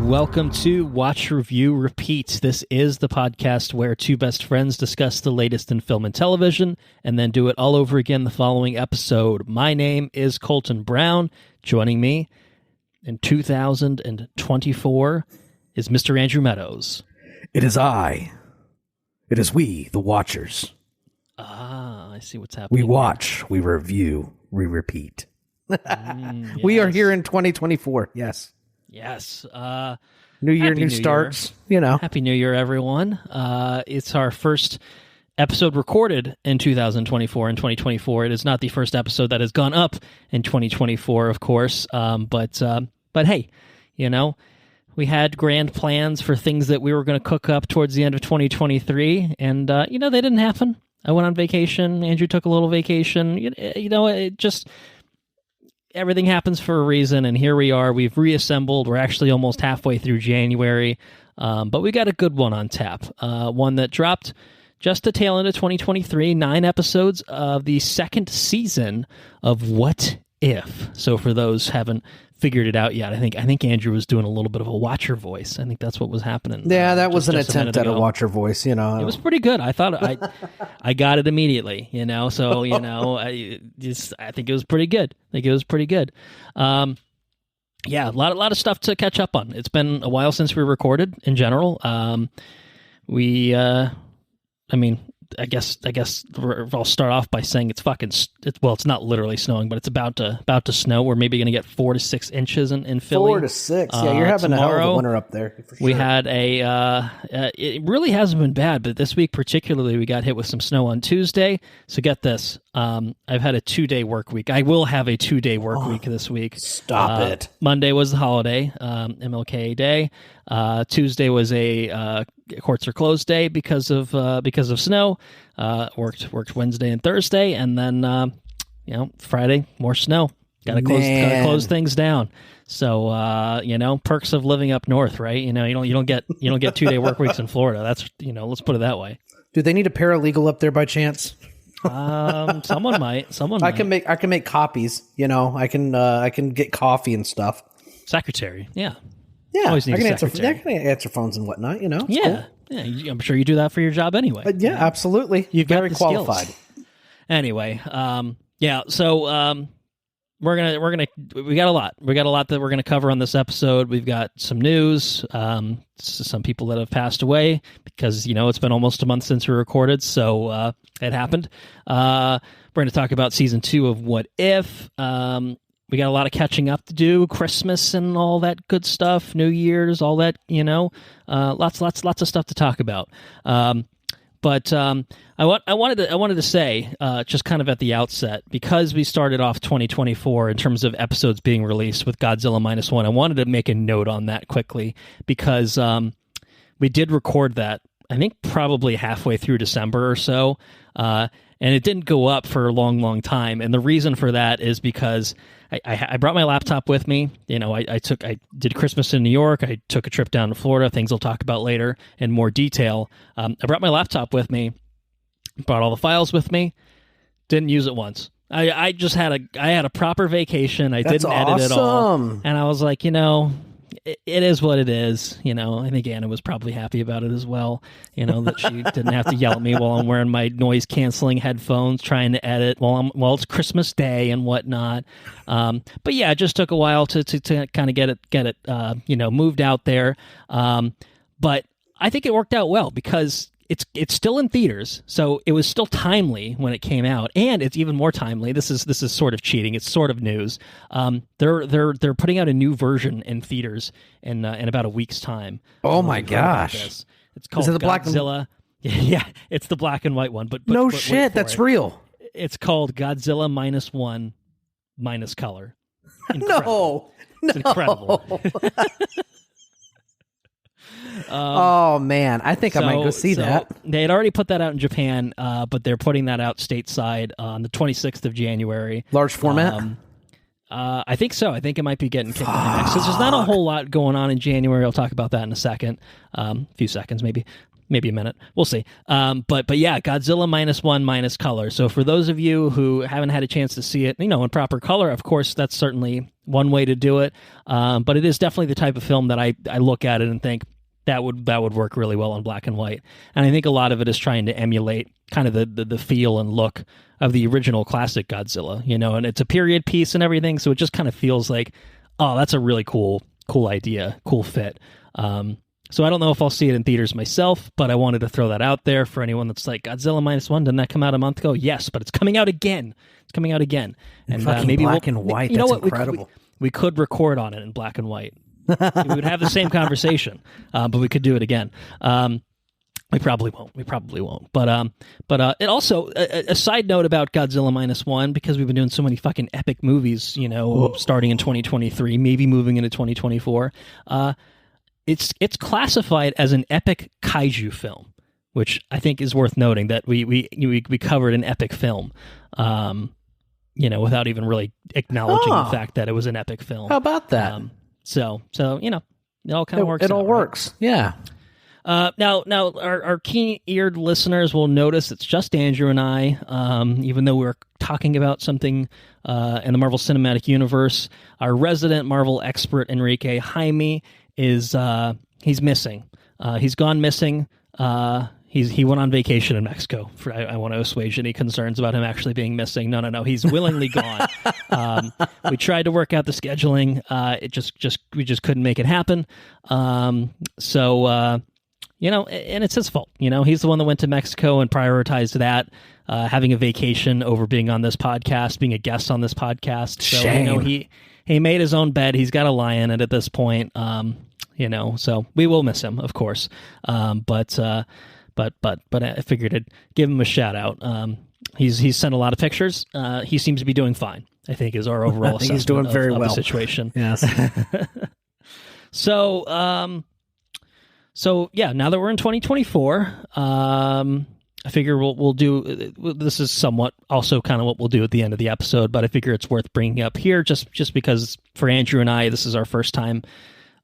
Welcome to Watch, Review, Repeat. This is the podcast where two best friends discuss the latest in film and television and then do it all over again the following episode. My name is Colton Brown. Joining me in 2024 is Mr. Andrew Meadows. It is I. It is we, the watchers. Ah, I see what's happening. We watch, we review, we repeat. Yes. We are here in 2024, yes. Yes. New year, Happy new New starts, Year. you know. Happy New Year, everyone. It's our first episode recorded in 2024 and 2024. It is not the first episode that has gone up in 2024, of course. But hey, you know, we had grand plans for things that we were going to cook up towards the end of 2023, and, you know, they didn't happen. I went on vacation. Andrew took a little vacation. You know, it just... Everything happens for a reason, and here we are. We've reassembled. We're actually almost halfway through January, but we got a good one on tap. One that dropped just the tail end of 2023, 9 episodes of the second season of What If. So for those who haven't figured it out yet, I think Andrew was doing a little bit of a watcher voie. I think that's what was happening. Yeah, that was an attempt at a watcher voice, you know. It was pretty good. I thought I got it immediately, you know. So, you know, I think it was pretty good. Yeah, a lot of stuff to catch up on. It's been a while since we recorded in general. I guess I'll start off by saying it's not literally snowing, but it's about to snow. We're maybe going to get 4 to 6 inches in Philly. 4 to 6. Yeah, you're having a hell of a winter up there. For sure. We had it really hasn't been bad, but this week particularly we got hit with some snow on Tuesday. So get this, I've had a 2-day work week. I will have a 2-day work week this week. Stop it. Monday was the holiday, MLK Day. Tuesday was a courts are closed day because of snow. Worked Wednesday and Thursday, and then Friday more snow. Gotta close things down. So perks of living up north, right? You don't get 2-day work weeks in Florida. That's let's put it that way. Do they need a paralegal up there by chance? Someone might. I can make copies. I can get coffee and stuff. Secretary, yeah. Yeah, Always need I can answer phones and whatnot. Yeah, cool. Yeah. I'm sure you do that for your job anyway. Yeah, absolutely. You've got very the qualified. Skills. Anyway, yeah. So we got a lot. We got a lot that we're gonna cover on this episode. We've got some news. Some people that have passed away because it's been almost a month since we recorded. So it happened. We're gonna talk about season 2 of What If. We got a lot of catching up to do, Christmas and all that good stuff, New Year's, all that, lots of stuff to talk about. But I wanted to say, just kind of at the outset, because we started off 2024 in terms of episodes being released with Godzilla -1, I wanted to make a note on that quickly because we did record that, I think probably halfway through December or so, and it didn't go up for a long, long time. And the reason for that is because I brought my laptop with me. I did Christmas in New York. I took a trip down to Florida. Things I'll talk about later in more detail. I brought my laptop with me, brought all the files with me. Didn't use it once. I just had a proper vacation. I didn't edit it all, and I was like, it is what it is. I think Anna was probably happy about it as well. That she didn't have to yell at me while I'm wearing my noise canceling headphones trying to edit while it's Christmas Day and whatnot. But yeah, it just took a while to kind of get it moved out there. But I think it worked out well because it's still in theaters, so it was still timely when it came out, and it's even more timely. This is sort of cheating. It's sort of news. They're putting out a new version in theaters in about a week's time. Oh my gosh! It's called Godzilla. Yeah, it's the black and white one. But no shit, that's real. It's called Godzilla -1 color. Incredible. No, it's incredible. Oh man, I think I might go see that. They had already put that out in Japan, but they're putting that out stateside on the 26th of January. Large format? I think so. I think it might be getting kicked in next. So there's not a whole lot going on in January. I'll talk about that in a second. Few seconds, maybe a minute. We'll see. But yeah, Godzilla -1 color. So for those of you who haven't had a chance to see it, in proper color, of course, that's certainly one way to do it. But it is definitely the type of film that I look at it and think that would work really well on black and white. And I think a lot of it is trying to emulate kind of the feel and look of the original classic Godzilla, and it's a period piece and everything. So it just kind of feels like, oh, that's a really cool idea, cool fit. So I don't know if I'll see it in theaters myself, but I wanted to throw that out there for anyone that's like, Godzilla -1, didn't that come out a month ago? Yes, but it's coming out again. And maybe black and white, that's incredible. We could record on it in black and white. We would have the same conversation, but we could do it again. We probably won't. But it also, a side note about Godzilla -1, because we've been doing so many fucking epic movies, starting in 2023, maybe moving into 2024. It's classified as an epic kaiju film, which I think is worth noting that we covered an epic film, without even really acknowledging the fact that it was an epic film. How about that? So it all kind of works. It all works, right? Yeah. Now, our keen-eared listeners will notice it's just Andrew and I. Even though we're talking about something in the Marvel Cinematic Universe, our resident Marvel expert Henrique Jaime is he's missing. He's gone missing. He went on vacation in Mexico. I want to assuage any concerns about him actually being missing. No. He's willingly gone. We tried to work out the scheduling. We just couldn't make it happen. And it's his fault. He's the one that went to Mexico and prioritized that, having a vacation over being on this podcast, being a guest on this podcast. So, Shame. He made his own bed. He's got to lie in it at this point. So we will miss him, of course. But I figured I'd give him a shout out. He's sent a lot of pictures. He seems to be doing fine, I think, is our overall assessment he's doing very of well. the situation. Yes. So yeah, now that we're in 2024, I figure we'll do. This is somewhat also kind of what we'll do at the end of the episode, but I figure it's worth bringing up here just because for Andrew and I, this is our first time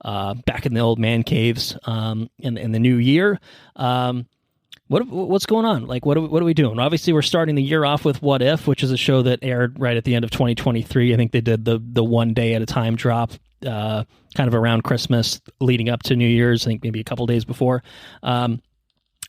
back in the old man caves in the new year. What's going on? Like, what are we doing? Obviously, we're starting the year off with What If, which is a show that aired right at the end of 2023. I think they did the one day at a time drop, kind of around Christmas, leading up to New Year's. I think maybe a couple days before.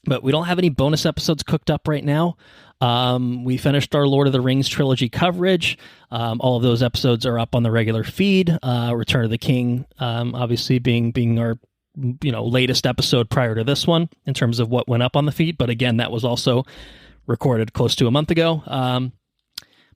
But we don't have any bonus episodes cooked up right now. We finished our Lord of the Rings trilogy coverage. All of those episodes are up on the regular feed. Return of the King, obviously being our latest episode prior to this one in terms of what went up on the feed. But again, that was also recorded close to a month ago.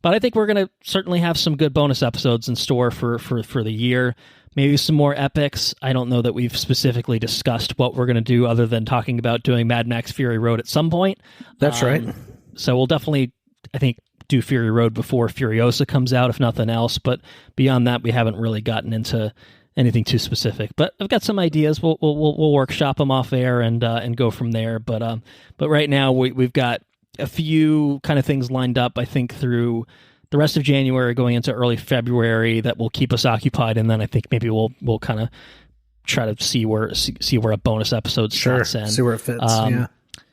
But I think we're going to certainly have some good bonus episodes in store for the year. Maybe some more epics. I don't know that we've specifically discussed what we're going to do other than talking about doing Mad Max Fury Road at some point. That's right. So we'll definitely, I think, do Fury Road before Furiosa comes out, if nothing else. But beyond that, we haven't really gotten into anything too specific. But I've got some ideas. We'll workshop them off air and go from there. But right now we've got a few kind of things lined up, I think, through the rest of January going into early February that will keep us occupied, and then I think maybe we'll kind of try to see where a bonus episode starts in. See where it fits. Yeah.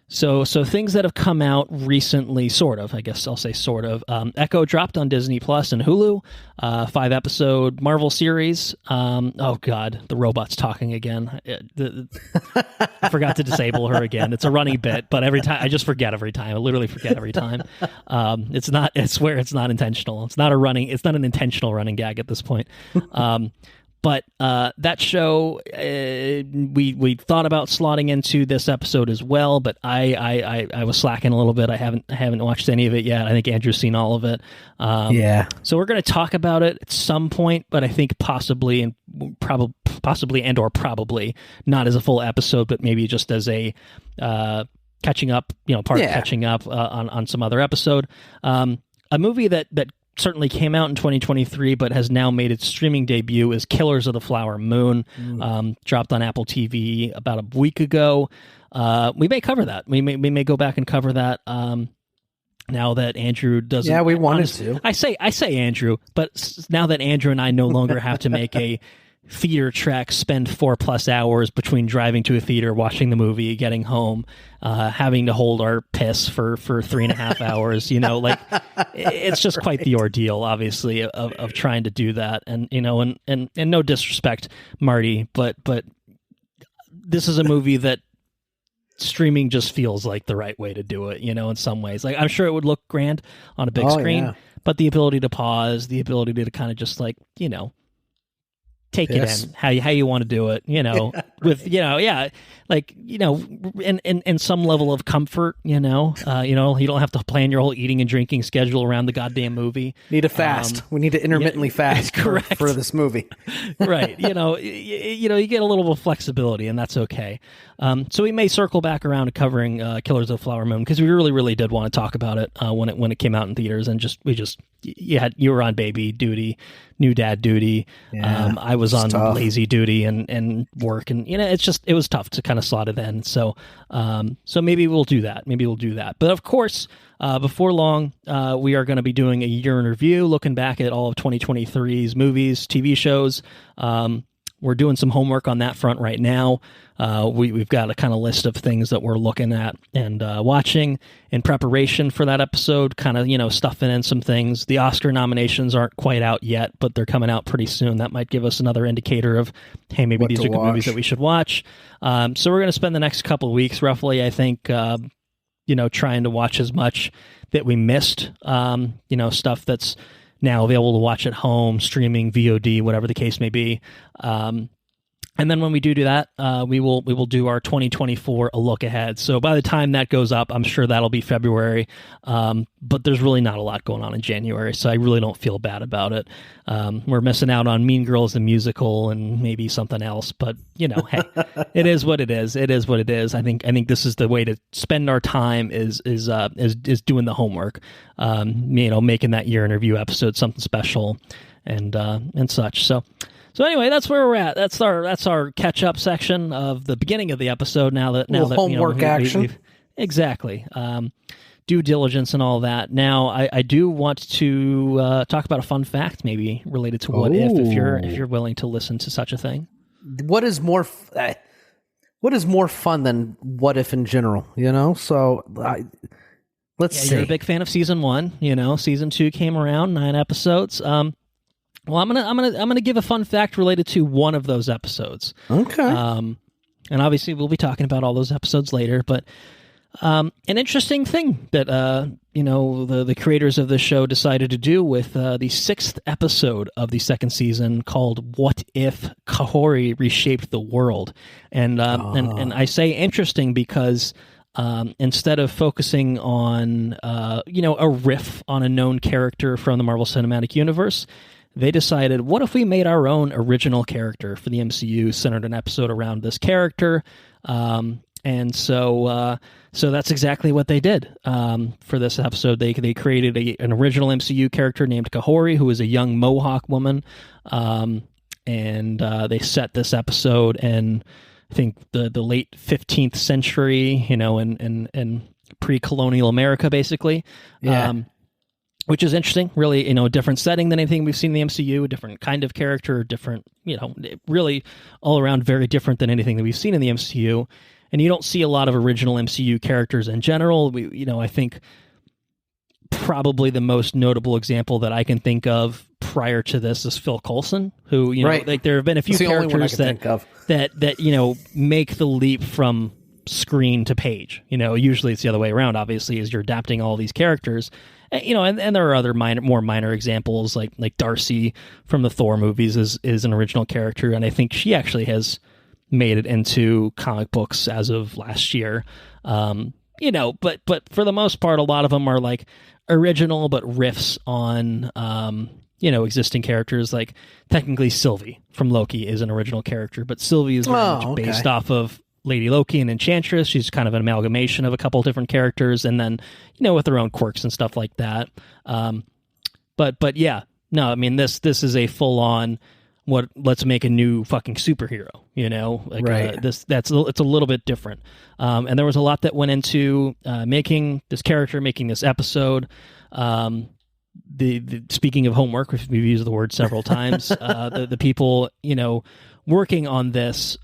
So things that have come out recently, sort of, I guess I'll say sort of. Echo dropped on Disney Plus and Hulu, 5-episode Marvel series. Oh God, the robot's talking again. I forgot to disable her again. It's a running bit, but every time I just forget every time. I literally forget every time. It's not. I swear it's not intentional. It's not an intentional running gag at this point. But that show, we thought about slotting into this episode as well, but I was slacking a little bit. I haven't watched any of it yet. I think Andrew's seen all of it. Yeah. So we're going to talk about it at some point, but I think possibly and probably not as a full episode, but maybe just as a catching up, part of catching up on some other episode. A movie that certainly came out in 2023, but has now made its streaming debut is Killers of the Flower Moon. Dropped on Apple TV about a week ago. We may cover that. We may go back and cover that. Now that Andrew doesn't. Yeah, we wanted to. I say Andrew, but now that Andrew and I no longer have to make a theater trek, spend 4+ hours between driving to a theater, watching the movie, getting home, having to hold our piss for 3.5 hours. Like it's just quite the ordeal, obviously, of trying to do that. And and no disrespect, Marty, but this is a movie that streaming just feels like the right way to do it. In some ways, like I'm sure it would look grand on a big screen, but the ability to pause, the ability to kind of just like take it in how you want to do it, with and some level of comfort, you don't have to plan your whole eating and drinking schedule around the goddamn movie. Need to fast. We need to intermittently fast for this movie. Right. You get a little bit of flexibility, and that's okay. So we may circle back around to covering Killers of the Flower Moon, because we really, really did want to talk about it when it came out in theaters, and you were on baby duty, new dad duty. I was on lazy duty and work, and it was tough to kind of slot it in. So maybe we'll do that. But of course, before long, we are going to be doing a year in review, looking back at all of 2023's movies, TV shows. We're doing some homework on that front right now. We've got a kind of list of things that we're looking at and watching in preparation for that episode, kind of, stuffing in some things. The Oscar nominations aren't quite out yet, but they're coming out pretty soon. That might give us another indicator of, hey, maybe these are good movies that we should watch. So we're going to spend the next couple of weeks, roughly, I think, trying to watch as much that we missed, stuff that's now available to watch at home, streaming, VOD, whatever the case may be. And then when we do that, we will do our 2024 a look ahead. So by the time that goes up, I'm sure that'll be February. But there's really not a lot going on in January, so I really don't feel bad about it. We're missing out on Mean Girls the musical and maybe something else, but hey, it is what it is. It is what it is. I think this is the way to spend our time is doing the homework. Making that year in review episode something special and such. So anyway, that's where we're at. That's our catch up section of the beginning of the episode. Now that homework action, exactly, due diligence and all that. Now I do want to talk about a fun fact, maybe related to what if you're willing to listen to such a thing. What is more fun than what if in general? So let's see. You're a big fan of season 1. Season 2 came around, 9 episodes. Well, I'm gonna give a fun fact related to one of those episodes. Okay. And obviously we'll be talking about all those episodes later. But an interesting thing that the creators of the show decided to do with the 6th episode of the 2nd season, called "What If Kahori Reshaped the World," and I say interesting because instead of focusing on a riff on a known character from the Marvel Cinematic Universe, they decided, what if we made our own original character for the MCU, centered an episode around this character? And so that's exactly what they did for this episode. They created an original MCU character named Kahori, who is a young Mohawk woman, and they set this episode in, I think, the late 15th century, in pre-colonial America, basically. Yeah. Which is interesting, really, a different setting than anything we've seen in the MCU, a different kind of character, different, really all around very different than anything that we've seen in the MCU. And you don't see a lot of original MCU characters in general. I think probably the most notable example that I can think of prior to this is Phil Coulson, who, right. There have been a few characters that make the leap from screen to page. Usually it's the other way around, obviously, as you're adapting all these characters. And there are other more minor examples, like Darcy from the Thor movies is an original character, and I think she actually has made it into comic books as of last year. But for the most part, a lot of them are like original but riffs on existing characters. Like technically Sylvie from Loki is an original character, but Sylvie is very much based off of Lady Loki and Enchantress. She's kind of an amalgamation of a couple of different characters, and then with their own quirks and stuff like that. But yeah, no, I mean this is a full on let's make a new fucking superhero. Right. It's a little bit different. And there was a lot that went into making this character, making this episode. speaking of homework, we've used the word several times. The people working on this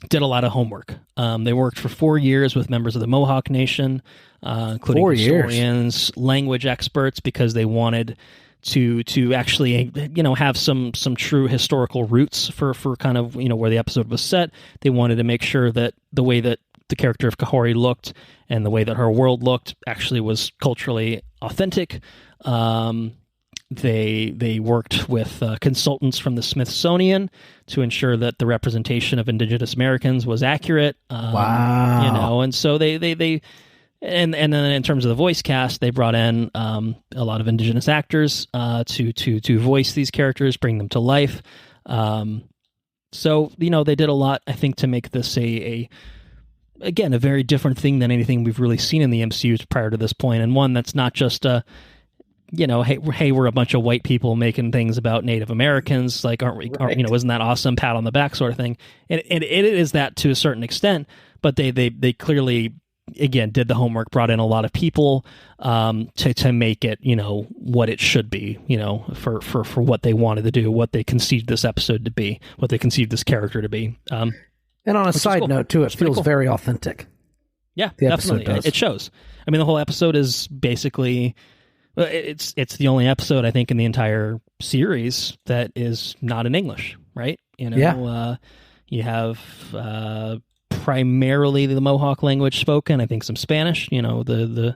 did a lot of homework. They worked for 4 years with members of the Mohawk Nation, including historians, language experts, because they wanted to actually have some true historical roots for kind of where the episode was set. They wanted to make sure that the way that the character of Kahori looked and the way that her world looked actually was culturally authentic. They worked with consultants from the Smithsonian to ensure that the representation of Indigenous Americans was accurate. Wow. And so they and then in terms of the voice cast, they brought in a lot of Indigenous actors to voice these characters, bring them to life. So they did a lot, I think, to make this a very different thing than anything we've really seen in the MCU prior to this point, and one that's not just hey, we're a bunch of white people making things about Native Americans, like aren't isn't that awesome, pat on the back sort of thing. And it is that to a certain extent, but they clearly, again, did the homework, brought in a lot of people to make it what it should be, for what they wanted to do, what they conceived this episode to be, what they conceived this character to be. And on a side note, too, it feels very authentic. Yeah, definitely. It shows. I mean, the whole episode is basically, it's the only episode, I think, in the entire series that is not in English, right? You have primarily the Mohawk language spoken, I think some Spanish, the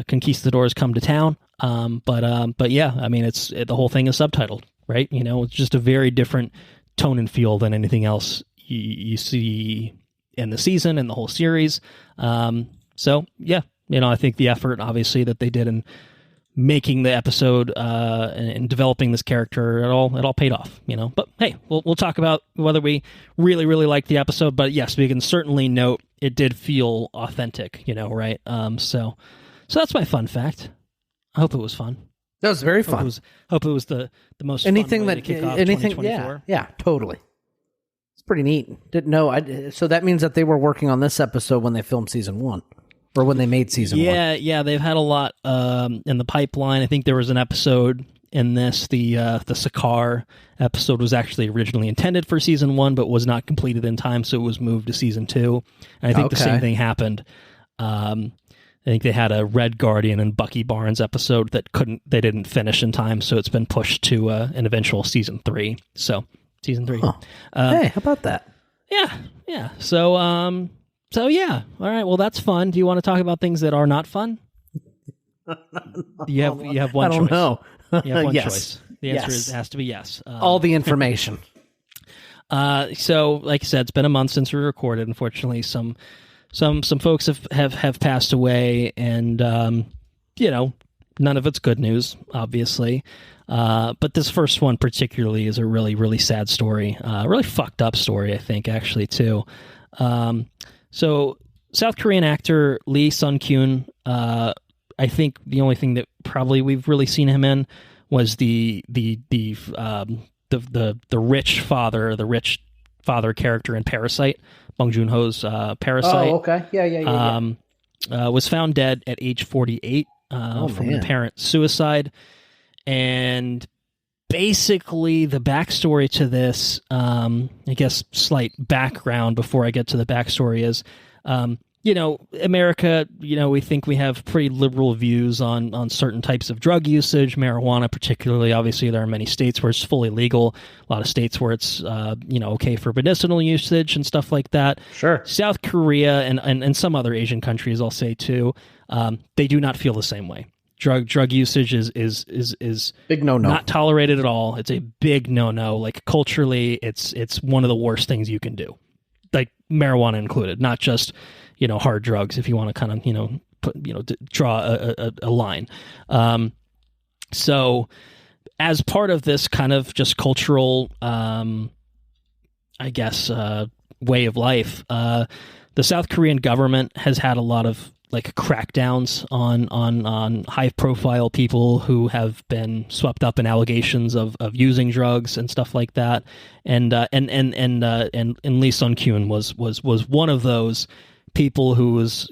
conquistadors come to town. But yeah, I mean, the whole thing is subtitled, right? It's just a very different tone and feel than anything else you see in the season and the whole series. So yeah, I think the effort, obviously, that they did in making the episode and developing this character, it all paid off. But hey, we'll talk about whether we really, really liked the episode. But yes, we can certainly note it did feel authentic. Right? So that's my fun fact. I hope it was fun. That was very fun. Hope it was the most anything fun way that to kick off anything 2024. Yeah, totally. It's pretty neat. Didn't know. So that means that they were working on this episode when they filmed season 1, or when they made season 1. Yeah, they've had a lot in the pipeline. I think there was an episode in this. The Sakaar episode was actually originally intended for season 1, but was not completed in time, so it was moved to season 2. And I think the same thing happened. I think they had a Red Guardian and Bucky Barnes episode that they didn't finish in time, so it's been pushed to an eventual season 3. So season 3. Huh. Hey, how about that? Yeah. So yeah. All right. Well, that's fun. Do you want to talk about things that are not fun? You have one choice. I don't know. You have one Yes. choice. The answer has to be yes. All the information. So, like I said, it's been a month since we recorded. Unfortunately, some folks have passed away, and none of it's good news, obviously. But this first one particularly is a really, really sad story. Really fucked up story, I think, actually, too. So South Korean actor Lee Sun-Kyun, I think the only thing that probably we've really seen him in was the rich father character in Parasite, Bong Joon-ho's Parasite. Oh, okay. Yeah. Was found dead at age 48 from an apparent suicide. And basically the backstory to this, I guess slight background before I get to the backstory is, America, we think we have pretty liberal views on certain types of drug usage, marijuana particularly. Obviously, there are many states where it's fully legal, a lot of states where it's, okay for medicinal usage and stuff like that. Sure. South Korea and some other Asian countries, I'll say too, they do not feel the same way. Drug usage is big no-no. Not tolerated at all. It's a big no-no. Like culturally, it's one of the worst things you can do, like marijuana included. Not just hard drugs. If you want to kind of draw a line. So as part of this kind of just cultural, way of life, the South Korean government has had a lot of crackdowns on high profile people who have been swept up in allegations of using drugs and stuff like that. And Lee Sun-Kyun was one of those people who was,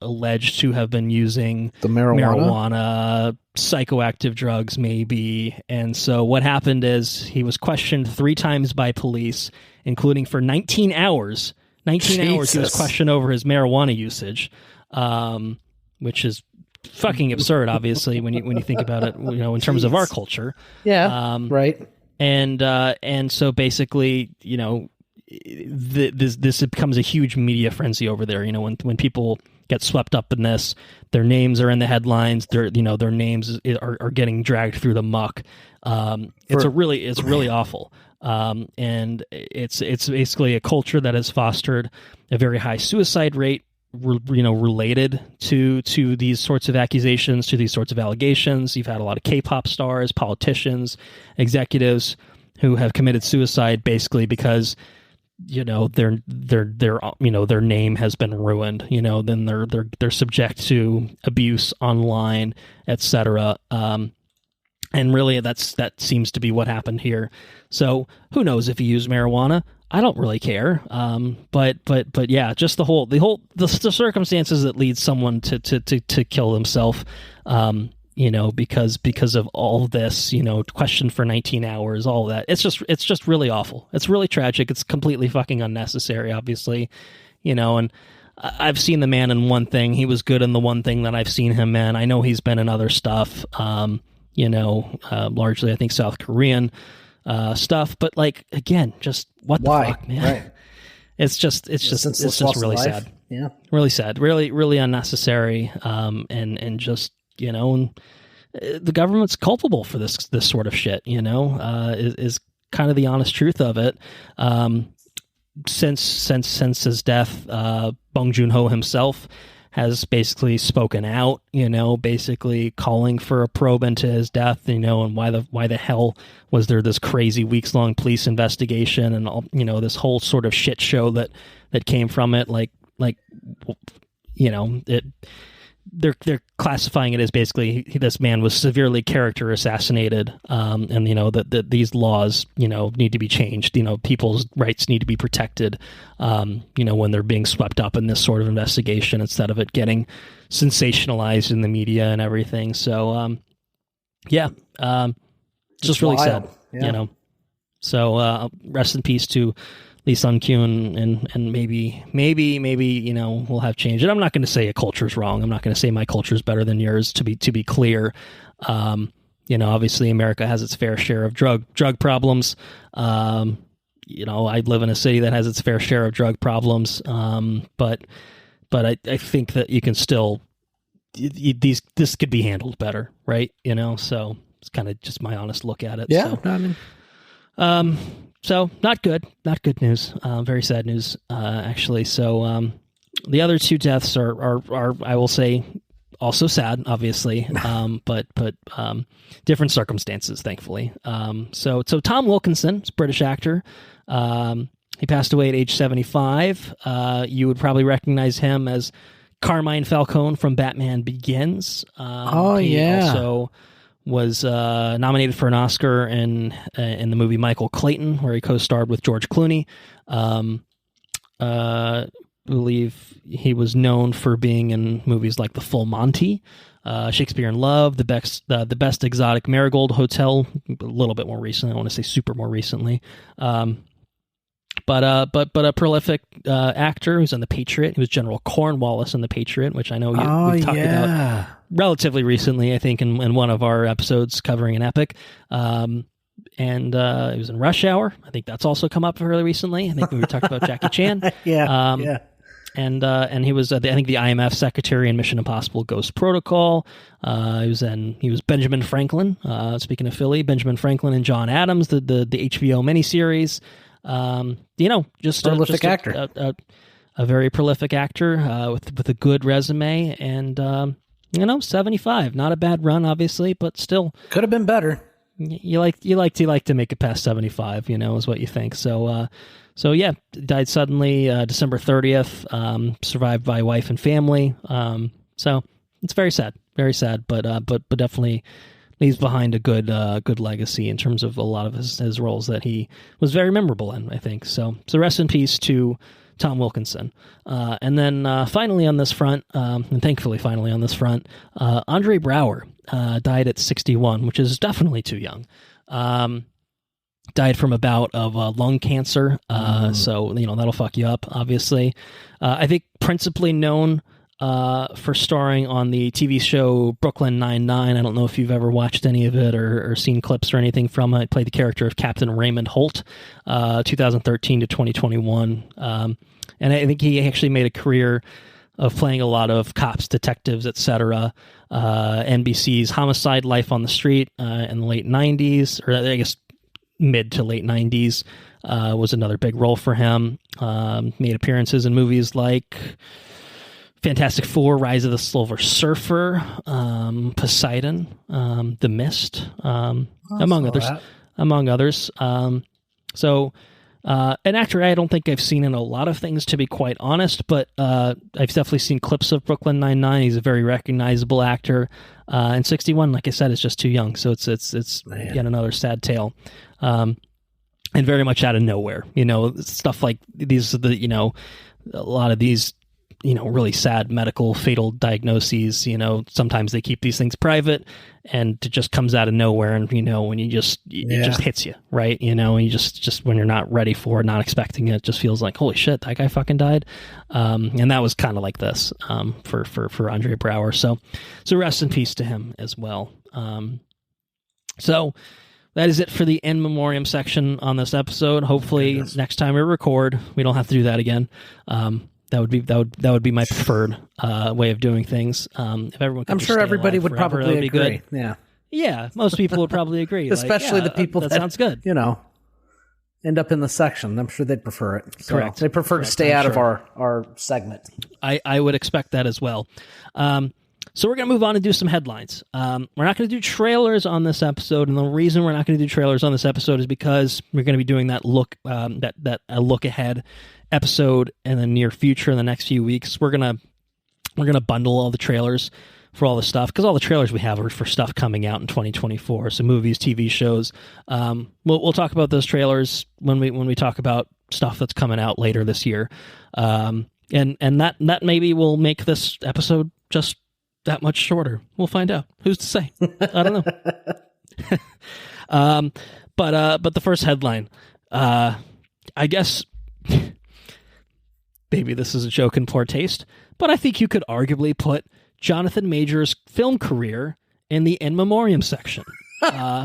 alleged to have been using The marijuana, psychoactive drugs, maybe. And so what happened is he was questioned 3 times by police, including for 19 hours. 19 hours he was questioned over his marijuana usage, which is fucking absurd, obviously, when you think about it, in terms of our culture. Yeah, right. And so basically, this becomes a huge media frenzy over there. When people get swept up in this, their names are in the headlines. Their names are getting dragged through the muck. It's really awful. And it's basically a culture that has fostered a very high suicide rate, related to these sorts of accusations, to these sorts of allegations. You've had a lot of K-pop stars, politicians, executives who have committed suicide basically because their name has been ruined. Then they're subject to abuse online, etc. And really, that seems to be what happened here. So who knows if he used marijuana? I don't really care. But yeah, just the circumstances that lead someone to kill himself. Because of all this, questioned for 19 hours, all that. It's just really awful. It's really tragic. It's completely fucking unnecessary, obviously, and I've seen the man in one thing. He was good in the one thing that I've seen him in. I know he's been in other stuff, largely, I think, South Korean stuff, but again, just what the fuck, man? Right. It's just really sad. Yeah. Really sad. Really, really unnecessary. And just, the government's culpable for this sort of shit, is kind of the honest truth of it. Since his death, Bong Joon-ho himself has basically spoken out, basically calling for a probe into his death, and why the hell was there this crazy weeks-long police investigation and all, this whole sort of shit show that came from it, they're classifying it as basically this man was severely character assassinated, and that these laws need to be changed. People's rights need to be protected, when they're being swept up in this sort of investigation instead of it getting sensationalized in the media and everything. So just really sad. Yeah. So rest in peace to Lee Sun-Kyun, and maybe we'll have change. And I'm not going to say a culture's wrong. I'm not going to say my culture's better than yours. To be clear, obviously America has its fair share of drug problems. I live in a city that has its fair share of drug problems. But I think that you can still this could be handled better, right? So it's kind of just my honest look at it. Yeah. So, so not good news. Very sad news, actually. So the other 2 deaths are I will say also sad, obviously, but different circumstances, thankfully. So Tom Wilkinson is a British actor. He passed away at age 75. You would probably recognize him as Carmine Falcone from Batman Begins. He also was nominated for an Oscar in the movie Michael Clayton, where he co-starred with George Clooney. Believe he was known for being in movies like The Full Monty, Shakespeare in Love, The Best Exotic Marigold Hotel, a little bit more recently. I want to say super more recently. But a prolific actor who's in The Patriot. He was General Cornwallis in The Patriot, which I know we've talked about relatively recently, I think, in one of our episodes covering an epic. And he was in Rush Hour. I think that's also come up fairly recently. I think we talked about Jackie Chan. Yeah. And he was, I think, the IMF secretary in Mission Impossible: Ghost Protocol. He was Benjamin Franklin. Speaking of Philly, Benjamin Franklin and John Adams, the HBO miniseries. Just prolific actor, a very prolific actor with a good resume, and 75, not a bad run, obviously, but still could have been better. You like to make it past 75, is what you think. So died suddenly, December 30th. Survived by wife and family. So it's very sad, but definitely leaves behind a good legacy in terms of a lot of his roles that he was very memorable in, I think. So rest in peace to Tom Wilkinson. And then finally on this front, and thankfully finally on this front, Andre Braugher died at 61, which is definitely too young. Died from a bout of lung cancer, so that'll fuck you up, obviously. I think principally known for starring on the TV show Brooklyn Nine-Nine. I don't know if you've ever watched any of it or seen clips or anything from it. Played the character of Captain Raymond Holt, 2013 to 2021. And I think he actually made a career of playing a lot of cops, detectives, etc. NBC's Homicide: Life on the Street in the late 90s, or I guess mid to late 90s, was another big role for him. Made appearances in movies like Fantastic Four, Rise of the Silver Surfer, Poseidon, The Mist, among others. So an actor I don't think I've seen in a lot of things, to be quite honest, but I've definitely seen clips of Brooklyn Nine-Nine. He's a very recognizable actor. And 61, like I said, is just too young, so it's yet another sad tale. And very much out of nowhere. Stuff like these, a lot of these, really sad medical fatal diagnoses, sometimes they keep these things private, and it just comes out of nowhere. And, when it just hits you, right? And you just, when you're not ready for it, not expecting it, just feels like, holy shit, that guy fucking died. And that was kind of like this, for Andre Braugher. So rest in peace to him as well. So that is it for the in memoriam section on this episode. Hopefully next time we record, we don't have to do that again. That would be my preferred way of doing things. If everyone, I'm sure everybody would forever, probably agree. Good. Yeah, most people would probably agree. Especially the people that sounds good. End up in the section. I'm sure they'd prefer it. So Correct. They prefer to stay out of our segment. I would expect that as well. So we're going to move on and do some headlines. We're not going to do trailers on this episode, and the reason we're not going to do trailers on this episode is because we're going to be doing that look look ahead episode in the near future, in the next few weeks. We're gonna bundle all the trailers for all the stuff, because all the trailers we have are for stuff coming out in 2024. So movies, TV shows. We'll talk about those trailers when we talk about stuff that's coming out later this year. And that maybe will make this episode just that much shorter. We'll find out. Who's to say? I don't know. But the first headline, I guess, maybe this is a joke in poor taste, but I think you could arguably put Jonathan Majors' film career in the in memoriam section,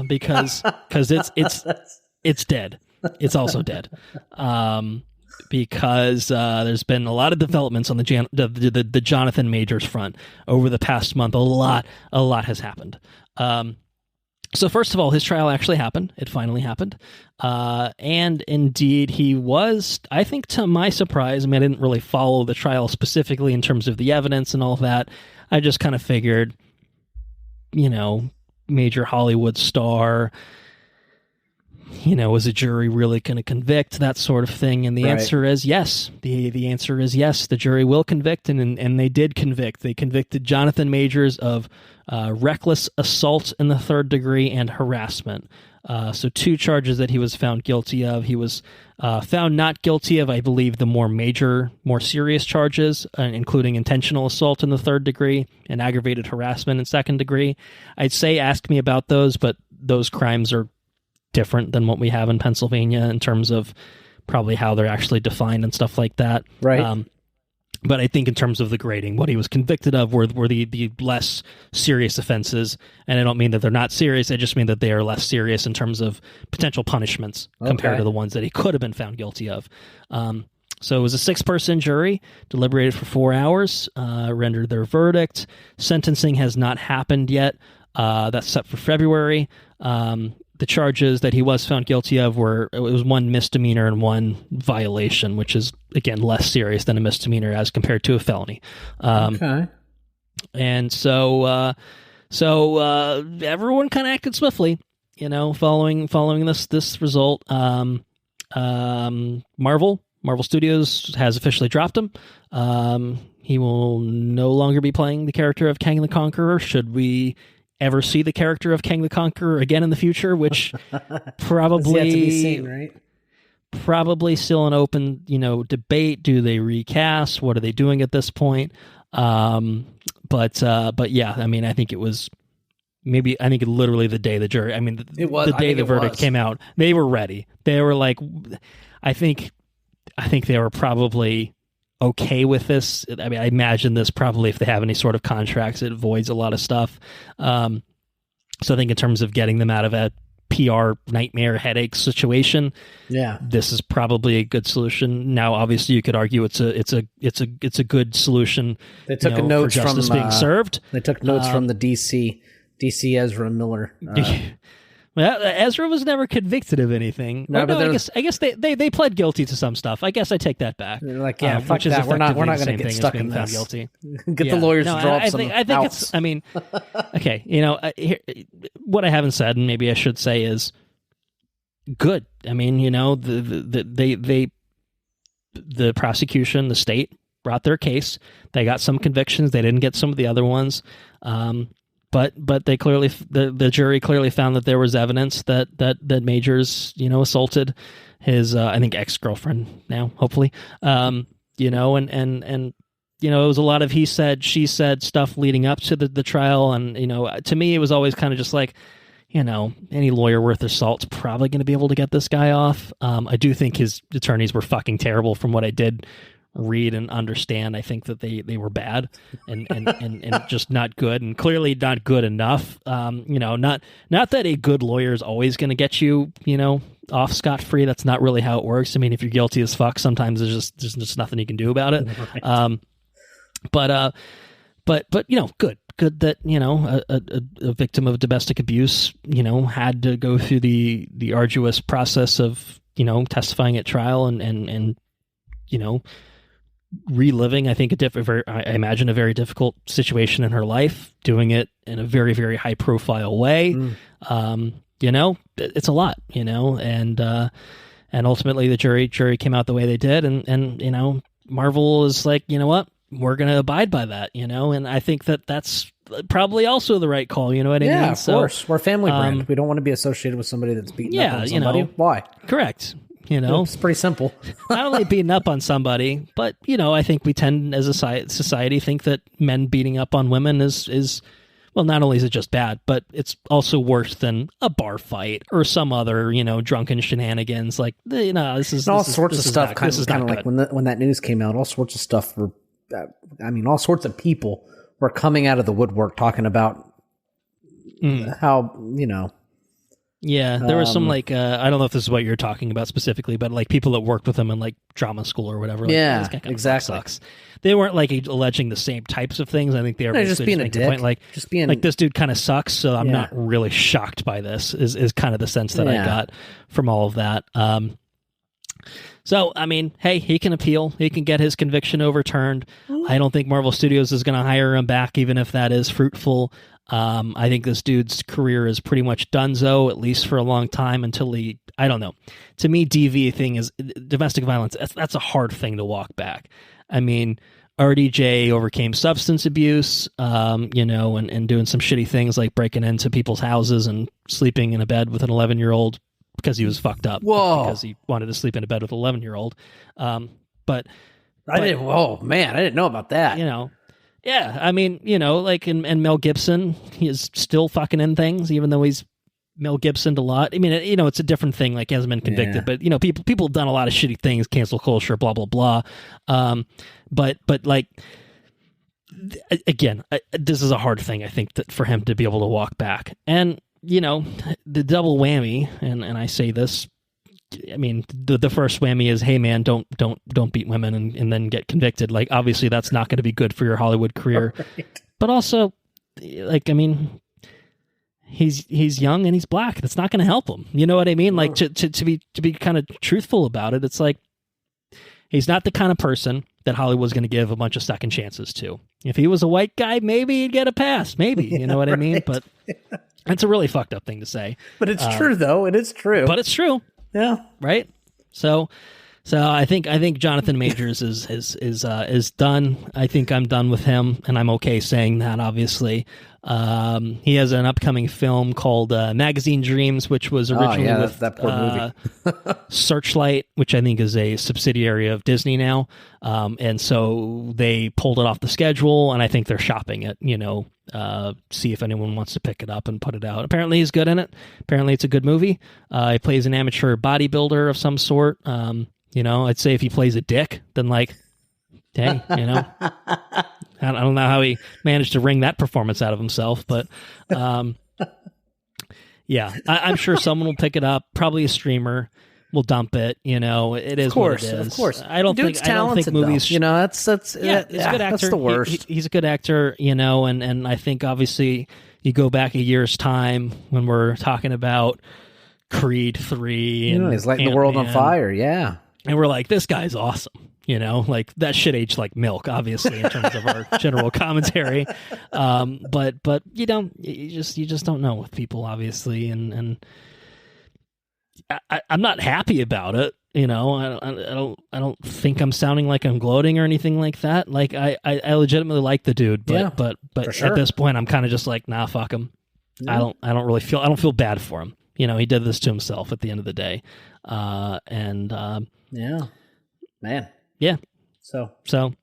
because it's dead. It's also dead. Because there's been a lot of developments on the Jonathan Majors front over the past month. A lot has happened. So first of all, his trial actually happened. It finally happened. And indeed, he was, I think to my surprise, I didn't really follow the trial specifically in terms of the evidence and all that. I just kind of figured, major Hollywood star, was a jury really going to convict, that sort of thing? And the answer is yes. The answer is yes. The jury will convict, and they did convict. They convicted Jonathan Majors of reckless assault in the third degree and harassment. So 2 charges that he was found guilty of. He was found not guilty of, I believe, the more serious charges, including intentional assault in the third degree and aggravated harassment in second degree. I'd say ask me about those, but those crimes are different than what we have in Pennsylvania in terms of probably how they're actually defined and stuff like that. Right. But I think in terms of the grading, what he was convicted of were the less serious offenses. And I don't mean that they're not serious. I just mean that they are less serious in terms of potential punishments compared to the ones that he could have been found guilty of. So it was a 6-person jury, deliberated for 4 hours, rendered their verdict. Sentencing has not happened yet. That's set for February. The charges that he was found guilty of it was 1 misdemeanor and 1 violation, which is, again, less serious than a misdemeanor as compared to a felony. And so everyone kind of acted swiftly, following this result. Marvel Studios has officially dropped him. He will no longer be playing the character of Kang the Conqueror. Should we ever see the character of Kang the Conqueror again in the future, which probably yet to be seen, right? probably still an open, debate. Do they recast? What are they doing at this point? But yeah, I mean, I think it was literally the day the jury, the day the verdict came out, they were ready. They were like, I think they were probably okay with this. I mean, I imagine this probably, if they have any sort of contracts, it voids a lot of stuff. So I think in terms of getting them out of a PR nightmare headache situation, this is probably a good solution. Now, obviously, you could argue it's a good solution. They took notes for justice being served. They took notes from the DC Ezra Miller. Well, Ezra was never convicted of anything. No, I guess they pled guilty to some stuff. I guess I take that back. They're like, fuck that. We're not going to get stuck in this. Guilty. Get the lawyers to draw up some I think outs. it's. I mean, okay. What I haven't said, and maybe I should say, is good. I mean, the prosecution, the state brought their case. They got some convictions. They didn't get some of the other ones. But they clearly, the jury clearly found that there was evidence that Majors, assaulted his, I think, ex-girlfriend now, hopefully, and it was a lot of he said, she said stuff leading up to the trial. And, to me, it was always kind of just like, any lawyer worth their salt's probably going to be able to get this guy off. I do think his attorneys were fucking terrible from what I did read and understand. I think that they were bad and just not good, and clearly not good enough. Not that a good lawyer is always going to get you, off scot-free. That's not really how it works. I mean, if you're guilty as fuck, sometimes there's just nothing you can do about it. Right. But good that, a victim of domestic abuse, had to go through the arduous process of, testifying at trial and reliving, I think, I imagine a very difficult situation in her life, doing it in a very, very high profile way. It's a lot, and ultimately the jury came out the way they did. And Marvel is like, you know what, we're going to abide by that, and I think that's probably also the right call. You know what I mean? Yeah, of course. We're a family brand. We don't want to be associated with somebody that's beating up on somebody. Why? Correct. It's pretty simple. Not only beating up on somebody, but, I think we tend as a society think that men beating up on women is well, not only is it just bad, but it's also worse than a bar fight or some other, drunken shenanigans. Like, this is all sorts of stuff. Kind of like when that news came out, all sorts of stuff were, all sorts of people were coming out of the woodwork talking about how, Yeah, there was some I don't know if this is what you're talking about specifically, but like people that worked with him in like drama school or whatever. Like, yeah, this guy kind of exactly. Sucks. They weren't like alleging the same types of things. I think they were just being a dick. Point, like this dude kind of sucks. So I'm not really shocked by this. Is kind of the sense that I got from all of that. So, I mean, hey, he can appeal. He can get his conviction overturned. I don't think Marvel Studios is going to hire him back, even if that is fruitful. I think this dude's career is pretty much donezo, at least for a long time, until I don't know. To me, DV thing is domestic violence. That's a hard thing to walk back. I mean, RDJ overcame substance abuse, and doing some shitty things like breaking into people's houses and sleeping in a bed with an 11-year-old because he was fucked up. Whoa. Because he wanted to sleep in a bed with an 11-year-old. But I didn't. Whoa, man, I didn't know about that. Yeah, I mean, like and Mel Gibson, he is still fucking in things, even though he's Mel Gibsoned a lot. I mean, it's a different thing. Like, he hasn't been convicted, but people have done a lot of shitty things, cancel culture, blah blah blah. But like, again, this is a hard thing, I think, that for him to be able to walk back. And the double whammy, and I say this, I mean, the first whammy is, hey man, don't beat women and then get convicted. Like, obviously that's not going to be good for your Hollywood career. Right. But also, like, I mean, he's young and he's black. That's not going to help him. You know what I mean? Like, to be kind of truthful about it, it's like, he's not the kind of person that Hollywood's going to give a bunch of second chances to. If he was a white guy, maybe he'd get a pass. Maybe, you know what I mean? But it's a really fucked up thing to say. But it's true, though. It is true. But it's true. Yeah. Right? So, So I think Jonathan Majors is done. I think I'm done with him, and I'm okay saying that. Obviously, he has an upcoming film called Magazine Dreams, which was originally with that poor movie. Searchlight, which I think is a subsidiary of Disney now, and so they pulled it off the schedule, and I think they're shopping it. See if anyone wants to pick it up and put it out. Apparently, he's good in it. Apparently, it's a good movie. He plays an amateur bodybuilder of some sort. I'd say if he plays a dick, then hey, I don't know how he managed to wring that performance out of himself, but yeah, I'm sure someone will pick it up. Probably a streamer will dump it. It is what it is. Of course, I don't think movies. Though. That's he's a good actor. That's the worst. He's a good actor. And I think obviously you go back a year's time when we're talking about Creed 3, and he's lighting the world on fire. Yeah. And we're like, this guy's awesome. That shit aged like milk, obviously, in terms of our general commentary. But you just don't know with people, obviously, and I'm not happy about it. I don't think I'm sounding like I'm gloating or anything like that. Like I legitimately like the dude, but sure. At this point, I'm kind of just like, nah, fuck him. Yeah. I don't feel bad for him. He did this to himself at the end of the day. Yeah, man. Yeah. So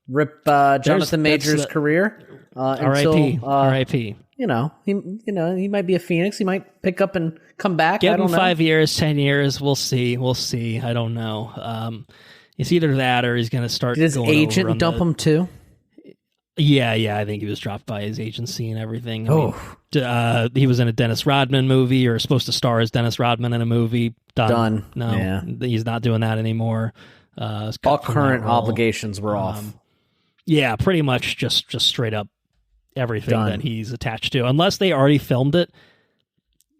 rip Jonathan Majors' career. R.I.P. R.I.P. He might be a phoenix. He might pick up and come back. Give him 5 years, 10 years. We'll see. I don't know. It's either that or he's going to start. Did his agent dump him too? Yeah. I think he was dropped by his agency and everything. He was in a Dennis Rodman movie, or supposed to star as Dennis Rodman in a movie. Done. No, he's not doing that anymore. All current obligations were off. Yeah, pretty much just straight up everything that he's attached to. Unless they already filmed it,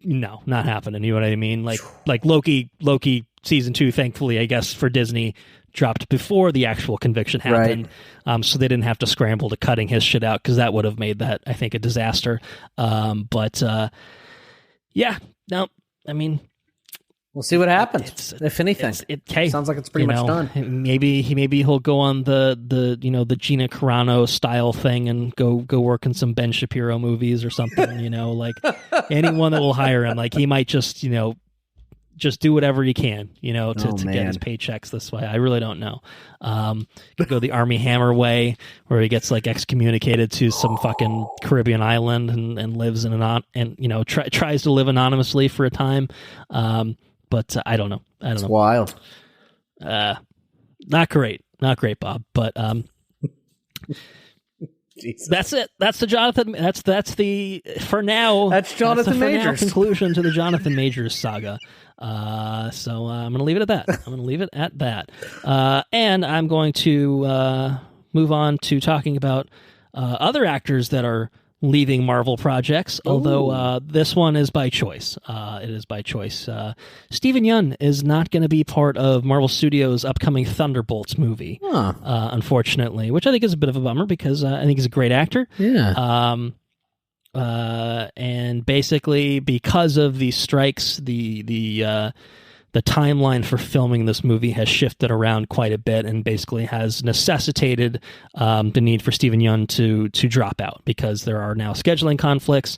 no, not happening. You know what I mean? Like Loki season 2, thankfully, I guess, for Disney, dropped before the actual conviction happened. Right. So they didn't have to scramble to cutting his shit out, because that would have made that, I think, a disaster. We'll see what happens, if anything. Sounds like it's pretty much done. Maybe he'll go on the Gina Carano style thing and go work in some Ben Shapiro movies or something. Like anyone that will hire him, like he might just do whatever he can, to get his paychecks this way. I really don't know. Could go the Army Hammer way, where he gets excommunicated to some fucking Caribbean island and lives in tries to live anonymously for a time. But I don't know. It's wild. Not great, Bob. But that's it. That's the Jonathan. That's the for now. That's Jonathan Majors conclusion to the Jonathan Majors saga. So I'm going to leave it at that. And I'm going to move on to talking about other actors that are leaving Marvel projects, although this one is by choice. It is by choice. Steven Yeun is not going to be part of Marvel Studios' upcoming Thunderbolts movie, unfortunately, which I think is a bit of a bummer, because I think he's a great actor. Yeah. And basically, because of the strikes, the timeline for filming this movie has shifted around quite a bit, and basically has necessitated the need for Steven Yeun to drop out, because there are now scheduling conflicts.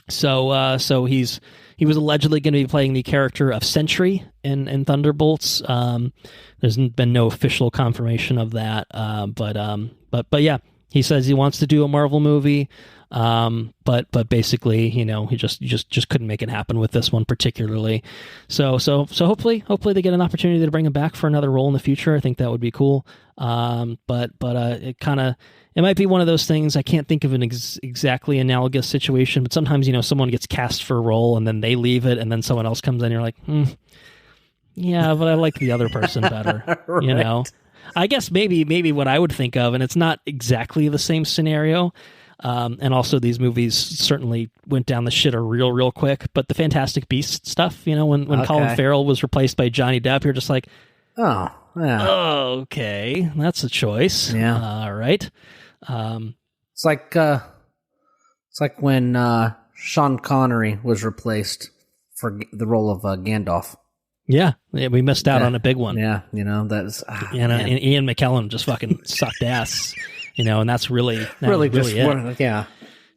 So he was allegedly going to be playing the character of Sentry in Thunderbolts. There's been no official confirmation of that, but yeah, he says he wants to do a Marvel movie. But basically, he just couldn't make it happen with this one particularly. So hopefully they get an opportunity to bring him back for another role in the future. I think that would be cool. But it might be one of those things. I can't think of an exactly analogous situation, but sometimes, someone gets cast for a role and then they leave it, and then someone else comes in and you're like, yeah, but I like the other person better, right. I guess maybe what I would think of, and it's not exactly the same scenario. And also, these movies certainly went down the shitter real quick. But the Fantastic Beasts stuff, when Colin Farrell was replaced by Johnny Depp, you're just like, oh, yeah. Okay, that's a choice. Yeah, all right. It's like when Sean Connery was replaced for the role of Gandalf. Yeah, we missed out on a big one. Yeah, that's and Ian McKellen just fucking sucked ass, and that's really it. Yeah,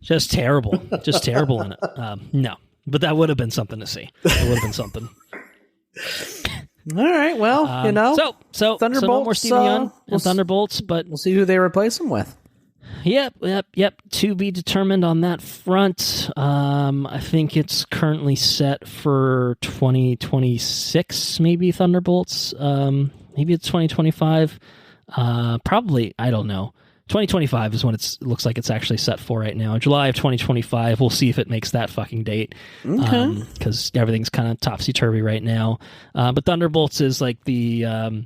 just terrible in it. No, but that would have been something to see. It would have been something. All right, well, so Thunderbolts, no more Steven Yeun and Thunderbolts, but we'll see who they replace him with. Yep. To be determined on that front. I think it's currently set for 2026, maybe Thunderbolts. Maybe it's 2025. Probably, I don't know. 2025 is when it looks like it's actually set for right now. July of 2025. We'll see if it makes that fucking date. Okay. Because everything's kind of topsy-turvy right now. But Thunderbolts is like the... I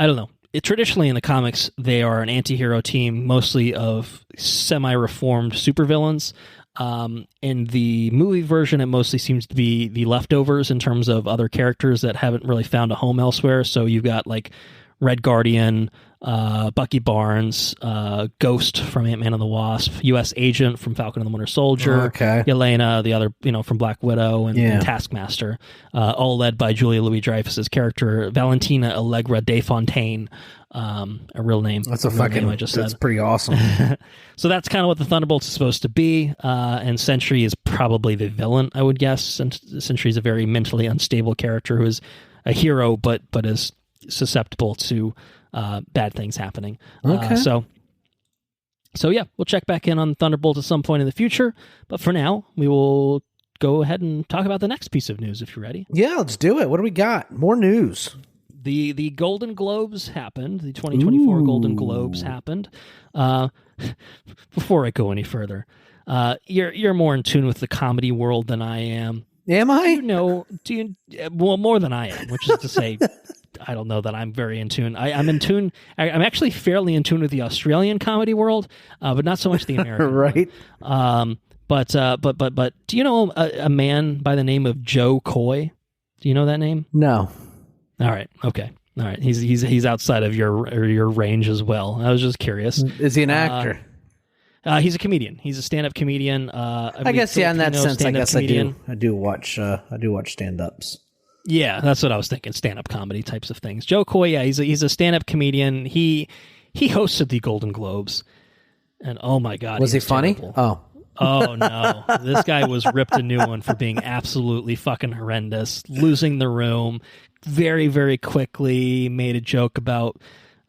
don't know. Traditionally in the comics, they are an anti-hero team, mostly of semi-reformed supervillains. In the movie version, it mostly seems to be the leftovers in terms of other characters that haven't really found a home elsewhere. So you've got like Red Guardian, Bucky Barnes, Ghost from Ant-Man and the Wasp, U.S. Agent from Falcon and the Winter Soldier, Yelena, the other, from Black Widow, and Taskmaster, all led by Julia Louis-Dreyfus's character, Valentina Allegra Desfontaine, a real name. That's a fucking name I just said. That's pretty awesome. So that's kind of what the Thunderbolts is supposed to be, and Sentry is probably the villain, I would guess. Sentry is a very mentally unstable character who is a hero, but is susceptible to bad things happening. Okay. So yeah, we'll check back in on Thunderbolt at some point in the future. But for now, we will go ahead and talk about the next piece of news if you're ready. Yeah, let's do it. What do we got? More news. The Golden Globes happened. The 2024 Golden Globes happened. Before I go any further, you're more in tune with the comedy world than I am. Am I? Well, more than I am, which is to say, I don't know that I'm very in tune. I'm in tune. I'm actually fairly in tune with the Australian comedy world, but not so much the American. Right. But do you know a man by the name of Joe Coy? Do you know that name? No. All right. Okay. All right. He's outside of your range as well. I was just curious. Is he an actor? He's a comedian. He's a stand-up comedian. I guess in that sense, I guess comedian. I do watch stand-ups. Yeah, that's what I was thinking. Stand-up comedy types of things. Joe Coy, yeah, he's a stand-up comedian. He hosted the Golden Globes, and oh my god, was he funny? Terrible. Oh no, this guy was ripped a new one for being absolutely fucking horrendous, losing the room very, very quickly. Made a joke about.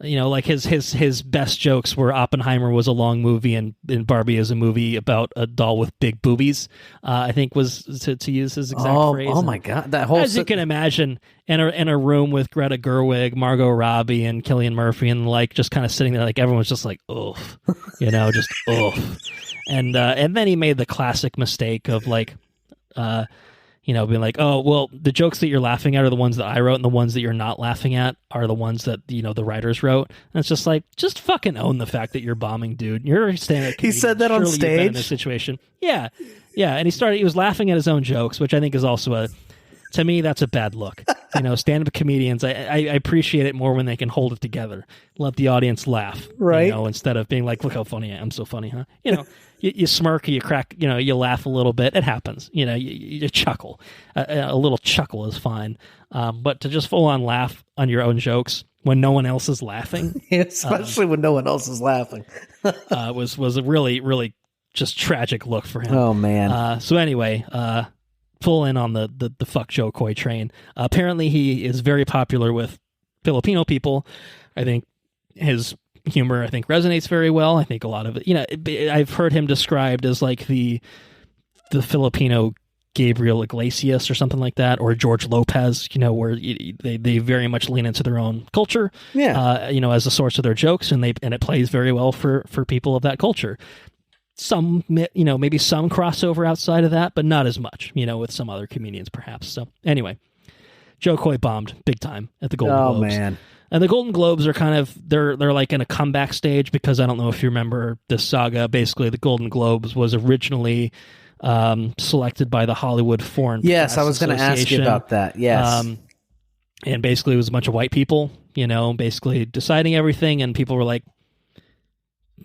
Like his best jokes were Oppenheimer was a long movie and Barbie is a movie about a doll with big boobies. I think was to use his exact phrase. Oh my god! That whole as you can imagine, in a room with Greta Gerwig, Margot Robbie, and Cillian Murphy, and just kind of sitting there, like everyone's just like, oof, just oof. And then he made the classic mistake of being like, oh, well, the jokes that you're laughing at are the ones that I wrote, and the ones that you're not laughing at are the ones that, the writers wrote. And it's just like, just fucking own the fact that you're bombing, dude. You're a stand-up comedian. He said that on stage? You've been in this situation. Yeah. Yeah. And he was laughing at his own jokes, which I think is also to me, that's a bad look. Stand-up comedians, I appreciate it more when they can hold it together. Let the audience laugh. Right. Instead of being like, look how funny I am. I'm so funny, huh? You smirk, you crack, you laugh a little bit. It happens. You chuckle. A little chuckle is fine. But to just full on laugh on your own jokes when no one else is laughing, especially when no one else is laughing, was a really, really just tragic look for him. Oh man. So anyway, full in on the fuck Joe Coy train. Apparently, he is very popular with Filipino people. I think his humor resonates very well. I think a lot of it, I've heard him described as like the Filipino Gabriel Iglesias or something like that, or George Lopez, where they very much lean into their own culture, as a source of their jokes, and it plays very well for people of that culture. Some, maybe some crossover outside of that, but not as much, with some other comedians perhaps. So anyway, Joe Coy bombed big time at the Golden Globes. Oh man. And the Golden Globes are kind of, they're like in a comeback stage, because I don't know if you remember this saga. Basically, the Golden Globes was originally selected by the Hollywood Foreign Press I was going to ask you about that. Yes. And basically it was a bunch of white people, basically deciding everything, and people were like,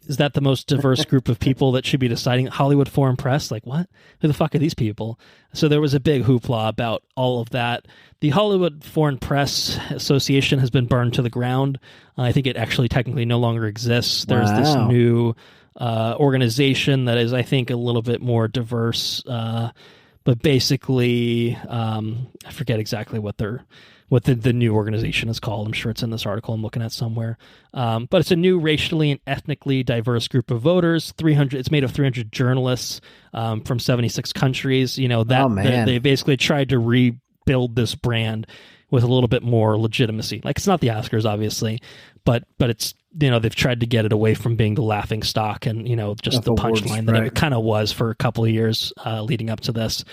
is that the most diverse group of people that should be deciding? Hollywood Foreign Press? Like, what? Who the fuck are these people? So there was a big hoopla about all of that. The Hollywood Foreign Press Association has been burned to the ground. I think it actually technically no longer exists. There's this new organization that is, I think, a little bit more diverse. But basically, I forget exactly what the new organization is called. I'm sure it's in this article I'm looking at somewhere. But it's a new racially and ethnically diverse group of voters. It's made of 300 journalists from 76 countries. They basically tried to rebuild this brand with a little bit more legitimacy. Like, it's not the Oscars, obviously, but it's, they've tried to get it away from being the laughing stock and, just the punchline that it kind of was for a couple of years leading up to this.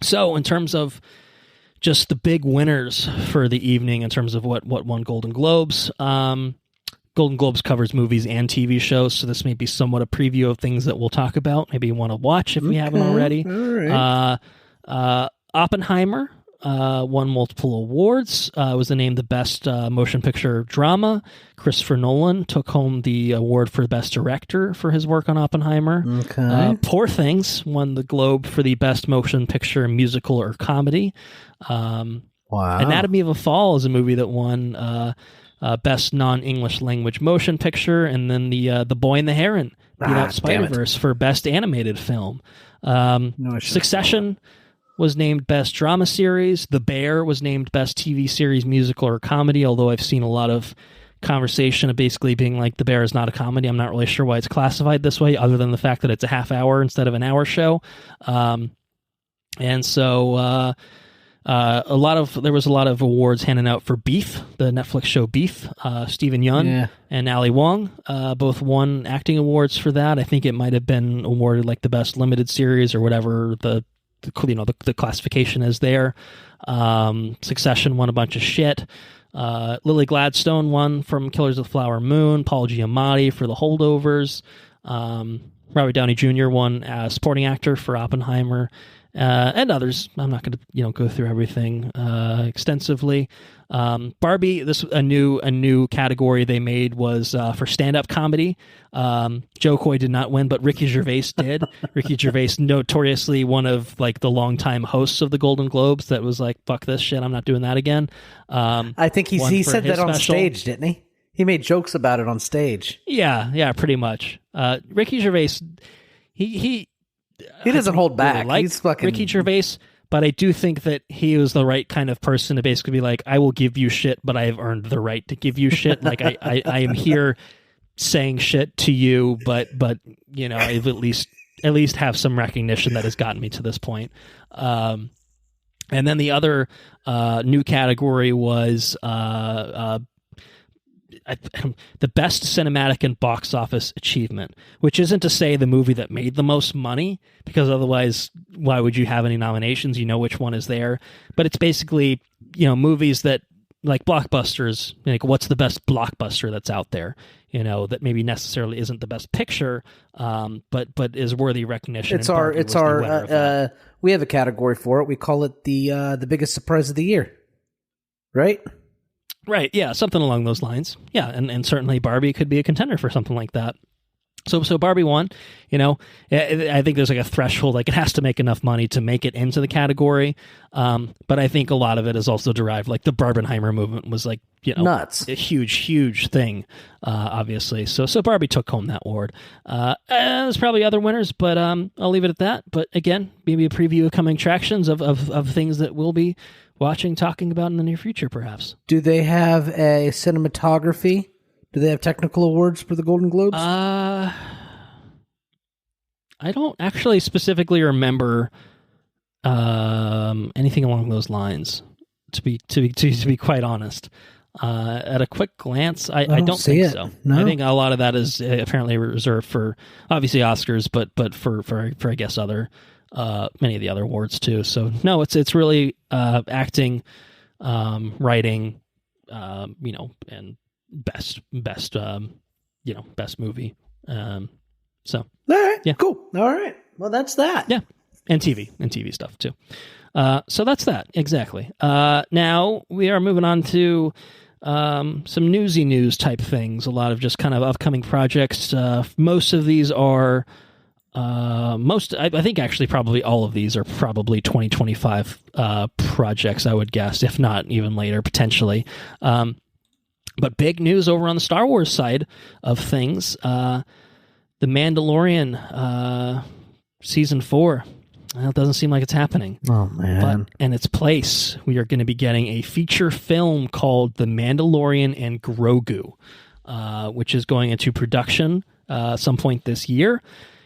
So in terms of just the big winners for the evening in terms of what won Golden Globes. Golden Globes covers movies and TV shows, so this may be somewhat a preview of things that we'll talk about. Maybe you want to watch if we haven't already. All right. Oppenheimer won multiple awards. Was named the best motion picture drama. Christopher Nolan took home the award for best director for his work on Oppenheimer. Okay. Poor Things won the Globe for the best motion picture, musical, or comedy. Wow. Anatomy of a Fall is a movie that won best non-English language motion picture, and then the Boy and the Heron beat out Spider-Verse for best animated film. Succession was named best drama series. The Bear was named best TV series, musical, or comedy, although I've seen a lot of conversation of basically being like, The Bear is not a comedy. I'm not really sure why it's classified this way, other than the fact that it's a half hour instead of an hour show. And so there was a lot of awards handed out for Beef, the Netflix show Beef. Stephen Yeun and Ali Wong both won acting awards for that. I think it might have been awarded like the best limited series or whatever the classification is there. Succession won a bunch of shit. Lily Gladstone won from Killers of the Flower Moon. Paul Giamatti for The Holdovers. Robert Downey Jr. won as supporting actor for Oppenheimer. And others. I'm not going to go through everything extensively. Barbie, a new category they made was for stand-up comedy. Joe Coy did not win, but Ricky Gervais did. Ricky Gervais, notoriously one of like the longtime hosts of the Golden Globes, that was like, fuck this shit, I'm not doing that again. I think he said that on stage, didn't he? He made jokes about it on stage. Yeah, pretty much. Ricky Gervais, he doesn't hold back. He's fucking Ricky Gervais, but I do think that he was the right kind of person to basically be like, I will give you shit, but I have earned the right to give you shit. Like I am here saying shit to you, but I've at least have some recognition that has gotten me to this point. And then the other new category was the best cinematic and box office achievement, which isn't to say the movie that made the most money, because otherwise why would you have any nominations? You know which one is there, but it's basically movies that, like blockbusters, like what's the best blockbuster that's out there, that maybe necessarily isn't the best picture, but is worthy recognition. We have a category for it. We call it the biggest surprise of the year, right? Right, yeah, something along those lines. Yeah, and certainly Barbie could be a contender for something like that. So Barbie won. I think there's like a threshold, like it has to make enough money to make it into the category. But I think a lot of it is also derived, like the Barbenheimer movement was like, nuts, a huge thing, obviously. So Barbie took home that award. There's probably other winners, but I'll leave it at that. But again, maybe a preview of coming attractions of things that we'll be watching, talking about in the near future, perhaps. Do they have a cinematography? Do they have technical awards for the Golden Globes? I don't actually specifically remember anything along those lines. To be quite honest, at a quick glance, I don't think so. No? I think a lot of that is apparently reserved for obviously Oscars, but for I guess other many of the other awards too. So no, it's really acting, writing, and best movie. So all right, yeah, cool. All right, well, that's that. Yeah, and TV stuff too. So that's that exactly. Now we are moving on to some newsy news type things. A lot of just kind of upcoming projects. Most of these are I think actually probably all of these are probably 2025 projects, I would guess, if not even later potentially. But big news over on the Star Wars side of things. The Mandalorian season 4. Well, it doesn't seem like it's happening. Oh, man. But in its place, we are going to be getting a feature film called The Mandalorian and Grogu, which is going into production some point this year.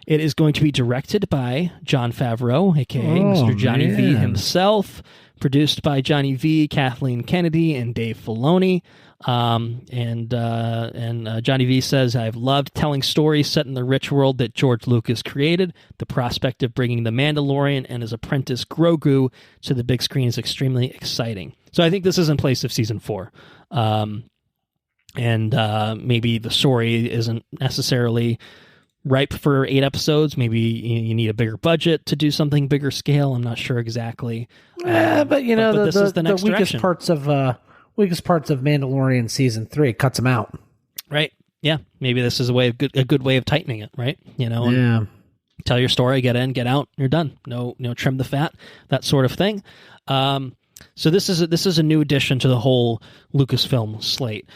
It is going to be directed by Jon Favreau, a.k.a. Mr. Johnny V himself, produced by Johnny V, Kathleen Kennedy, and Dave Filoni. And Johnny V says, "I've loved telling stories set in the rich world that George Lucas created. The prospect of bringing the Mandalorian and his apprentice Grogu to the big screen is extremely exciting." So I think this is in place of season 4. Maybe the story isn't necessarily ripe for 8 episodes. Maybe you need a bigger budget to do something bigger scale. I'm not sure exactly. But this is the next weakest direction. parts of Mandalorian season 3 cuts them out. Right. Yeah. Maybe this is a good way of tightening it. Right. Yeah. Tell your story, get in, get out, you're done. No, trim the fat, that sort of thing. So this is a new addition to the whole Lucasfilm slate.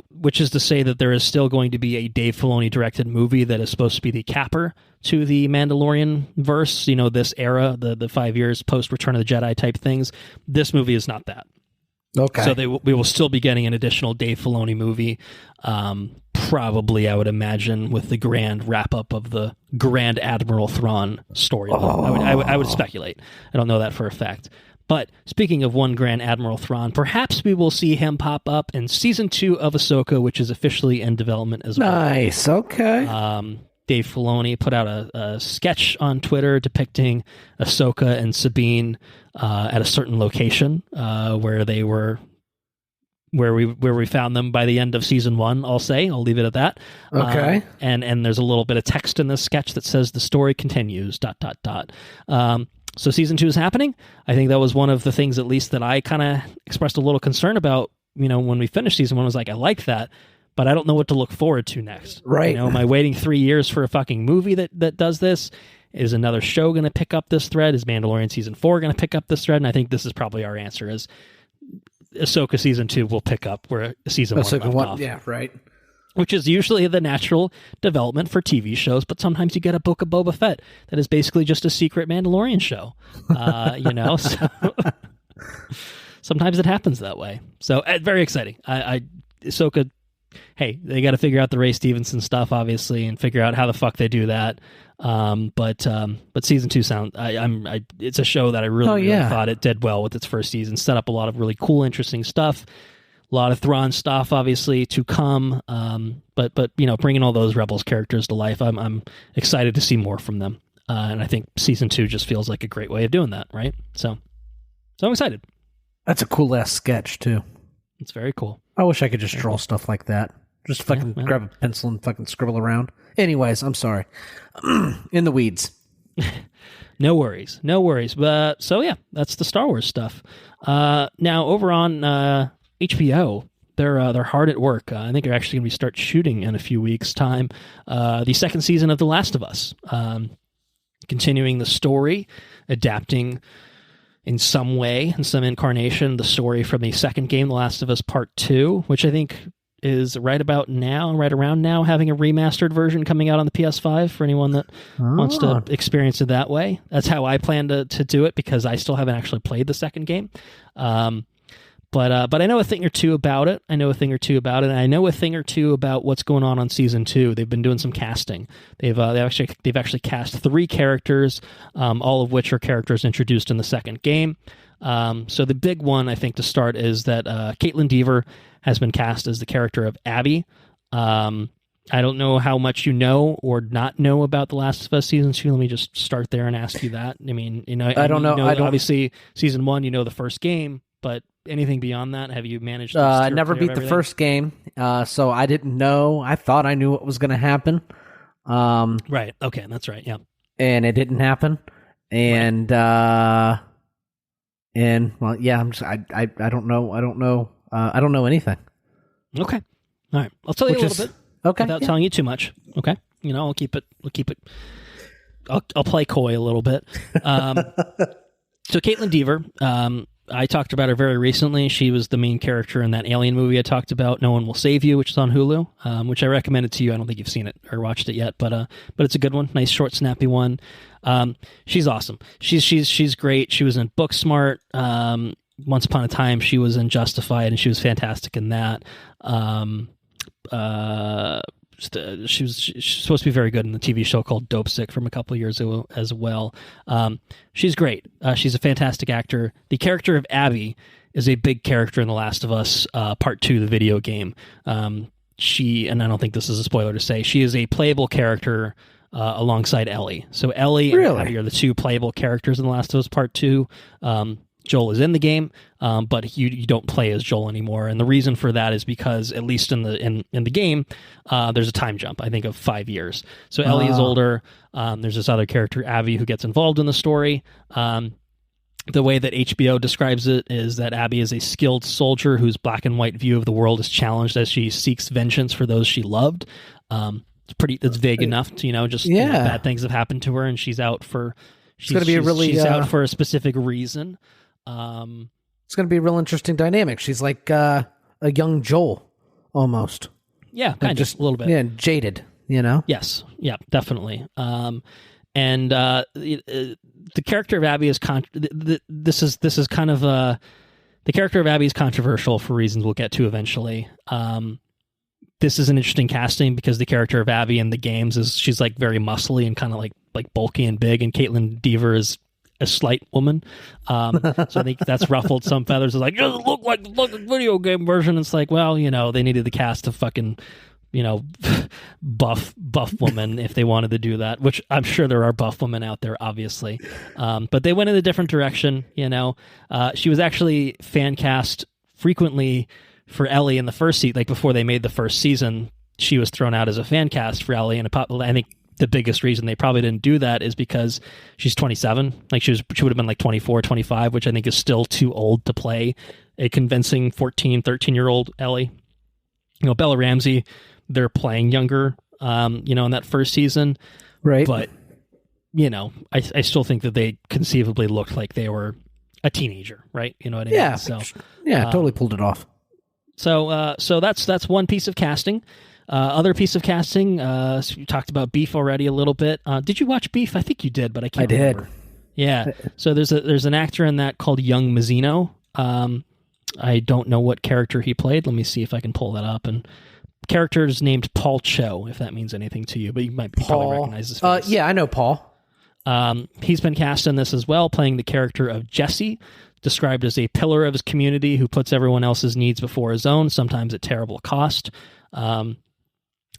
Which is to say that there is still going to be a Dave Filoni directed movie that is supposed to be the capper to the Mandalorian verse. This era, the 5 years post Return of the Jedi type things. This movie is not that. Okay. So we will still be getting an additional Dave Filoni movie. Probably, I would imagine, with the grand wrap up of the Grand Admiral Thrawn storyline. I would speculate. I don't know that for a fact. But speaking of one Grand Admiral Thrawn, perhaps we will see him pop up in season 2 of Ahsoka, which is officially in development as well. Nice. Okay. Dave Filoni put out a sketch on Twitter depicting Ahsoka and Sabine at a certain location where they were, where we found them by the end of season 1. I'll leave it at that. Okay. And there's a little bit of text in this sketch that says the story continues. ... So season 2 is happening. I think that was one of the things, at least, that I kind of expressed a little concern about. When we finished season 1, I was like, I like that, but I don't know what to look forward to next. Right. Am I waiting 3 years for a fucking movie that does this? Is another show going to pick up this thread? Is Mandalorian season 4 going to pick up this thread? And I think this is probably our answer: is Ahsoka season 2 will pick up where season 1 left off. Yeah, right. Which is usually the natural development for TV shows, but sometimes you get a Book of Boba Fett that is basically just a secret Mandalorian show. So sometimes it happens that way. So very exciting. Ahsoka, hey, they got to figure out the Ray Stevenson stuff, obviously, and figure out how the fuck they do that. But season 2 it's a show that I really thought it did well with its first season. Set up a lot of really cool, interesting stuff. A lot of Thrawn stuff, obviously, to come. But bringing all those Rebels characters to life, I'm excited to see more from them. And I think season 2 just feels like a great way of doing that, right? So I'm excited. That's a cool ass sketch too. It's very cool. I wish I could just draw stuff like that. Just fucking grab a pencil and fucking scribble around. Anyways, I'm sorry. In the weeds. No worries. But that's the Star Wars stuff. Now over on HBO, they're hard at work. I think they're actually going to start shooting in a few weeks' time. The second season of The Last of Us, continuing the story, adapting in some way, in some incarnation, the story from the second game, The Last of Us Part 2, which I think is right around now, having a remastered version coming out on the PS5 for anyone that wants to experience it that way. That's how I plan to do it, because I still haven't actually played the second game. But I know a thing or two about it. And I know a thing or two about what's going on season 2. They've been doing some casting. They've actually cast 3 characters, all of which are characters introduced in the second game. So the big one, I think, to start is that Kaitlyn Dever has been cast as the character of Abby. I don't know how much you know or not know about The Last of Us season 2. Let me just start there and ask you that. I mean, I don't know. Obviously, season 1, the first game, but anything beyond that, have you managed to never beat the first game, so I didn't know. I thought I knew what was going to happen. Right. Okay, that's right. Yeah. And it didn't happen. And right. Well, yeah, I don't know. I don't know anything. Okay. All right. I'll tell you a little bit. Okay. Without telling you too much. Okay. I'll keep it. I'll play coy a little bit. So Kaitlyn Dever, I talked about her very recently. She was the main character in that Alien movie I talked about, No One Will Save You, which is on Hulu, which I recommended to you. I don't think you've seen it or watched it yet, but it's a good one. Nice, short, snappy one. She's awesome. She's great. She was in Booksmart. Once upon a time, she was in Justified, and she was fantastic in that. She's supposed to be very good in the TV show called Dope Sick from a couple of years ago as well. She's great. She's a fantastic actor. The character of Abby is a big character in The Last of Us Part 2, the video game. She, and I don't think this is a spoiler to say, she is a playable character alongside Ellie. So Ellie and Abby are the two playable characters in The Last of Us Part 2. Joel is in the game, but you don't play as Joel anymore, and the reason for that is because, at least in the game, there's a time jump, I think, of 5 years. So Ellie is older. There's this other character, Abby, who gets involved in the story. The way that HBO describes it is that Abby is a skilled soldier whose black and white view of the world is challenged as she seeks vengeance for those she loved. It's vague enough to bad things have happened to her, and she's out for. She's out for a specific reason. It's going to be a real interesting dynamic. She's like a young Joel, almost. Yeah, kind of, just a little bit. Yeah, jaded, Yes, yeah, definitely. And the character of Abby is this is kind of the character of Abby is controversial for reasons we'll get to eventually. This is an interesting casting because the character of Abby in the games she's like very muscly and kind of like bulky and big, and Kaitlyn Dever is a slight woman. So I think that's ruffled some feathers. It's like, doesn't look like the fucking video game version. It's like, well, they needed the cast of fucking, buff woman if they wanted to do that, which I'm sure there are buff women out there, obviously. But they went in a different direction, She was actually fan cast frequently for Ellie in the first season, like before they made the first season. She was thrown out as a fan cast for Ellie, and I think the biggest reason they probably didn't do that is because she's 27. Like she would have been like 24, 25, which I think is still too old to play a convincing 14, 13-year-old Ellie. Bella Ramsey, they're playing younger, in that first season. Right. But, I still think that they conceivably looked like they were a teenager, right? You know what I mean? Yeah. So, totally pulled it off. So that's one piece of casting. Other piece of casting, so you talked about Beef already a little bit. Did you watch Beef? I think you did, but I can't remember. Yeah. So there's an actor in that called Young Mazzino. I don't know what character he played. Let me see if I can pull that up. And character is named Paul Cho, if that means anything to you, but you probably recognize his face. Yeah, I know Paul. He's been cast in this as well, playing the character of Jesse, described as a pillar of his community who puts everyone else's needs before his own, sometimes at terrible cost.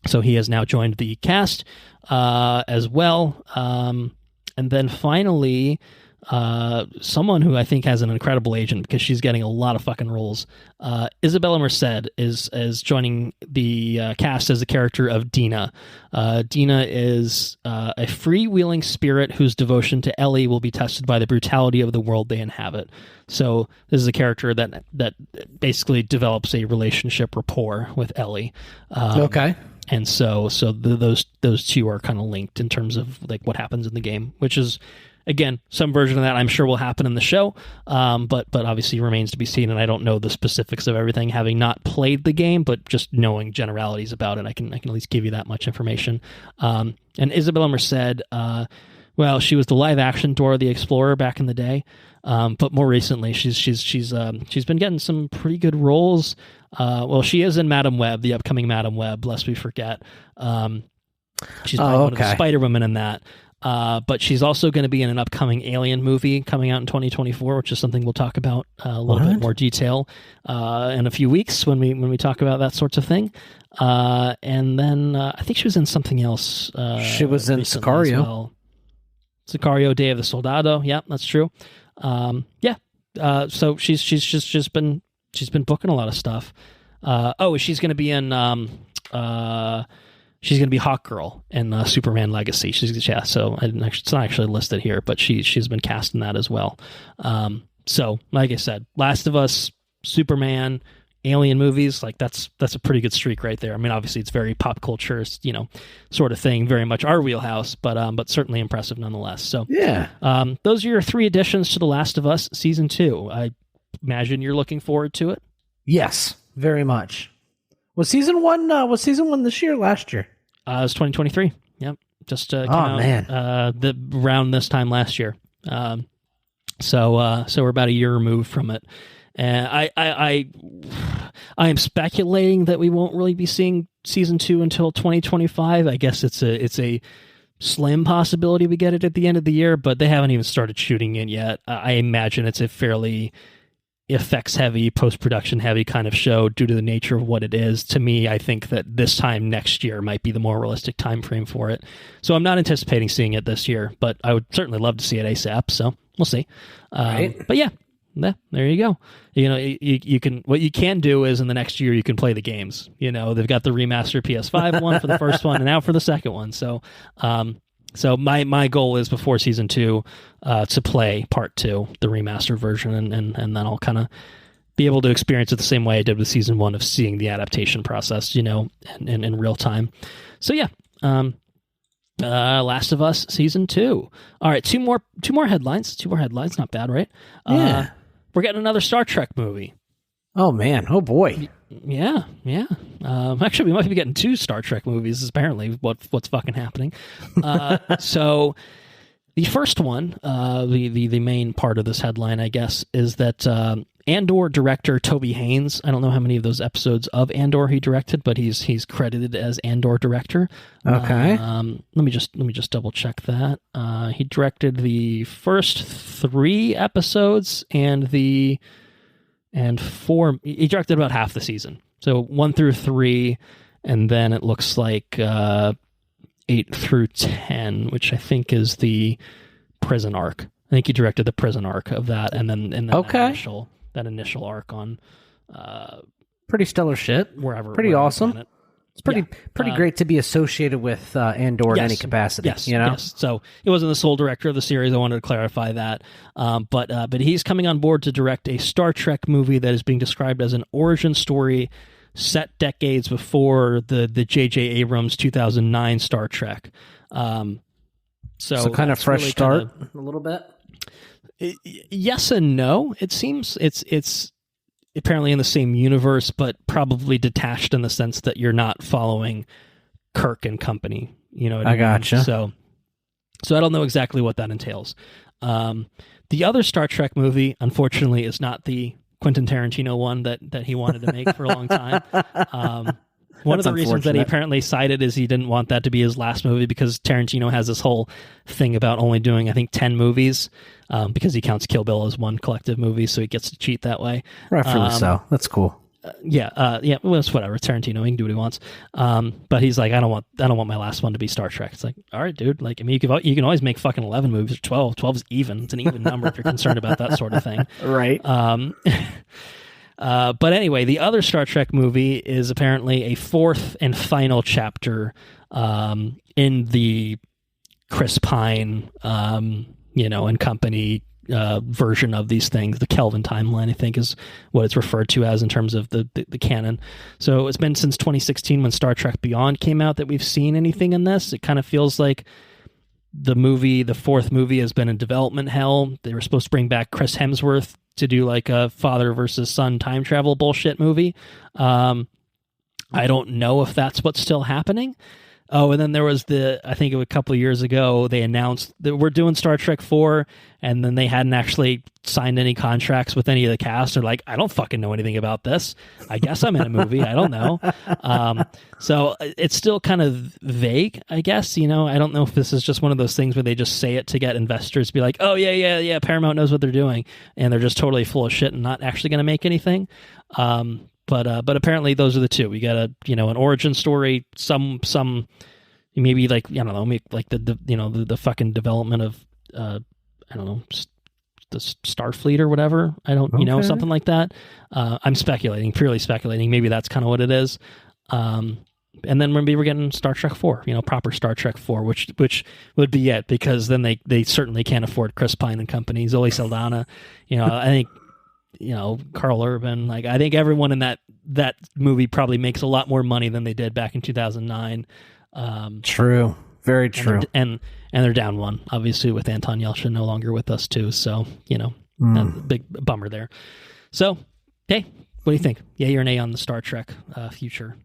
So he has now joined the cast as well. And then finally, someone who I think has an incredible agent because she's getting a lot of fucking roles. Isabella Merced is joining the cast as the character of Dina. Dina is a freewheeling spirit whose devotion to Ellie will be tested by the brutality of the world they inhabit. So this is a character that basically develops a relationship rapport with Ellie. Okay. And so those two are kind of linked in terms of like what happens in the game, which is, again, some version of that I'm sure will happen in the show, but obviously remains to be seen, and I don't know the specifics of everything, having not played the game, but just knowing generalities about it, I can at least give you that much information. And Isabella Merced, she was the live-action Dora the Explorer back in the day, but more recently she's been getting some pretty good roles. She is in Madam Web, the upcoming Madam Web, lest we forget. She's playing one of the Spider-Women in that. But she's also going to be in an upcoming Alien movie coming out in 2024, which is something we'll talk about a little bit more detail in a few weeks when we talk about that sorts of thing. And then I think she was in something else. She was in Sicario. Well. Sicario, Day of the Soldado. Yeah, that's true. So she's been booking a lot of stuff. She's going to be in. She's going to be Hawkgirl in Superman Legacy. So it's not actually listed here, but she's been cast in that as well. So, like I said, Last of Us, Superman, alien movies, like that's a pretty good streak right there. I mean, obviously it's very pop culture, sort of thing, very much our wheelhouse, but certainly impressive nonetheless. So yeah, those are your 3 additions to The Last of Us season 2. I imagine you're looking forward to it. Yes, very much. Was season 1 this year, last year? It was 2023. Yep, just came out around this time last year. So we're about a year removed from it. And I am speculating that we won't really be seeing season 2 until 2025. I guess it's a slim possibility we get it at the end of the year, but they haven't even started shooting it yet. I imagine it's a fairly effects heavy, post-production heavy kind of show due to the nature of what it is. To me, I think that this time next year might be the more realistic time frame for it. So I'm not anticipating seeing it this year, but I would certainly love to see it ASAP. So we'll see. Right. But yeah, there you go. You can, what you can do is in the next year you can play the games. They've got the remastered PS5 one for the first one and now for the second one. So my goal is before season 2 to play part 2, the remastered version, and then I'll kind of be able to experience it the same way I did with season 1 of seeing the adaptation process, in real time. So yeah, Last of Us season 2. All right, two more headlines. Not bad, right? Yeah. We're getting another Star Trek movie. Oh man! Oh boy! Yeah. Actually, we might be getting 2 Star Trek movies. Is apparently what's fucking happening. So, the first one, the main part of this headline, I guess, is that Andor director Toby Haynes. I don't know how many of those episodes of Andor he directed, but he's credited as Andor director. Okay. Let me just double check that. He directed the first 3 episodes and 4. He directed about half the season, so 1 through 3, and then it looks like 8 through 10, which I think is the prison arc. I think he directed the prison arc of that, and then that initial arc on pretty stellar shit. Wherever, pretty awesome. Planet. It's pretty great to be associated with Andor in any capacity. Yes. So it wasn't the sole director of the series. I wanted to clarify that. But he's coming on board to direct a Star Trek movie that is being described as an origin story set decades before the J.J. Abrams 2009 Star Trek. So kind of fresh really start a little bit. Yes and no. It seems it's apparently in the same universe, but probably detached in the sense that you're not following Kirk and company. You know what I mean? Gotcha. So I don't know exactly what that entails. The other Star Trek movie, unfortunately, is not the Quentin Tarantino one that he wanted to make for a long time. One of the reasons that he apparently cited is he didn't want that to be his last movie because Tarantino has this whole thing about only doing, I think, 10 movies because he counts Kill Bill as one collective movie, so he gets to cheat that way. Rightfully so. That's cool. Well, it's whatever. Tarantino, he can do what he wants. But he's like, I don't want my last one to be Star Trek. It's like, all right, dude. Like, I mean, you can always make fucking 11 movies or 12. 12 is even. It's an even number if you're concerned about that sort of thing. Right. But anyway, the other Star Trek movie is apparently a 4th and final chapter in the Chris Pine, and company version of these things. The Kelvin timeline, I think, is what it's referred to as in terms of the canon. So it's been since 2016 when Star Trek Beyond came out that we've seen anything in this. It kind of feels like the 4th movie has been in development hell. They were supposed to bring back Chris Hemsworth to do like a father versus son time travel bullshit movie. I don't know if that's what's still happening. Oh, and then there was I think a couple of years ago, they announced that we're doing Star Trek 4, and then they hadn't actually signed any contracts with any of the cast. They're like, I don't fucking know anything about this. I guess I'm in a movie. I don't know. So it's still kind of vague, I guess. I don't know if this is just one of those things where they just say it to get investors to be like, oh, yeah, Paramount knows what they're doing, and they're just totally full of shit and not actually going to make anything. But apparently those are the 2. We got an origin story, some maybe like, I don't know, maybe like the fucking development of I don't know, the Starfleet or whatever. I don't, something like that. I'm purely speculating. Maybe that's kind of what it is. And then maybe we're getting Star Trek 4, proper Star Trek 4, which would be it, because then they certainly can't afford Chris Pine and company, Zoe Saldana. I think, Carl Urban, like I think everyone in that that movie probably makes a lot more money than they did back in 2009. True. Very true. And they're down one, obviously, with Anton Yelchin no longer with us, too. So, big bummer there. So, hey, what do you think? Yay or nay on the Star Trek future?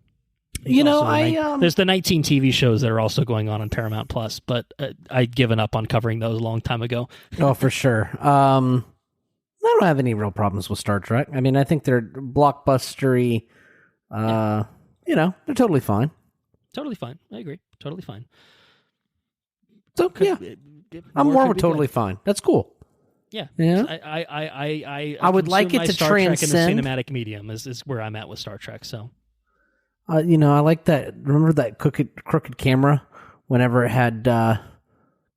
There's the 19 TV shows that are also going on Paramount Plus, but I'd given up on covering those a long time ago. Oh, for sure. I don't have any real problems with Star Trek. I mean, I think they're blockbustery. They're totally fine. Totally fine. I agree. Totally fine. So I'm more with totally fine. That's cool. Yeah. I would like it to Star transcend. Trek in the cinematic medium is where I'm at with Star Trek. So. I like that. Remember that crooked camera whenever it had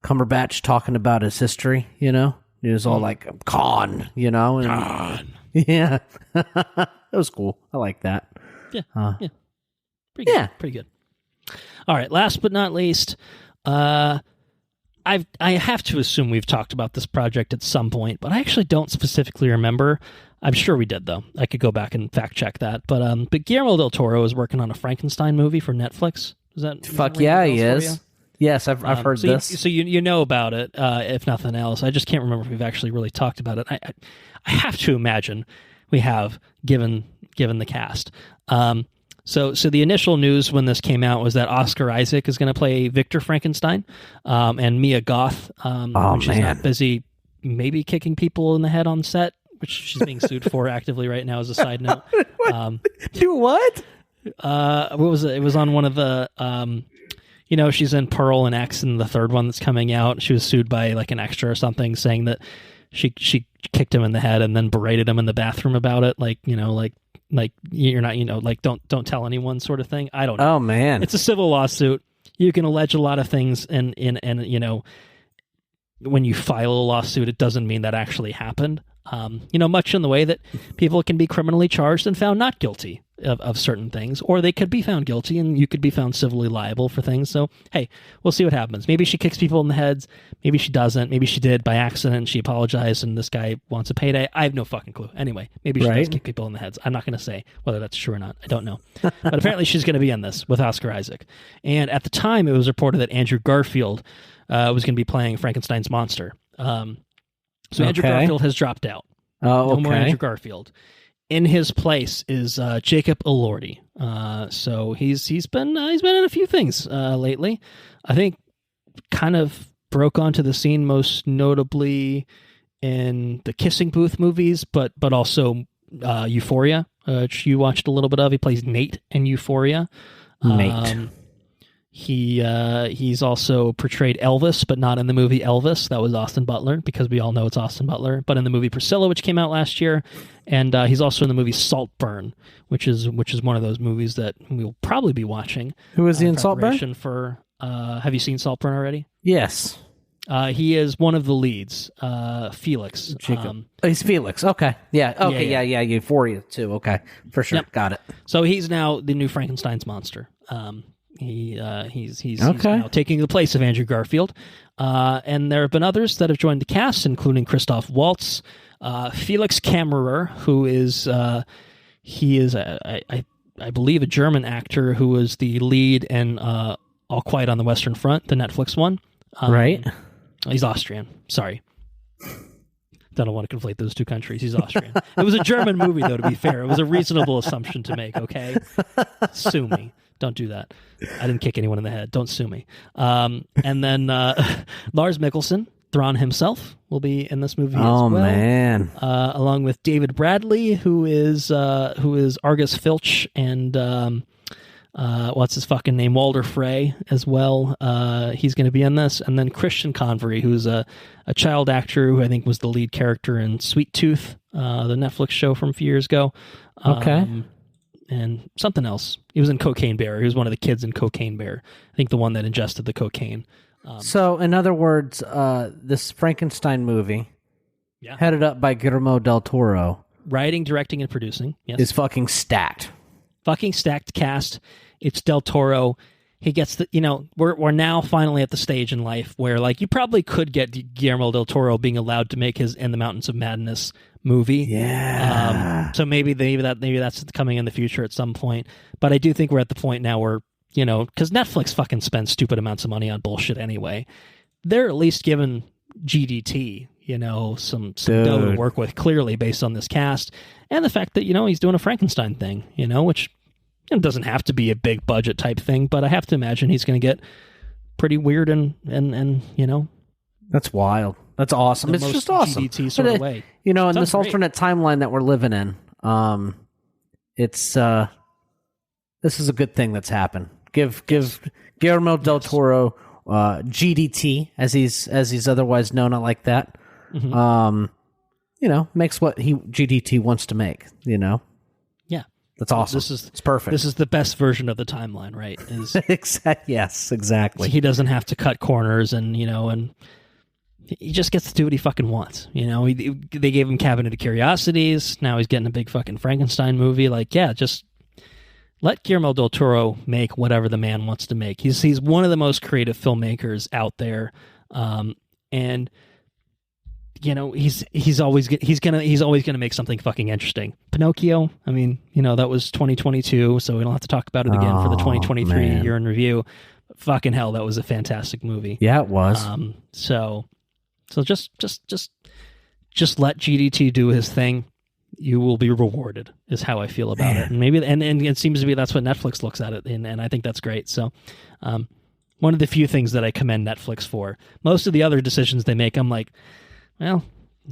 Cumberbatch talking about his history, He was all like, Khan, and, Khan. Yeah. That was cool. I like that. Yeah. Pretty good. All right. Last but not least, I have to assume we've talked about this project at some point, but I actually don't specifically remember. I'm sure we did, though. I could go back and fact check that. But Guillermo del Toro is working on a Frankenstein movie for Netflix. Fuck yeah, he is. Yes, I've heard this. So you know about it, if nothing else. I just can't remember if we've actually really talked about it. I have to imagine we have, given the cast. So the initial news when this came out was that Oscar Isaac is going to play Victor Frankenstein, and Mia Goth, when she's not busy maybe kicking people in the head on set, which she's being sued for actively right now as a side note. Do what? What was it? It was on one of the, she's in Pearl and X and the third one that's coming out. She was sued by like an extra or something, saying that she kicked him in the head and then berated him in the bathroom about it. Like you're not, don't tell anyone sort of thing. I don't know. Oh man. It's a civil lawsuit. You can allege a lot of things and when you file a lawsuit, it doesn't mean that actually happened. Much in the way that people can be criminally charged and found not guilty of certain things, or they could be found guilty and you could be found civilly liable for things. So, hey, we'll see what happens. Maybe she kicks people in the heads. Maybe she doesn't. Maybe she did by accident and she apologized and this guy wants a payday. I have no fucking clue. Anyway, maybe she does kick people in the heads. I'm not going to say whether that's true or not. I don't know. But apparently she's going to be in this with Oscar Isaac. And at the time, it was reported that Andrew Garfield was going to be playing Frankenstein's monster. So Andrew Garfield has dropped out. No more Andrew Garfield. In his place is Jacob Elordi. So he's been in a few things lately. I think kind of broke onto the scene most notably in the Kissing Booth movies, but also Euphoria, which you watched a little bit of. He plays Nate in Euphoria. Nate. He's also portrayed Elvis, but not in the movie Elvis. That was Austin Butler, because we all know it's Austin Butler. But in the movie Priscilla, which came out last year, and he's also in the movie Saltburn, which is one of those movies that we'll probably be watching. Who is he in Saltburn? Have you seen Saltburn already? Yes. He is one of the leads, Felix. He's Felix. Okay. Yeah. Okay. Yeah. Euphoria too. Okay. For sure. Yep. Got it. So he's now the new Frankenstein's monster. He's now taking the place of Andrew Garfield. And there have been others that have joined the cast, including Christoph Waltz, Felix Kammerer, who is I believe a German actor who was the lead in All Quiet on the Western Front, the Netflix one. Right. He's Austrian. Sorry. Don't want to conflate those two countries. He's Austrian. It was a German movie, though, to be fair. It was a reasonable assumption to make, okay? Sue me. Don't do that. I didn't kick anyone in the head. Don't sue me. And then Lars Mikkelsen, Thrawn himself, will be in this movie as well. Oh, man. Along with David Bradley, who is Argus Filch, and what's his fucking name? Walder Frey as well. He's going to be in this. And then Christian Convery, who's a child actor who I think was the lead character in Sweet Tooth, the Netflix show from a few years ago. Okay. And something else. He was in Cocaine Bear. He was one of the kids in Cocaine Bear. I think the one that ingested the cocaine. So, in other words, this Frankenstein movie, headed up by Guillermo del Toro, writing, directing, and producing, is fucking stacked. Fucking stacked cast. It's Del Toro. he gets the, we're now finally at the stage in life where like you probably could get Guillermo del Toro being allowed to make his In the Mountains of Madness movie. Yeah. So maybe that's coming in the future at some point. But I do think we're at the point now where, because Netflix fucking spends stupid amounts of money on bullshit anyway. They're at least giving GDT, some dough to work with, clearly based on this cast and the fact that he's doing a Frankenstein thing, which it doesn't have to be a big budget type thing, but I have to imagine he's going to get pretty weird and that's wild. That's awesome. It's just awesome. GDT sort of way. In this alternate timeline that we're living in, it's this is a good thing that's happened. Give Guillermo del Toro GDT as he's otherwise known. I like that. Mm-hmm. Makes what GDT wants to make. Yeah, that's awesome. It's perfect. This is the best version of the timeline, right? Yes, exactly. He doesn't have to cut corners, and he just gets to do what he fucking wants. They gave him Cabinet of Curiosities. Now he's getting a big fucking Frankenstein movie. Like, yeah, just let Guillermo del Toro make whatever the man wants to make. He's one of the most creative filmmakers out there, and he's always gonna make something fucking interesting. Pinocchio, I mean, that was 2022, so we don't have to talk about it again for the 2023 year in review. But fucking hell, that was a fantastic movie. Yeah, it was. So just let GDT do his thing. You will be rewarded, is how I feel about it. And maybe, and it seems to be that's what Netflix looks at it, and I think that's great. So, one of the few things that I commend Netflix for. Most of the other decisions they make, I'm like, well,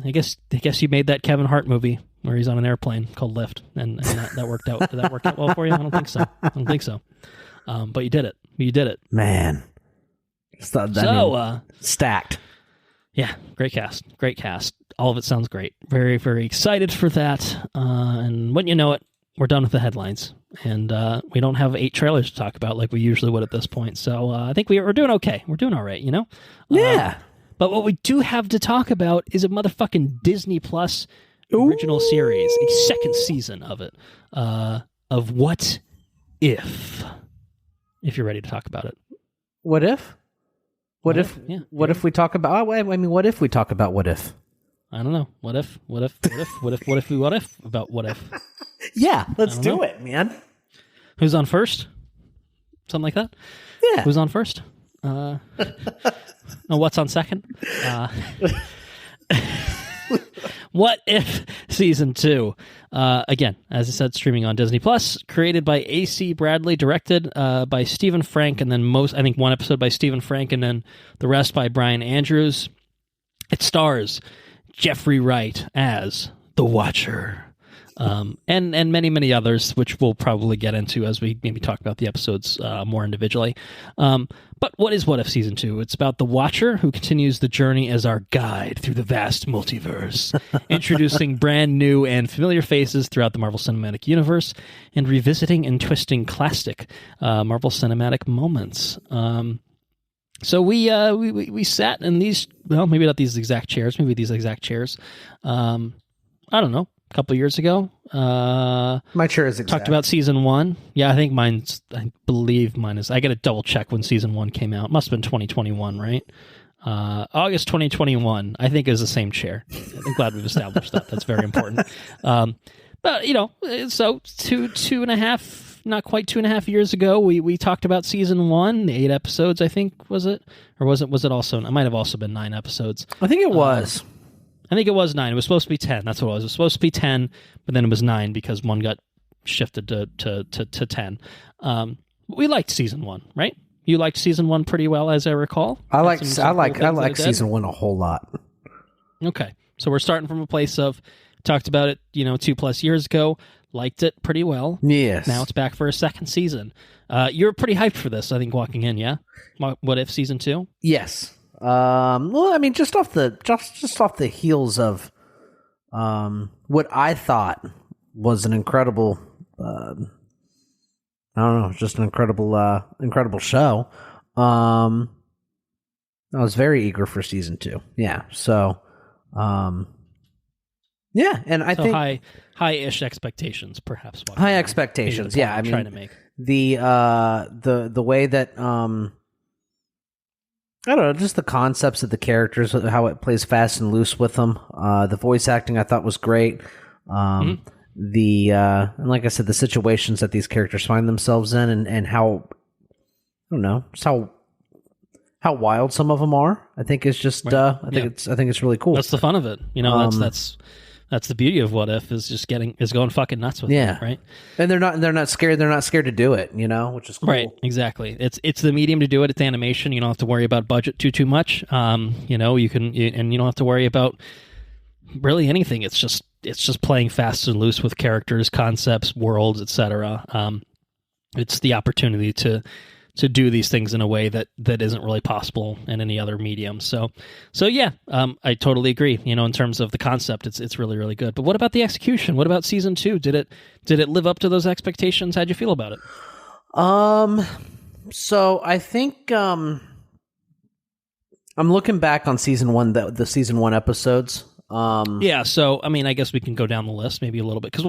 I guess you made that Kevin Hart movie where he's on an airplane called Lift, and that worked out. Did that work out well for you? I don't think so. But you did it. Man. Stacked. Yeah, great cast. All of it sounds great. Very, very excited for that. And when you know it, we're done with the headlines. And we don't have 8 trailers to talk about like we usually would at this point. So I think we're doing okay. We're doing all right, Yeah. But what we do have to talk about is a motherfucking Disney Plus original series, a second season of it, of What If you're ready to talk about it. What if? What if we talk about... what if we talk about What If? I don't know. What if about What If? Yeah, let's do it, man. Who's on first? Something like that? Yeah. Who's on first? What's on second? What If Season 2? Again, as I said, streaming on Disney Plus, created by A.C. Bradley, directed by Stephen Frank, and then I think one episode by Stephen Frank, and then the rest by Brian Andrews. It stars Jeffrey Wright as the Watcher, and many, many others, which we'll probably get into as we maybe talk about the episodes more individually. But what is What If Season 2? It's about the Watcher who continues the journey as our guide through the vast multiverse, introducing brand new and familiar faces throughout the Marvel Cinematic Universe and revisiting and twisting classic Marvel Cinematic moments. So we sat in these, well, maybe not these exact chairs, maybe these exact chairs. I don't know. A couple of years ago. My chair is exact. Talked about season 1. Yeah, I believe mine is. I got to double check when season 1 came out. Must have been 2021, right? August 2021, I think, is the same chair. I'm glad we've established that. That's very important. But, so two and a half, not quite 2.5 years ago, we talked about season 1, the 8 episodes, I think, was it? Or was it also, it might have also been 9 episodes. I think it was. I think it was 9. It was supposed to be 10. That's what it was. It was supposed to be 10, but then it was 9 because one got shifted to 10. We liked season 1, right? You liked season 1 pretty well, as I recall. I like season 1 a whole lot. Okay, so we're starting from a place of talked about it, 2+ years ago. Liked it pretty well. Yes. Now it's back for a second season. You're pretty hyped for this, I think, walking in. Yeah. What If Season 2? Yes. Well, I mean, just off the heels of what I thought was an incredible, I don't know, just an incredible show. I was very eager for season 2. Yeah. So, Yeah, and I think high-ish expectations, perhaps. High expectations, yeah. I mean, trying to make the way that I don't know, just the concepts of the characters, how it plays fast and loose with them. The voice acting I thought was great. And like I said, the situations that these characters find themselves in, and how, I don't know, just how wild some of them are. I think is just I think it's really cool. That's the fun of it. You know, that's the beauty of What If is just going fucking nuts with it, right? And they're not scared. They're not scared to do it, you know, which is cool. Right, exactly. It's the medium to do it. It's animation. You don't have to worry about budget too much. You know, and you don't have to worry about really anything. It's just playing fast and loose with characters, concepts, worlds, etc. It's the opportunity to do these things in a way that isn't really possible in any other medium. So yeah, I totally agree. You know, in terms of the concept, it's really, really good. But what about the execution? What about season 2? Did it live up to those expectations? How'd you feel about it? So I think I'm looking back on season 1, the season 1 episodes. Yeah. So I mean, I guess we can go down the list maybe a little bit, because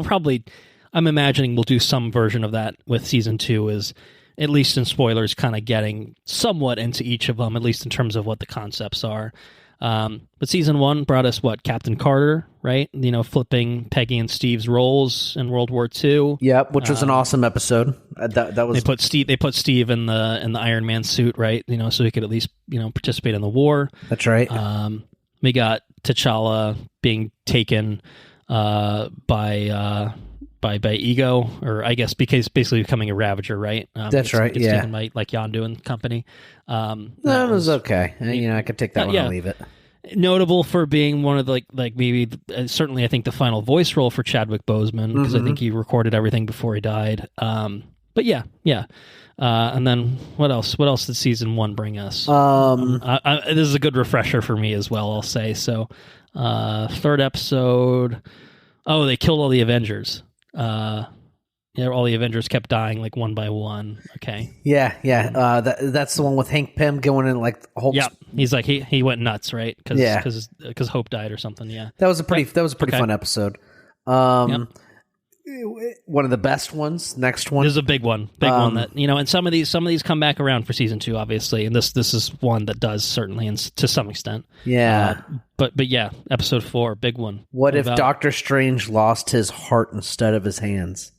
I'm imagining we'll do some version of that with season 2. Is at least in spoilers, kind of getting somewhat into each of them, at least in terms of what the concepts are. But season 1 brought us Captain Carter, right? You know, flipping Peggy and Steve's roles in World War II. Yep, which was an awesome episode. That was they put Steve in the Iron Man suit, right? You know, so he could at least participate in the war. That's right. We got T'Challa being taken by Ego, or I guess because basically becoming a Ravager, right? That's right. It's yeah, taken by Yondu and company. That was okay. I could take that one and leave it. Notable for being one of the maybe certainly I think the final voice role for Chadwick Boseman, because I think he recorded everything before he died. But yeah. And then what else? What else did season 1 bring us? This is a good refresher for me as well, I'll say. So, third episode. Oh, they killed all the Avengers. All the Avengers kept dying one by one. Okay. Yeah. That's the one with Hank Pym going in Hope. Yeah, he's he went nuts, right? Because Hope died or something. Yeah, that was a pretty fun episode. One of the best ones. Next one. This is a big one. One that and some of these come back around for season 2, obviously, and this is one that does certainly, and to some extent. Yeah. But yeah, episode 4, big one. What if Doctor Strange lost his heart instead of his hands?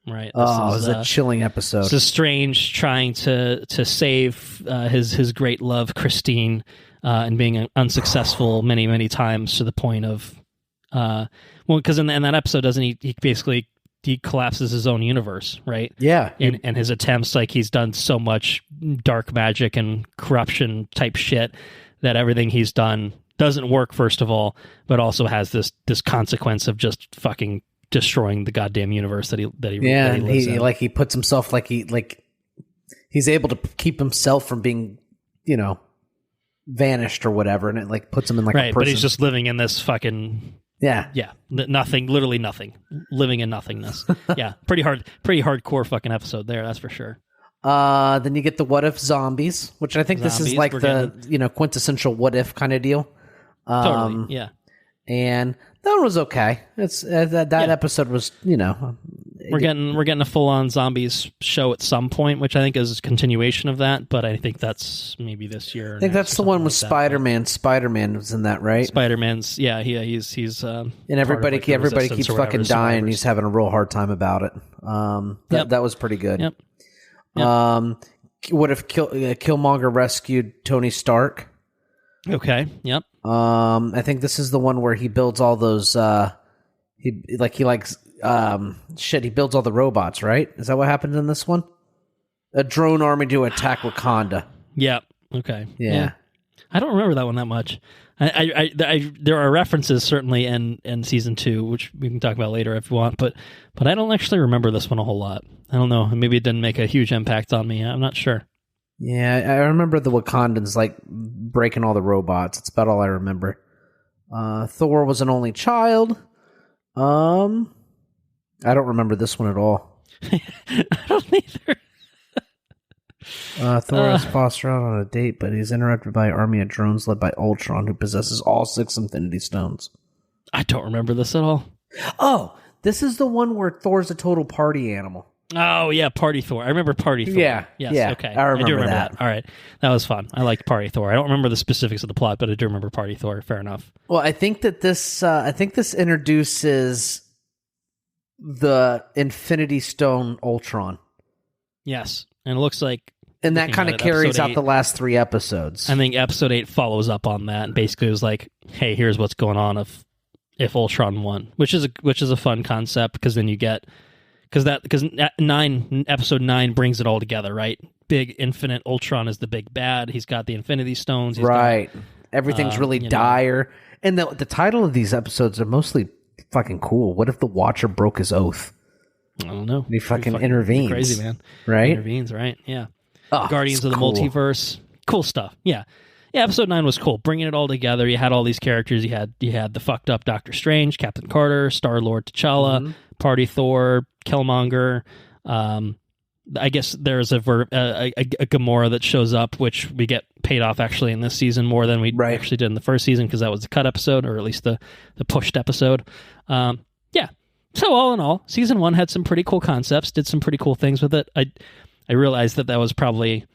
Right. It was a chilling episode. This is Strange trying to save his great love, Christine, and being unsuccessful many times, to the point of because in that episode, doesn't he basically he collapses his own universe, right? Yeah. And his attempts, he's done so much dark magic and corruption type shit that everything he's done doesn't work, first of all, but also has this consequence of just fucking destroying the goddamn universe that he lives in. He puts himself he's able to keep himself from being vanished or whatever, and it puts him in a person. But he's just living in this fucking nothing, literally nothing, living in nothingness. Yeah, pretty hardcore fucking episode there, that's for sure. Then you get the What If zombies, which I think this is the quintessential What If kind of deal. Totally, yeah. And that one was okay. It's that episode was we're getting a full on zombies show at some point, which I think is a continuation of that. But I think that's maybe this year. I think that's the one with Spider-Man. Spider-Man was in that, right? Spider-Man's he's and everybody keeps fucking dying. And he's having a real hard time about it. That was pretty good. Yep. What if Killmonger rescued Tony Stark? Okay. Yep. I think this is the one where he builds all those. He builds all the robots. Right? Is that what happened in this one? A drone army to attack Wakanda. Yep. Okay. Yeah. I don't remember that one that much. There are references certainly in season 2, which we can talk about later if you want, but I don't actually remember this one a whole lot. I don't know. Maybe it didn't make a huge impact on me. I'm not sure. Yeah, I remember the Wakandans breaking all the robots. It's about all I remember. Thor was an only child. I don't remember this one at all. I don't either. Thor is fostered out on a date, but he's interrupted by an army of drones led by Ultron, who possesses all 6 Infinity Stones. I don't remember this at all. Oh, this is the one where Thor's a total party animal. Oh, yeah, Party Thor. I remember Party Thor. Yeah. Yes, yeah, okay. I do remember that. All right. That was fun. I liked Party Thor. I don't remember the specifics of the plot, but I do remember Party Thor. Fair enough. Well, I think that this introduces the Infinity Stone Ultron. Yes. And it looks like... And that kind of carries out the last 3 episodes. I think episode 8 follows up on that, and basically it was like, hey, here's what's going on if Ultron won, which is a fun concept, because then you get... Because episode 9 brings it all together, right? Big Infinite Ultron is the big bad. He's got the Infinity Stones. Right. Everything's really dire. And the title of these episodes are mostly fucking cool. What if the Watcher broke his oath? I don't know. He fucking intervenes. Crazy, man. Right? Intervenes, right? Yeah. Oh, Guardians of the Multiverse. Cool stuff. Yeah. Yeah, episode 9 was cool. Bringing it all together. You had all these characters. You had the fucked up Doctor Strange, Captain Carter, Star-Lord, T'Challa, Party Thor, Killmonger. I guess there's a Gamora that shows up, which we get paid off actually in this season more than we actually did in the first season, because that was the cut episode, or at least the pushed episode. Yeah. So all in all, season 1 had some pretty cool concepts, did some pretty cool things with it. I realized that was probably,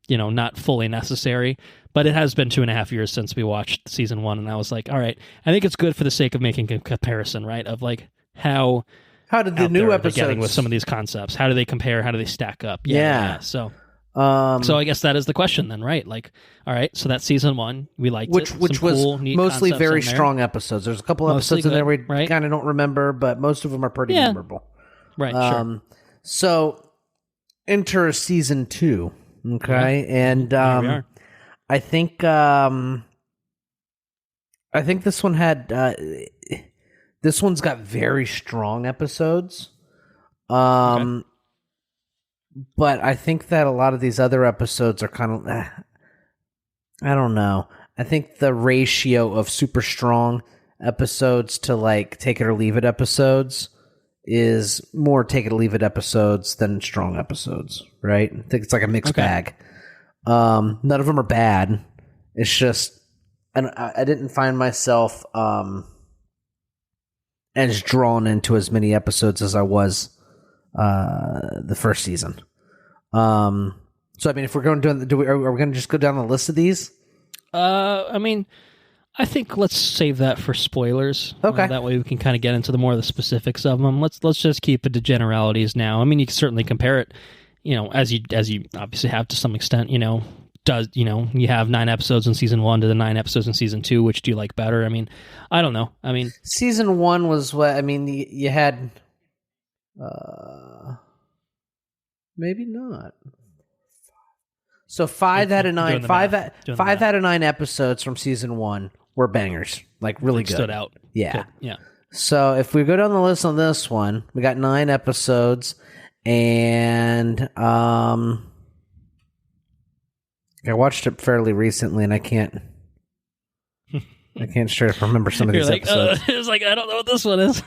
not fully necessary, but it has been 2.5 years since we watched season 1, and I was like, all right, I think it's good for the sake of making a comparison, right? Of like how did the new episodes getting with some of these concepts? How do they compare? How do they stack up? Yeah. So I guess that is the question then, right? Like, all right, so that's season 1. We liked which was cool, mostly very strong episodes. There's a couple episodes in there we kind of don't remember, but most of them are pretty memorable. Right. Sure. So enter season 2. Okay, and I think this one had. This one's got very strong episodes. But I think that a lot of these other episodes are kind of... I don't know. I think the ratio of super strong episodes to like take it or leave it episodes is more take it or leave it episodes than strong episodes, right? I think it's like a mixed bag. None of them are bad. It's just... And I didn't find myself... as drawn into as many episodes as I was the first season. So I mean, if we're going to are we going to just go down the list of these? I mean, I think let's save that for spoilers. Okay, that way we can kind of get into the more of the specifics of them. Let's just keep it to generalities now. I mean, you can certainly compare it, as you obviously have to some extent. You have 9 episodes in season 1 to the 9 episodes in season 2. Which do you like better? I mean, I don't know. I mean, season 1 was what I mean. You had, maybe not. So 5 out of 9, 5 out of 9 episodes from season 1 were bangers, like really good. Stood out. Yeah, good. Yeah. So if we go down the list on this one, we got 9 episodes, and I watched it fairly recently, and I can't straight up remember some of these episodes. It was like, I don't know what this one is.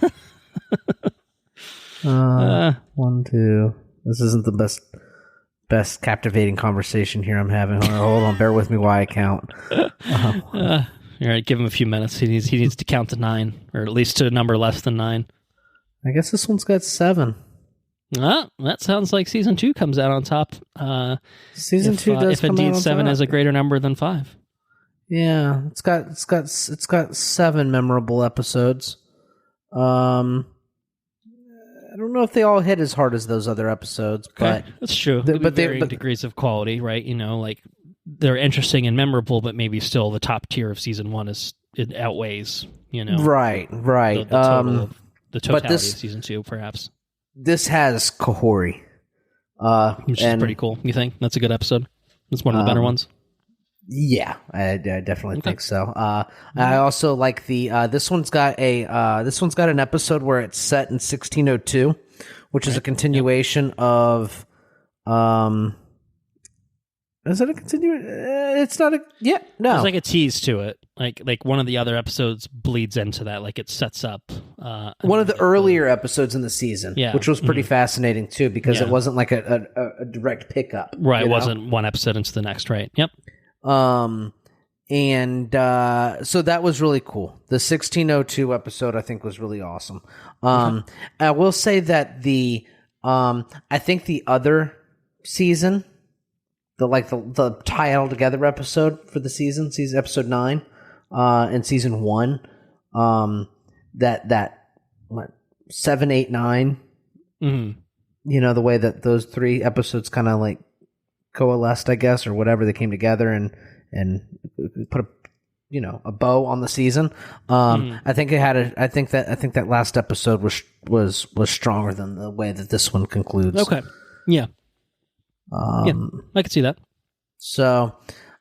1, 2. This isn't the best captivating conversation here I'm having. Hold on, bear with me while I count. All right, give him a few minutes. He needs to count to 9, or at least to a number less than 9. I guess this one's got 7. That sounds like season 2 comes out on top. Season 2 does if come indeed out on 7 top. is a greater number than 5. Yeah, it's got 7 memorable episodes. I don't know if they all hit as hard as those other episodes, but that's true. But varying degrees of quality, right? like they're interesting and memorable, but maybe still the top tier of season 1 it outweighs, right. The totality of season 2, perhaps. This has Kahori, which is pretty cool. You think that's a good episode? It's one of the better ones. Yeah, I definitely think so. I also like this one's got an episode where it's set in 1602, which is a continuation of is it a continuation? It's not a no. There's like a tease to it. Like one of the other episodes bleeds into that. Like it sets up one of the earlier episodes in the season, which was pretty fascinating too, because it wasn't like a direct pickup. Right, it wasn't one episode into the next. Right. Yep. And so that was really cool. The 1602 episode, I think, was really awesome. I will say that I think the other season, the tie it all together episode for the season episode 9, and season 1, that 7, 8, 9, the way that those 3 episodes kind of like coalesced, I guess, or whatever, they came together and put a bow on the season. I think I think that last episode was stronger than the way that this one concludes. Okay. Yeah. Yeah, I could see that. So,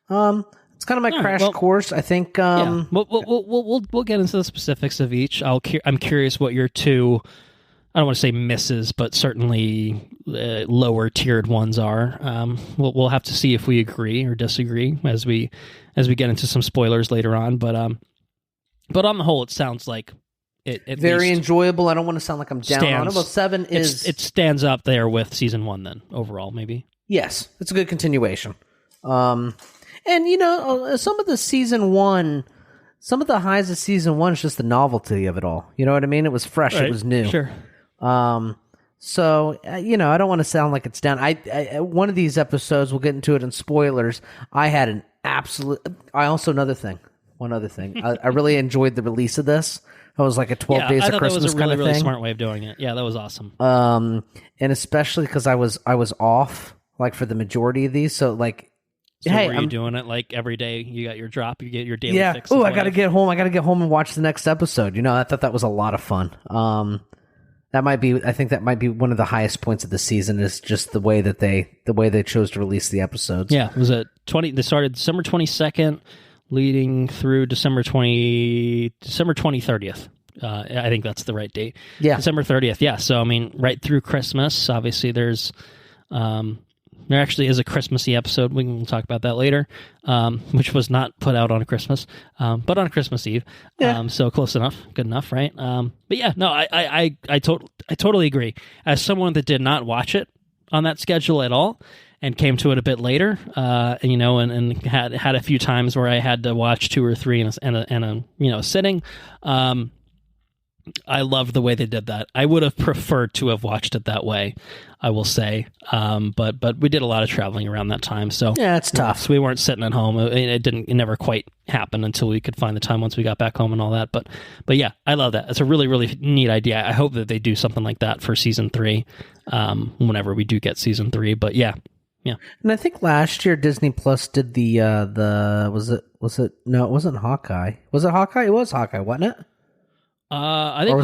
it's kind of my crash course. I think. We'll get into the specifics of each. I'm curious what your 2. I don't want to say misses, but certainly lower tiered ones are. We'll have to see if we agree or disagree as we get into some spoilers later on. But on the whole, it sounds like it very enjoyable. I don't want to sound like I'm down on it. Well, 7 is it stands up there with season 1 then overall maybe. Yes, it's a good continuation. And some of the season 1. Some of the highs of season 1 is just the novelty of it all. You know what I mean? It was fresh. Right. It was new. Sure. So I don't want to sound like it's down. I one of these episodes, we'll get into it in spoilers. I had an absolute. One other thing. I really enjoyed the release of this. It was like a 12 days of Christmas that was a really, kind of really thing. Smart way of doing it. Yeah, that was awesome. And especially because I was off like for the majority of these. So like, so were you doing it like every day? You got your drop. You get your daily fix. Oh, I got to get home. I got to get home and watch the next episode. I thought that was a lot of fun. I think that might be one of the highest points of the season is just the way they chose to release the episodes. Yeah, it was they started December 22nd, leading through December 2030th. I think that's the right date. Yeah. December 30th. Yeah. So, I mean, right through Christmas, obviously there actually is a Christmassy episode. We can talk about that later, which was not put out on Christmas, but on Christmas Eve. Yeah. So close enough, good enough, right? But yeah, no, I totally agree. As someone that did not watch it on that schedule at all and came to it a bit later, and had a few times where I had to watch 2 or 3 in a sitting. I loved the way they did that. I would have preferred to have watched it that way, I will say. But we did a lot of traveling around that time, so yeah, it's tough. So we weren't sitting at home. It never quite happened until we could find the time once we got back home and all that. But yeah, I love that. It's a really, really neat idea. I hope that they do something like that for season 3, whenever we do get season 3. But yeah. And I think last year Disney Plus did the was it no, it wasn't Hawkeye. Was it Hawkeye? It was Hawkeye, wasn't it? I think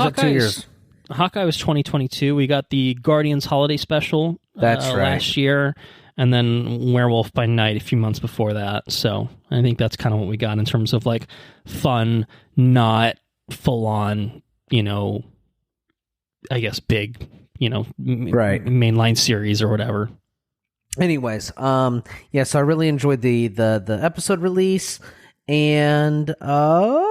Hawkeye was 2022. We got the Guardians Holiday Special last year, and then Werewolf by Night a few months before that. So I think that's kind of what we got in terms of like fun, not full on, I guess big, mainline series or whatever. Anyways, so I really enjoyed the episode release, and how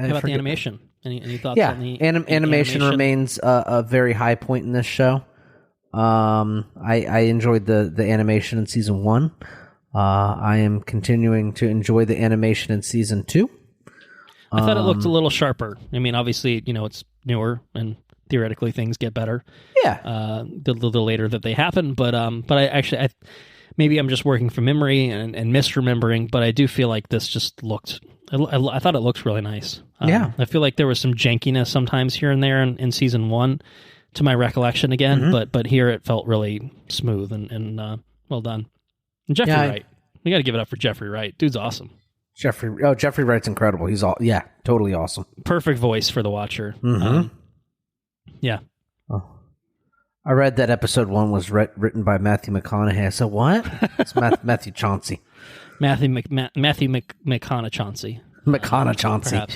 about the animation? Any thoughts on the animation remains a very high point in this show. I enjoyed the animation in season 1. I am continuing to enjoy the animation in season 2. I thought it looked a little sharper. I mean, obviously, it's newer and theoretically things get better. Yeah. The later that they happen, but I maybe I'm just working from memory and misremembering, but I do feel like this just looked. I thought it looked really nice. Yeah. I feel like there was some jankiness sometimes here and there in season 1, to my recollection again, but here it felt really smooth and well done. And Jeffrey Wright, we got to give it up for Jeffrey Wright. Dude's awesome. Jeffrey Wright's incredible. He's totally awesome. Perfect voice for the watcher. Yeah. Oh. I read that episode 1 was written by Matthew McConaughey. So what? It's Matthew Chauncey. Matthew McConaughey. McConaughey.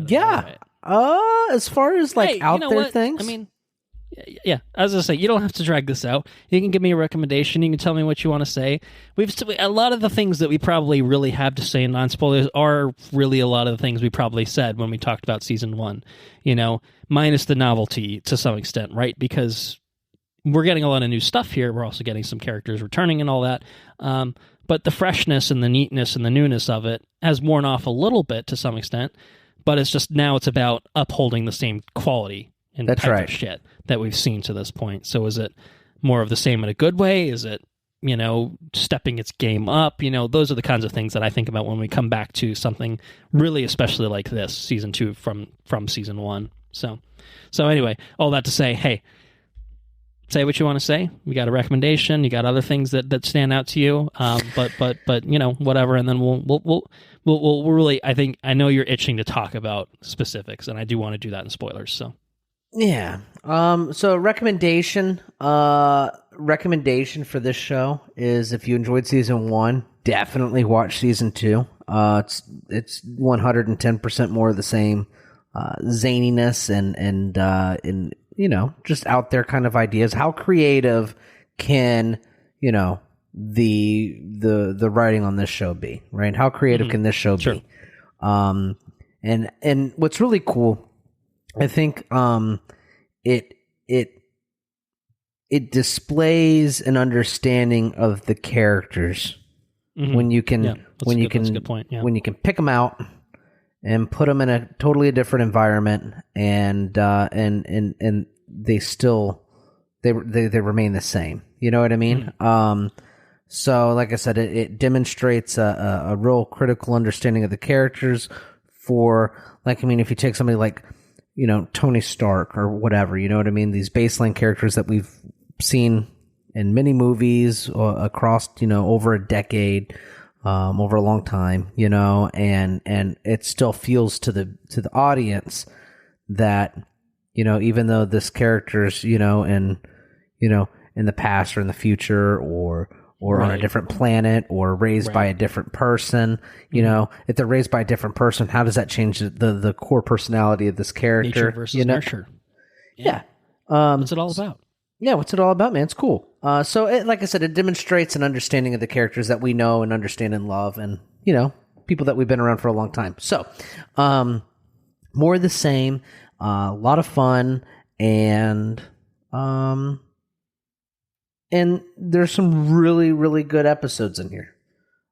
Yeah. Right. As far as out there things, I mean, yeah. As I say, you don't have to drag this out. You can give me a recommendation. You can tell me what you want to say. A lot of the things that we probably really have to say in non-spoilers are really a lot of the things we probably said when we talked about season 1. Minus the novelty to some extent, right? Because we're getting a lot of new stuff here. We're also getting some characters returning and all that. But the freshness and the neatness and the newness of it has worn off a little bit to some extent. But it's just now it's about upholding the same quality and That's type right. of shit that we've seen to this point. So is it more of the same in a good way? Is it, stepping its game up? Those are the kinds of things that I think about when we come back to something really especially like this, season 2 from season 1. So anyway, all that to say, hey, say what you want to say. We got a recommendation. You got other things that stand out to you. But whatever. And then we'll really. I know you're itching to talk about specifics, and I do want to do that in spoilers. So yeah. So recommendation for this show is if you enjoyed season 1, definitely watch season 2. It's 110% more of the same zaniness and just out there kind of ideas. How creative can the writing on this show be, right? How creative can this show be? And what's really cool, I think, it displays an understanding of the characters when you can that's a good point. Yeah. When you can pick them out and put them in a totally different environment, and they still they remain the same. You know what I mean? So, like I said, it demonstrates a real critical understanding of the characters. If you take somebody like Tony Stark or whatever, you know what I mean? These baseline characters that we've seen in many movies across over a decade. Over a long time, and it still feels to the audience that, even though this character's, in the past or in the future or on a different planet or raised by a different person, if they're raised by a different person, how does that change the core personality of this character? Nature versus nurture. Yeah. What's it all about? Yeah, what's it all about, man? It's cool. Like I said, it demonstrates an understanding of the characters that we know and understand and love, and people that we've been around for a long time. So, more of the same, a lot of fun, and there's some really, really good episodes in here.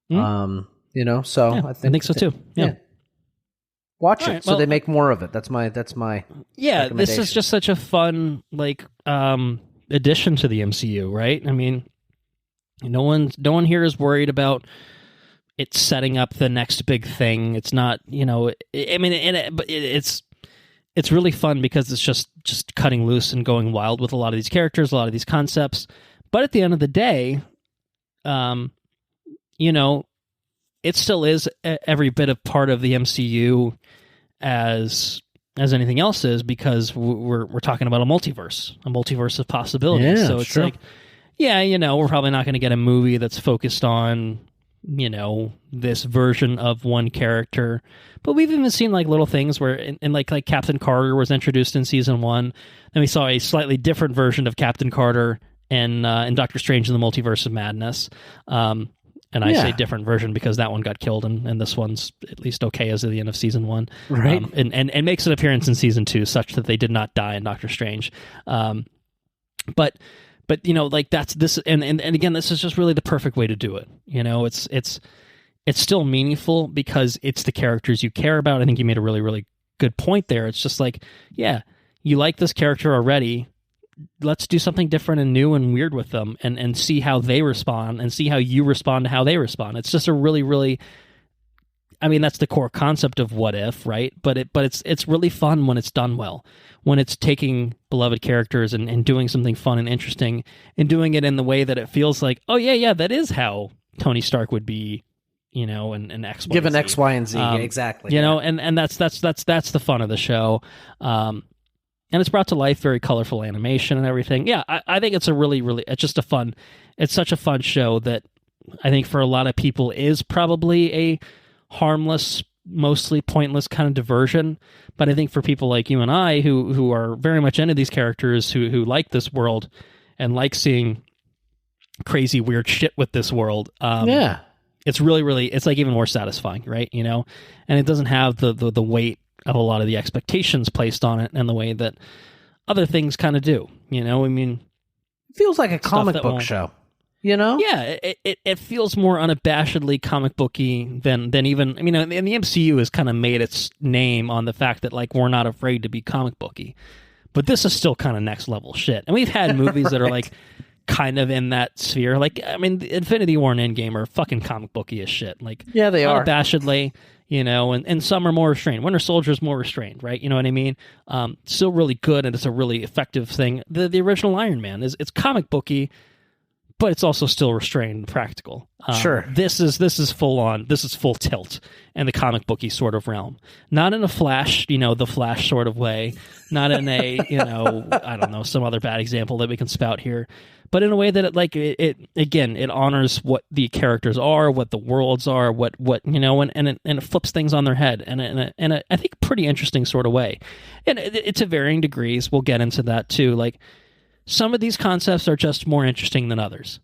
So I think so too. Yeah. Watch it so they make more of it. That's my This is just such a fun addition to the MCU, right? I mean, no one here is worried about it setting up the next big thing. It's not, but it's really fun because it's just cutting loose and going wild with a lot of these characters, a lot of these concepts. But at the end of the day, it still is every bit of part of the MCU as anything else is, because we're talking about a multiverse of possibilities. Yeah, so it's true. We're probably not going to get a movie that's focused on, this version of one character. But we've even seen little things where in like Captain Carter was introduced in season 1. Then we saw a slightly different version of Captain Carter in Doctor Strange in the Multiverse of Madness. And I say different version because that one got killed, and this one's at least okay as of the end of season 1. Right. And makes an appearance in season 2 such that they did not die in Doctor Strange. But that's this, and again, this is just really the perfect way to do it. It's still meaningful because it's the characters you care about. I think you made a really, really good point there. It's just you like this character already. Let's do something different and new and weird with them, and see how they respond, and see how you respond to how they respond. It's just a really, really, that's the core concept of What If, right? But it's really fun when it's done well, when it's taking beloved characters and doing something fun and interesting, and doing it in the way that it feels like, oh yeah, that is how Tony Stark would be, and X, Y, given Z. X, Y, and Z, exactly. And that's the fun of the show. And it's brought to life, very colorful animation and everything. Yeah, I think it's it's such a fun show that I think for a lot of people is probably a harmless, mostly pointless kind of diversion. But I think for people like you and I, who are very much into these characters, who like this world and like seeing crazy, weird shit with this world, it's really, really, it's even more satisfying, right? And it doesn't have the weight of a lot of the expectations placed on it and the way that other things kind of do. feels like a stuff comic that book won't- show. You know? Yeah, it feels more unabashedly comic booky than even. I mean, and the MCU has kind of made its name on the fact that like we're not afraid to be comic booky, but this is still kind of next level shit. And we've had movies that are like kind of in that sphere. Like, I mean, Infinity War and Endgame are fucking comic booky as shit. Like, Yeah, they are. unabashedly, you know, and some are more restrained. Winter Soldier's more restrained, right? You know what I mean? Still really good, and it's a really effective thing. The original Iron Man it's comic booky, but it's also still restrained and practical. Sure. This is full on. This is full tilt in the comic booky sort of realm. Not in a Flash, you know, the Flash sort of way. Not in a, you know, I don't know, some other bad example that we can spout here. But in a way that it honors what the characters are, what the worlds are, what you know, and it flips things on their head in a I think pretty interesting sort of way. And it's to varying degrees. We'll get into that too. Like, some of these concepts are just more interesting than others.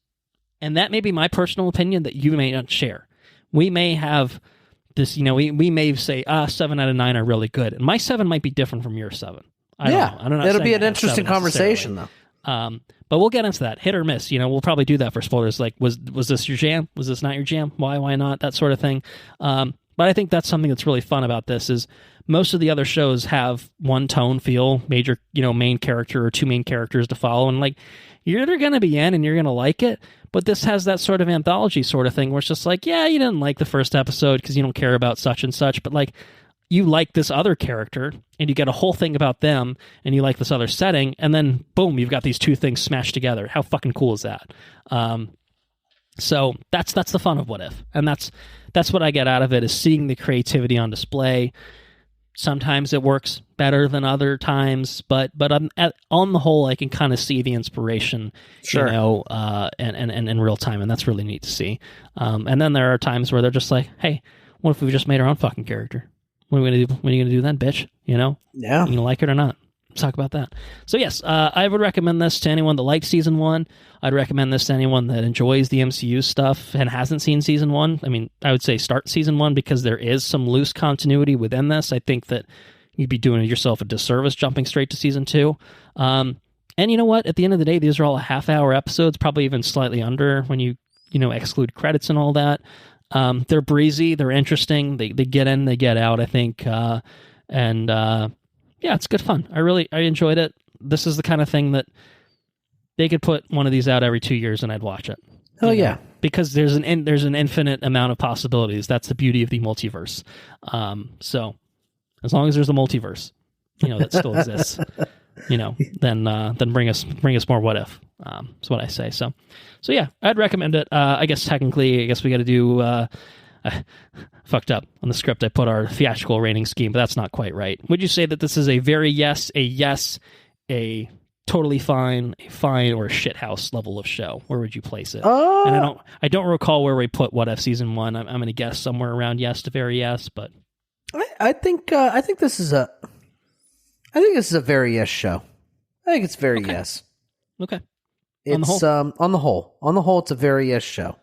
And that may be my personal opinion that you may not share. We may have this, you know, we may say, 7 out of 9 are really good. And my 7 might be different from your 7. I don't know. It'll be an interesting conversation, though. But we'll get into that. Hit or miss. You know, we'll probably do that for spoilers. Like, was this your jam? Was this not your jam? Why not? That sort of thing. But I think that's something that's really fun about this is most of the other shows have one tone, feel, major, you know, main character or two main characters to follow. And like, you're either going to be in and you're going to like it. But this has that sort of anthology sort of thing where it's just like, yeah, you didn't like the first episode because you don't care about such and such. But like, you like this other character and you get a whole thing about them and you like this other setting. And then boom, you've got these two things smashed together. How fucking cool is that? So that's the fun of What If. And that's what I get out of it, is seeing the creativity on display. Sometimes it works better than other times, but on the whole, I can kind of see the inspiration, Sure. you know, and in real time, and that's really neat to see. And then there are times where they're just like, hey, what if we just made our own fucking character? What are we gonna do? What are you gonna do then, bitch? You know? Yeah. You gonna like it or not? Let's talk about that. So yes, I would recommend this to anyone that likes season 1. I'd recommend this to anyone that enjoys the MCU stuff and hasn't seen season 1. I mean, I would say start season 1 because there is some loose continuity within this. I think that you'd be doing yourself a disservice jumping straight to season 2. And you know what? At the end of the day, these are all half-hour episodes, probably even slightly under when you know, exclude credits and all that. They're breezy, they're interesting, they get in, they get out, I think. Yeah, it's good fun. I enjoyed it. This is the kind of thing that they could put one of these out every 2 years and I'd watch it. Oh, yeah. Because there's an infinite amount of possibilities. That's the beauty of the multiverse. So as long as there's a multiverse, you know, that still exists, you know, then bring us more What If. That's what I say. So yeah, I'd recommend it. I guess we got to do. Fucked up on the script. I put our theatrical rating scheme, but that's not quite right. Would you say that this is a very yes, a totally fine, a fine, or a shithouse level of show? Where would you place it? And I don't recall where we put What If season 1. I'm going to guess somewhere around yes to very yes, but I think this is a very yes show. I think it's very yes. Okay. It's on the whole, it's a very yes show.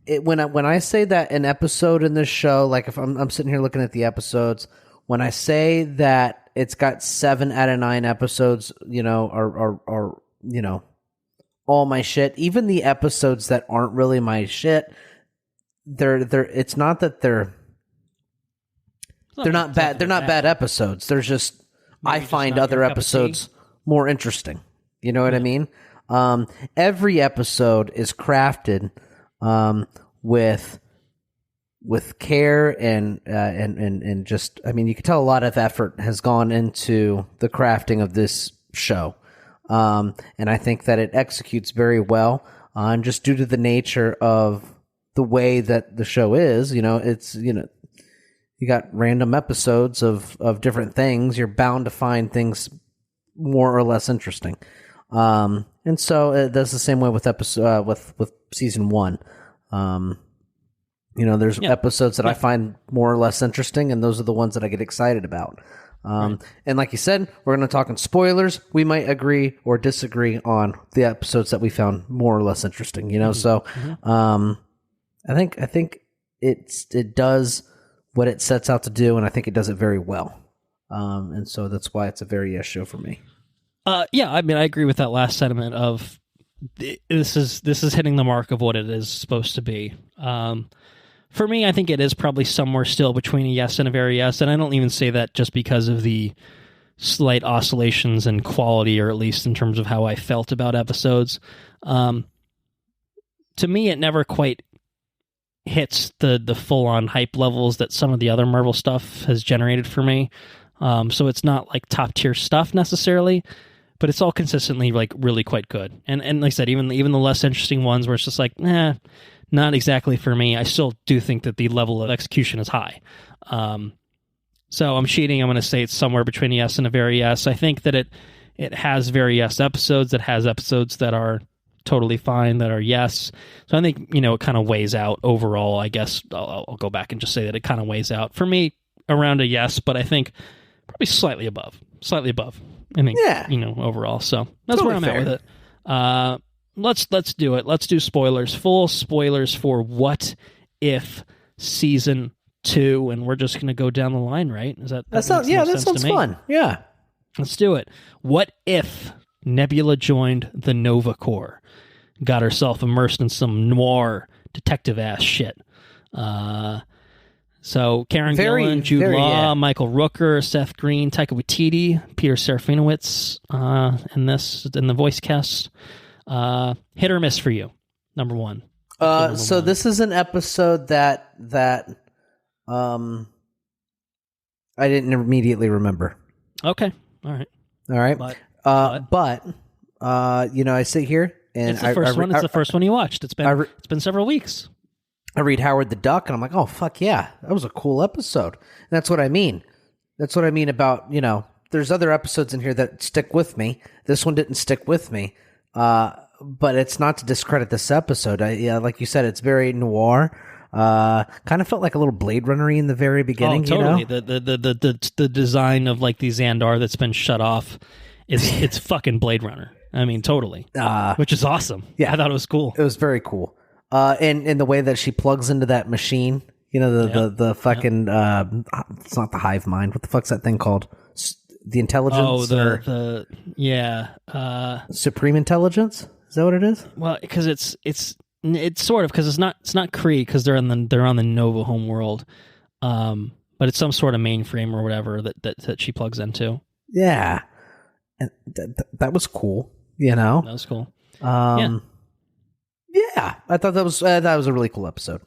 When I say that an episode in this show, like if I'm sitting here looking at the episodes, when I say that it's got 7 out of 9 episodes, you know, are you know, all my shit. Even the episodes that aren't really my shit, they're it's not that they're not bad. They're not bad episodes. They're just I find other episodes more interesting. You know what I mean? Every episode is crafted with care and just, I mean, you can tell a lot of effort has gone into the crafting of this show. And I think that it executes very well, just due to the nature of the way that the show is. You know, it's, you know, you got random episodes of different things. You're bound to find things more or less interesting. And so that's the same way with with season 1. You know, there's episodes that I find more or less interesting, and those are the ones that I get excited about. And like you said, we're going to talk in spoilers. We might agree or disagree on the episodes that we found more or less interesting. You know, so I think it does what it sets out to do, and I think it does it very well. And so that's why it's a very yes show for me. Yeah, I mean, I agree with that last sentiment of this is hitting the mark of what it is supposed to be. For me, I think it is probably somewhere still between a yes and a very yes, and I don't even say that just because of the slight oscillations in quality, or at least in terms of how I felt about episodes. To me, it never quite hits the full-on hype levels that some of the other Marvel stuff has generated for me. So it's not like top-tier stuff necessarily, but it's all consistently like really quite good. And like I said, even the less interesting ones where it's just like, not exactly for me, I still do think that the level of execution is high. So I'm cheating. I'm going to say it's somewhere between a yes and a very yes. I think that it has very yes episodes. It has episodes that are totally fine, that are yes. So I think, it kind of weighs out overall. I guess I'll go back and just say that it kind of weighs out. For me, around a yes, but I think probably slightly above. I think, overall. So that's totally where I'm at with it. Let's do it. Let's do spoilers. Full spoilers for What If Season 2, and we're just going to go down the line, right? That sounds fun. Yeah. Let's do it. What if Nebula joined the Nova Corps? Got herself immersed in some noir detective-ass shit. So Karen Gillan, Jude Law, Michael Rooker, Seth Green, Taika Waititi, Peter Serafinowicz in the voice cast. Hit or miss for you? Number one. This is an episode that I didn't immediately remember. Okay. All right. But I sit here and it's the first one. It's the first one you watched. It's been several weeks. I read Howard the Duck, and I'm like, oh, fuck yeah. That was a cool episode. And that's what I mean. That's what I mean about, there's other episodes in here that stick with me. This one didn't stick with me. But it's not to discredit this episode. Like you said, it's very noir. Kind of felt like a little Blade Runner-y in the very beginning. Oh, totally. The design of like the Xandar that's been shut off it's fucking Blade Runner. I mean, totally. Which is awesome. Yeah, I thought it was cool. It was very cool. And the way that she plugs into that machine, the fucking it's not the hive mind. What the fuck's that thing called? The intelligence? Oh, Supreme Intelligence? Is that what it is? Well, because it's sort of, because it's not Kree, because they're on the Nova home world, but it's some sort of mainframe or whatever that she plugs into. Yeah, and that was cool. That was cool. Yeah, I thought that was a really cool episode.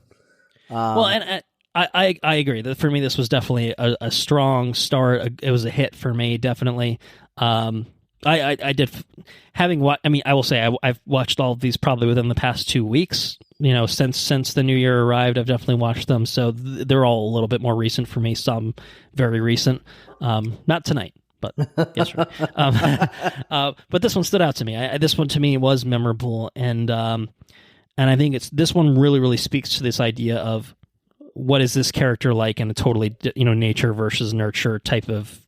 Well, and I agree that for me this was definitely a strong start. It was a hit for me, definitely. I did having what I mean. I will say I've watched all of these probably within the past 2 weeks. Since the new year arrived, I've definitely watched them. So they're all a little bit more recent for me. Some very recent. Not tonight, but yesterday. But this one stood out to me. This one to me was memorable, and I think this one really, really speaks to this idea of what is this character like in a totally, nature versus nurture type of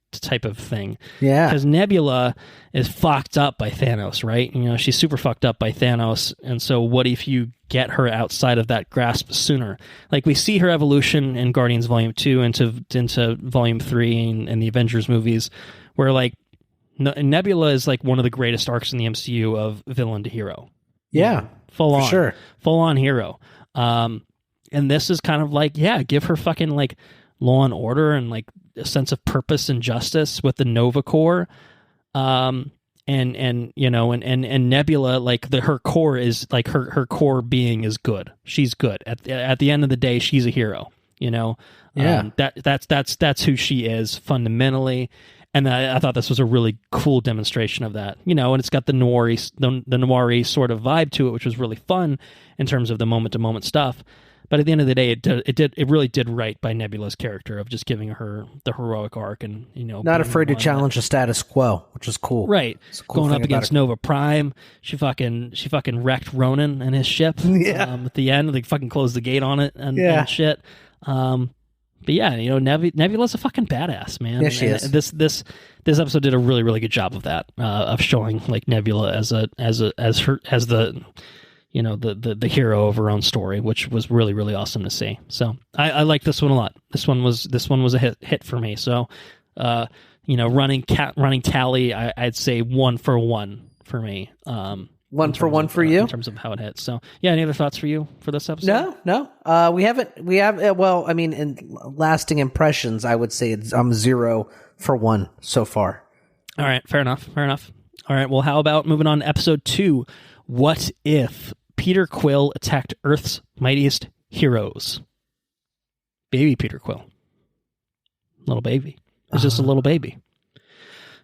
thing. Yeah. Because Nebula is fucked up by Thanos, right? She's super fucked up by Thanos. And so what if you get her outside of that grasp sooner? Like we see her evolution in Guardians Volume 2 into Volume 3 and the Avengers movies, where like Nebula is like one of the greatest arcs in the MCU of villain to hero. Yeah. Full on. Sure. Full on hero. And this is kind of like, give her fucking like law and order and like a sense of purpose and justice with the Nova Corps. And Nebula, like her core is like her core being is good. She's good. At the end of the day, she's a hero, Yeah. That's who she is fundamentally. And I thought this was a really cool demonstration of that, and it's got the noir sort of vibe to it, which was really fun in terms of the moment to moment stuff. But at the end of the day, it really did right by Nebula's character of just giving her the heroic arc and not afraid to challenge the status quo, which is cool. Right, cool going up against Nova Prime, she fucking wrecked Ronan and his ship. Yeah. At the end, they fucking closed the gate on it and shit. But yeah, Nebula's a fucking badass, man. Yeah, she is. This episode did a really, really good job of that, of showing like Nebula as the the hero of her own story, which was really, really awesome to see. So I like this one a lot. This one was a hit for me. So running tally, I'd say 1 for 1 for me. 1 for 1 for you in terms of how it hits. So yeah, any other thoughts for you for this episode? No. We have well, I mean, in lasting impressions, I would say I'm 0 for 1 so far. All right, fair enough. All right, well, how about moving on to episode 2? What if Peter Quill attacked Earth's mightiest heroes? Baby Peter Quill, little baby. It's just a little baby.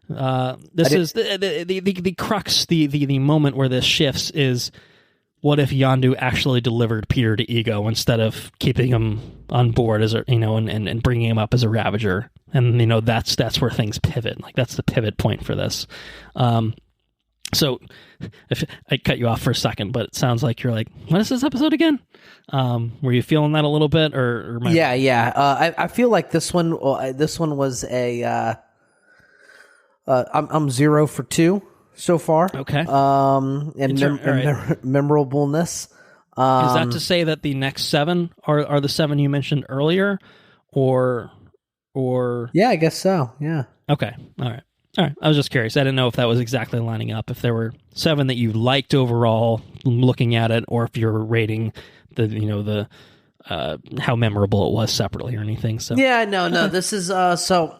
This is the crux, the moment where this shifts is, what if Yondu actually delivered Peter to Ego instead of keeping him on board as a, and bringing him up as a Ravager? And that's where things pivot. Like, that's the pivot point for this. So if I cut you off for a second, but it sounds like you're like, what is this episode again? Were you feeling that a little bit, or yeah? I feel like this one was a. I'm 0 for 2 so far. Okay. Memorableness. Is that to say that the next 7 are the 7 you mentioned earlier, or? Yeah, I guess so. Yeah. Okay. All right. I was just curious. I didn't know if that was exactly lining up. If there were 7 that you liked overall, looking at it, or if you're rating the how memorable it was separately or anything. So yeah, no. This is so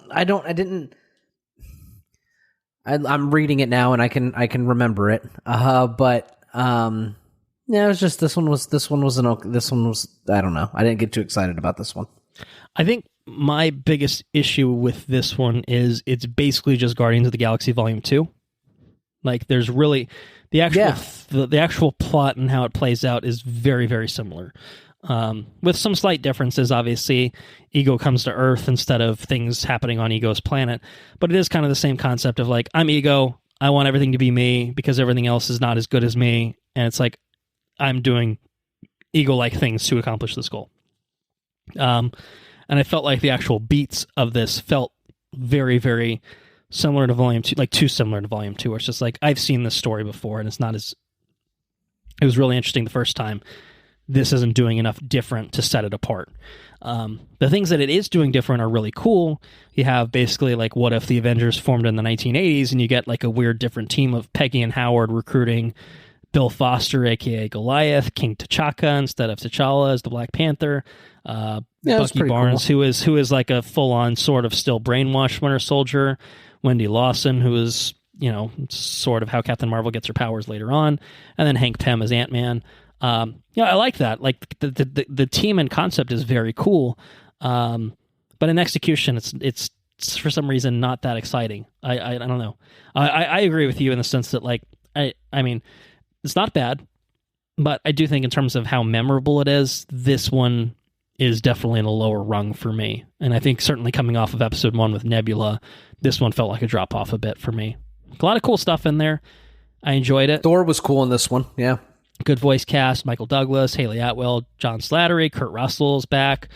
I'm reading it now and I can remember it. But yeah, it was just this one was I don't know. I didn't get too excited about this one. I think my biggest issue with this one is it's basically just Guardians of the Galaxy Volume 2. Like, there's really the actual plot and how it plays out is very, very similar. With some slight differences, obviously. Ego comes to Earth instead of things happening on Ego's planet. But it is kind of the same concept of, like, I'm Ego, I want everything to be me because everything else is not as good as me. And it's like, I'm doing Ego-like things to accomplish this goal. And I felt like the actual beats of this felt very, very similar to Volume 2, like too similar to Volume 2, where it's just like, I've seen this story before, and it's not as... It was really interesting the first time. This isn't doing enough different to set it apart. The things that it is doing different are really cool. You have basically, like, what if the Avengers formed in the 1980s, and you get, like, a weird different team of Peggy and Howard recruiting Bill Foster, a.k.a. Goliath, King T'Chaka instead of T'Challa as the Black Panther, Bucky Barnes, cool. who is like a full-on sort of still brainwashed Winter Soldier, Wendy Lawson, who is, sort of how Captain Marvel gets her powers later on, and then Hank Pym as Ant-Man. I like that. Like, the team and concept is very cool, but in execution, it's for some reason not that exciting. I don't know. I agree with you in the sense that, like, I mean, it's not bad, but I do think in terms of how memorable it is, this one is definitely in a lower rung for me. And I think certainly coming off of episode 1 with Nebula, this one felt like a drop off a bit for me. A lot of cool stuff in there. I enjoyed it. Thor was cool in this one. Yeah. Good voice cast. Michael Douglas, Haley Atwell, John Slattery, Kurt Russell's back,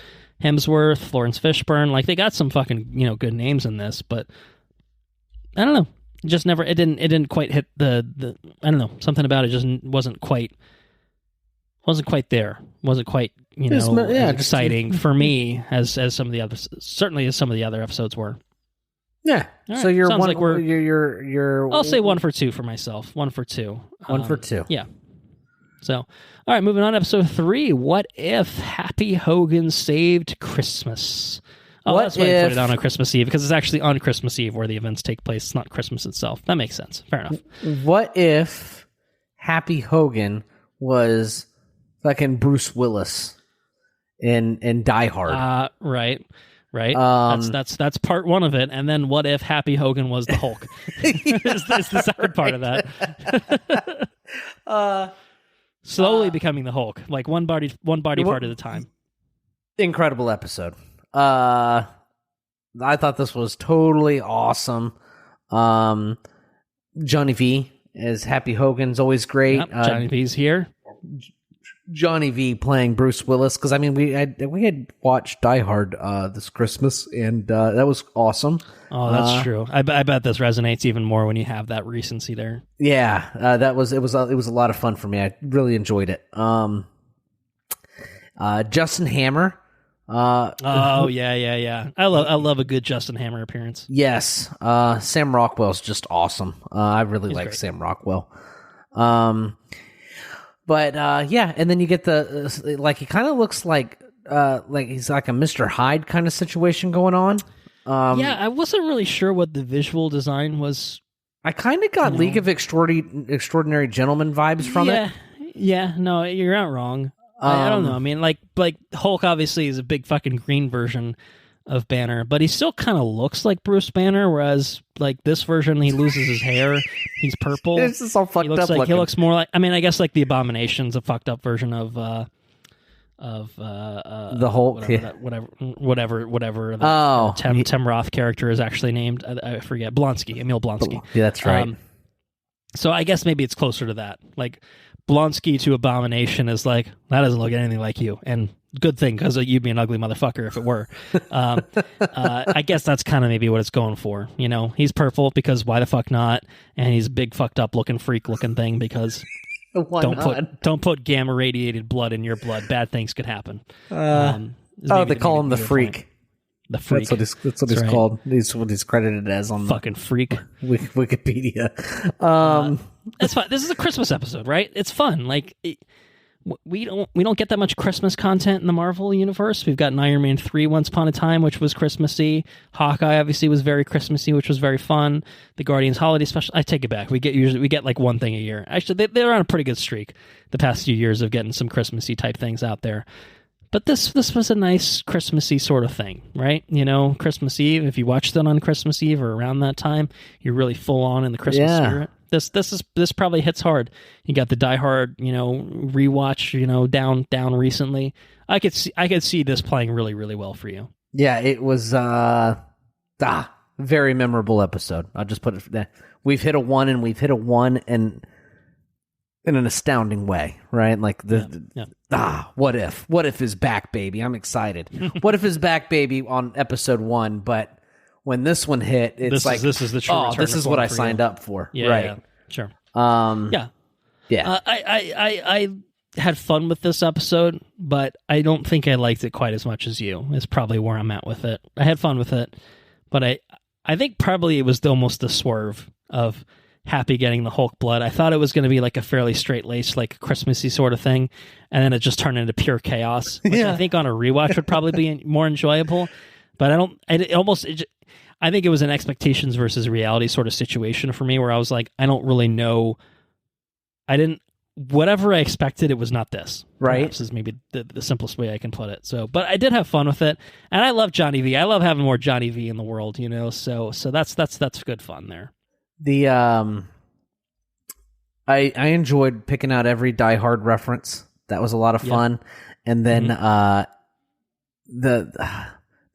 Hemsworth, Florence Fishburne. Like, they got some fucking, good names in this, but I don't know. Just never, it didn't quite hit the I don't know, something about it just wasn't quite there. Wasn't quite, as exciting for me as some of the others, certainly as some of the other episodes were. Yeah. Right. So you're Sounds one, like you're I'll say 1 for 2 for myself. 1 for 2. 1 for 2. Yeah. So, all right, moving on to episode 3. What if Happy Hogan saved Christmas? Oh, that's why I put it on Christmas Eve, because it's actually on Christmas Eve where the events take place. It's not Christmas itself. That makes sense. Fair enough. What if Happy Hogan was fucking Bruce Willis in Die Hard? Right. That's part 1 of it. And then what if Happy Hogan was the Hulk? is the second part of that. Slowly becoming the Hulk, like one body part at a time. Incredible episode. I thought this was totally awesome. Johnny V as Happy Hogan's always great. Yep, Johnny V's here. Johnny V playing Bruce Willis, because I mean we had watched Die Hard this Christmas, and that was awesome. Oh, that's true. I bet this resonates even more when you have that recency there. Yeah, it was a lot of fun for me. I really enjoyed it. Justin Hammer Yeah. I love a good Justin Hammer appearance. Yes, Sam Rockwell's just awesome. I really like Sam Rockwell. But and then you get the like he kind of looks like he's like a Mr. Hyde kind of situation going on. I wasn't really sure what the visual design was. I kind of got League of Extraordinary Gentlemen vibes from it. Yeah, no, you're not wrong. I don't know. I mean, like Hulk obviously is a big fucking green version of Banner, but he still kind of looks like Bruce Banner, whereas like this version, he loses his hair. He's purple. It's just all fucked up looking. He looks more like, I mean, I guess like the Abomination's a fucked up version of the Hulk, whatever the Tim Roth character is actually named. I forget. Emil Blonsky. Yeah, that's right. So I guess maybe it's closer to that. Like Blonsky to Abomination is like, that doesn't look anything like you, and good thing, because you'd be an ugly motherfucker if it were. I guess that's kind of maybe what it's going for. You know, he's purple because why the fuck not, and he's a big fucked up looking freak looking thing because don't put gamma radiated blood in your blood. Bad things could happen. They call him the Freak. Point. The Freak. That's what he's called. He's what he's credited as on fucking Freak Wikipedia. That's fine. This is a Christmas episode, right? It's fun. Like we don't get that much Christmas content in the Marvel universe. We've got Iron Man 3 Once Upon a Time, which was Christmassy. Hawkeye obviously was very Christmassy, which was very fun. The Guardians Holiday Special. I take it back. We get like one thing a year. Actually, they're on a pretty good streak the past few years of getting some Christmassy type things out there. But this was a nice Christmassy sort of thing, right? You know, Christmas Eve. If you watched it on Christmas Eve or around that time, you're really full on in the Christmas spirit. This probably hits hard. You got the Die Hard, rewatch, down recently. I could see this playing really, really well for you. Yeah, it was very memorable episode. I'll just put it there. We've hit a 1 and we've hit a 1 and in an astounding way, right? Like what if is back, baby? I'm excited. What if is back, baby on episode 1, but when this one hit, it's this is the true this is what I signed up for. Yeah, right. Yeah, sure. Yeah. I had fun with this episode, but I don't think I liked it quite as much as you. It's probably where I'm at with it. I had fun with it, but I think probably it was almost the swerve of Happy getting the Hulk blood. I thought it was going to be like a fairly straight-laced, like Christmassy sort of thing, and then it just turned into pure chaos, which I think on a rewatch would probably be more enjoyable. But I think it was an expectations versus reality sort of situation for me, where I was like, I don't really know. Whatever I expected, it was not this. Right. Perhaps is maybe the simplest way I can put it. So, but I did have fun with it, and I love Johnny V. I love having more Johnny V in the world, So that's good fun there. The I enjoyed picking out every Die Hard reference. That was a lot of fun. And then the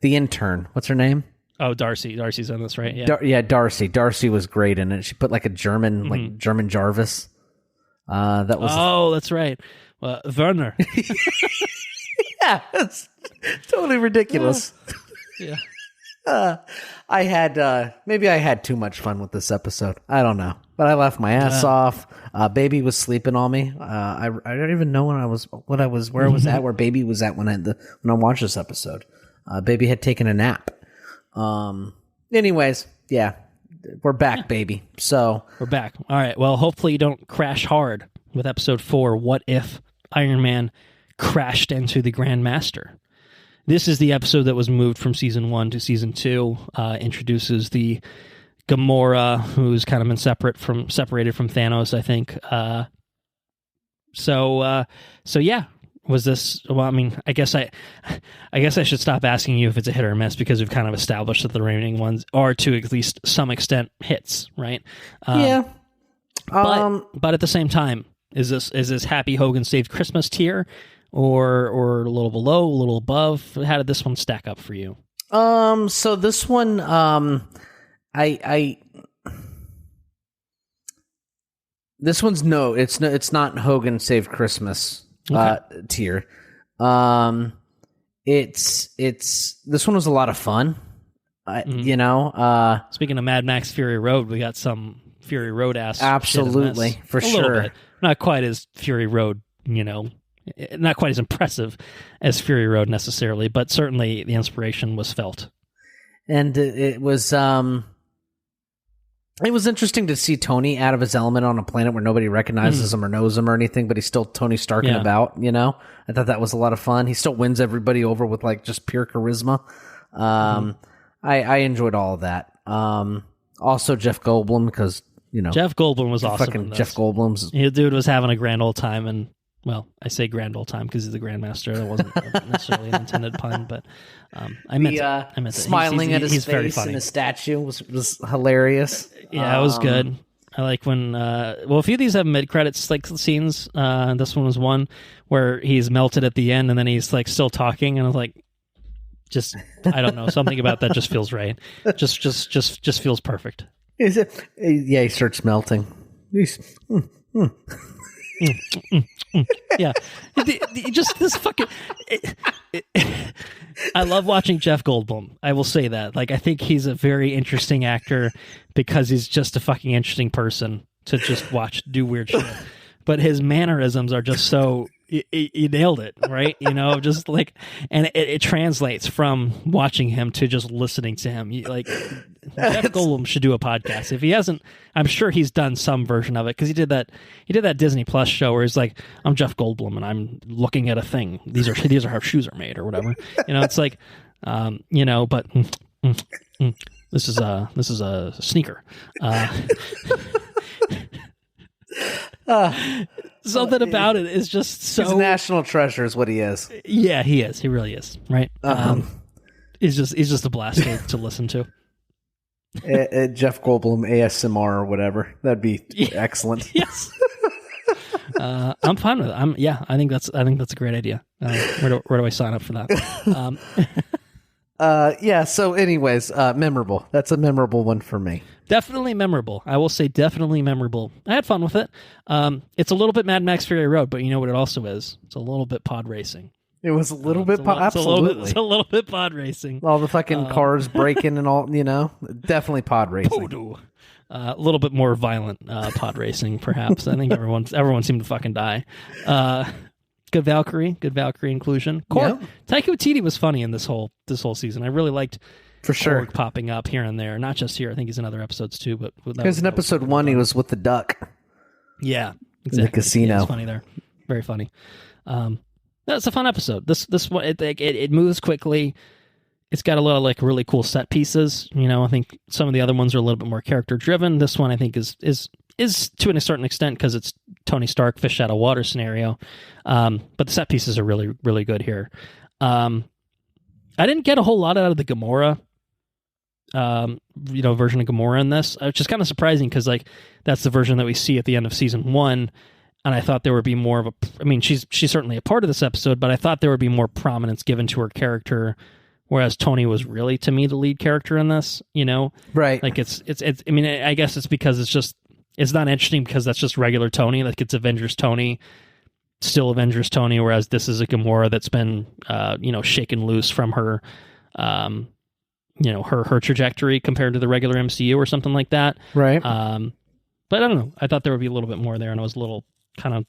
intern, what's her name? Oh, Darcy. Darcy's on this, right? Yeah. Darcy. Darcy was great in it. She put like a German, like German Jarvis. That was. Oh, that's right. Werner. Yeah, it's totally ridiculous. Yeah. I had too much fun with this episode. I don't know, but I laughed my ass off. Baby was sleeping on me. I don't even know where I was at, where Baby was at when I watched this episode. Baby had taken a nap. Anyways, yeah, we're back, baby. So we're back. All right. Well, hopefully you don't crash hard with episode 4. What if Iron Man crashed into the Grand Master? This is the episode that was moved from season 1 to season 2. Introduces the Gamora, who's kind of been separated from Thanos, I think. So yeah. Was this? Well, I mean, I guess I should stop asking you if it's a hit or a miss, because we've kind of established that the remaining ones are, to at least some extent, hits, right? Yeah. But at the same time, is this Happy Hogan Saved Christmas tier, or a little below, a little above? How did this one stack up for you? So this one, this one's it's not Hogan Saved Christmas. Tier. It's this one was a lot of fun. Speaking of Mad Max Fury Road, we got some Fury Road ass. Absolutely, for sure. Not quite as Fury Road, not quite as impressive as Fury Road necessarily, but certainly the inspiration was felt. And it was interesting to see Tony out of his element on a planet where nobody recognizes him or knows him or anything, but he's still Tony Starking about, you know? I thought that was a lot of fun. He still wins everybody over with like just pure charisma. I enjoyed all of that. Also Jeff Goldblum, because, you know. Jeff Goldblum was awesome. Fucking Jeff Goldblum's. The dude was having a grand old time, and, well, I say grand old time because he's the Grandmaster. That wasn't necessarily an intended pun, but I meant it. Smiling at his face in his statue was hilarious. Yeah, it was good. I like when, a few of these have mid-credits like scenes. This one was one where he's melted at the end, and then he's like still talking, and I was like, just, I don't know, something about that just feels right. Just feels perfect. Is it? Yeah, he starts melting. He's. Yeah, just this fucking. I love watching Jeff Goldblum. I will say that. Like, I think he's a very interesting actor because he's just a fucking interesting person to just watch do weird shit. But his mannerisms are just so. You nailed it, right? You know, just like, and it translates from watching him to just listening to him. Like, Jeff Goldblum should do a podcast. If he hasn't, I'm sure he's done some version of it, because he did that Disney Plus show where he's like, I'm Jeff Goldblum and I'm looking at a thing. These are how shoes are made or whatever. You know, it's like, you know, but this is a sneaker. Something about it is just so. He's a national treasure, is what he is. Yeah, he is. He really is. Right. He's just a blast to listen to. Jeff Goldblum ASMR or whatever. That'd be excellent. Yes. I'm fine with it. I think that's a great idea. Where do I sign up for that? Yeah. So, anyways, memorable. That's a memorable one for me. Definitely memorable. I will say definitely memorable. I had fun with it. It's a little bit Mad Max Fury Road, but you know what it also is? It's a little bit pod racing. It was a little bit absolutely. It's a little bit pod racing. All the fucking cars breaking and all, you know, definitely pod racing. A little bit more violent pod racing, perhaps. I think everyone seemed to fucking die. Good Valkyrie inclusion. Taika Waititi was funny in this whole season. I really liked for sure Korg popping up here and there. Not just here. I think he's in other episodes too. But because in episode 1 he was with the duck. Yeah, exactly. In the casino. Yeah, it's funny there. Very funny. That's a fun episode. This one it moves quickly. It's got a lot of like really cool set pieces. You know, I think some of the other ones are a little bit more character driven. This one I think is to a certain extent because it's Tony Stark fish out of water scenario. But the set pieces are really, really good here. I didn't get a whole lot out of the Gamora, version of Gamora in this, which is kind of surprising because like that's the version that we see at the end of season 1. And I thought there would be more of a, I mean, she's certainly a part of this episode, but I thought there would be more prominence given to her character. Whereas Tony was really, to me, the lead character in this, you know? Right. Like it's I mean, I guess it's because it's not interesting because that's just regular Tony. Like it's Avengers Tony, still Avengers Tony, whereas this is a Gamora that's been, shaken loose from her, her trajectory compared to the regular MCU or something like that. Right. But I don't know. I thought there would be a little bit more there, and I was a little kind of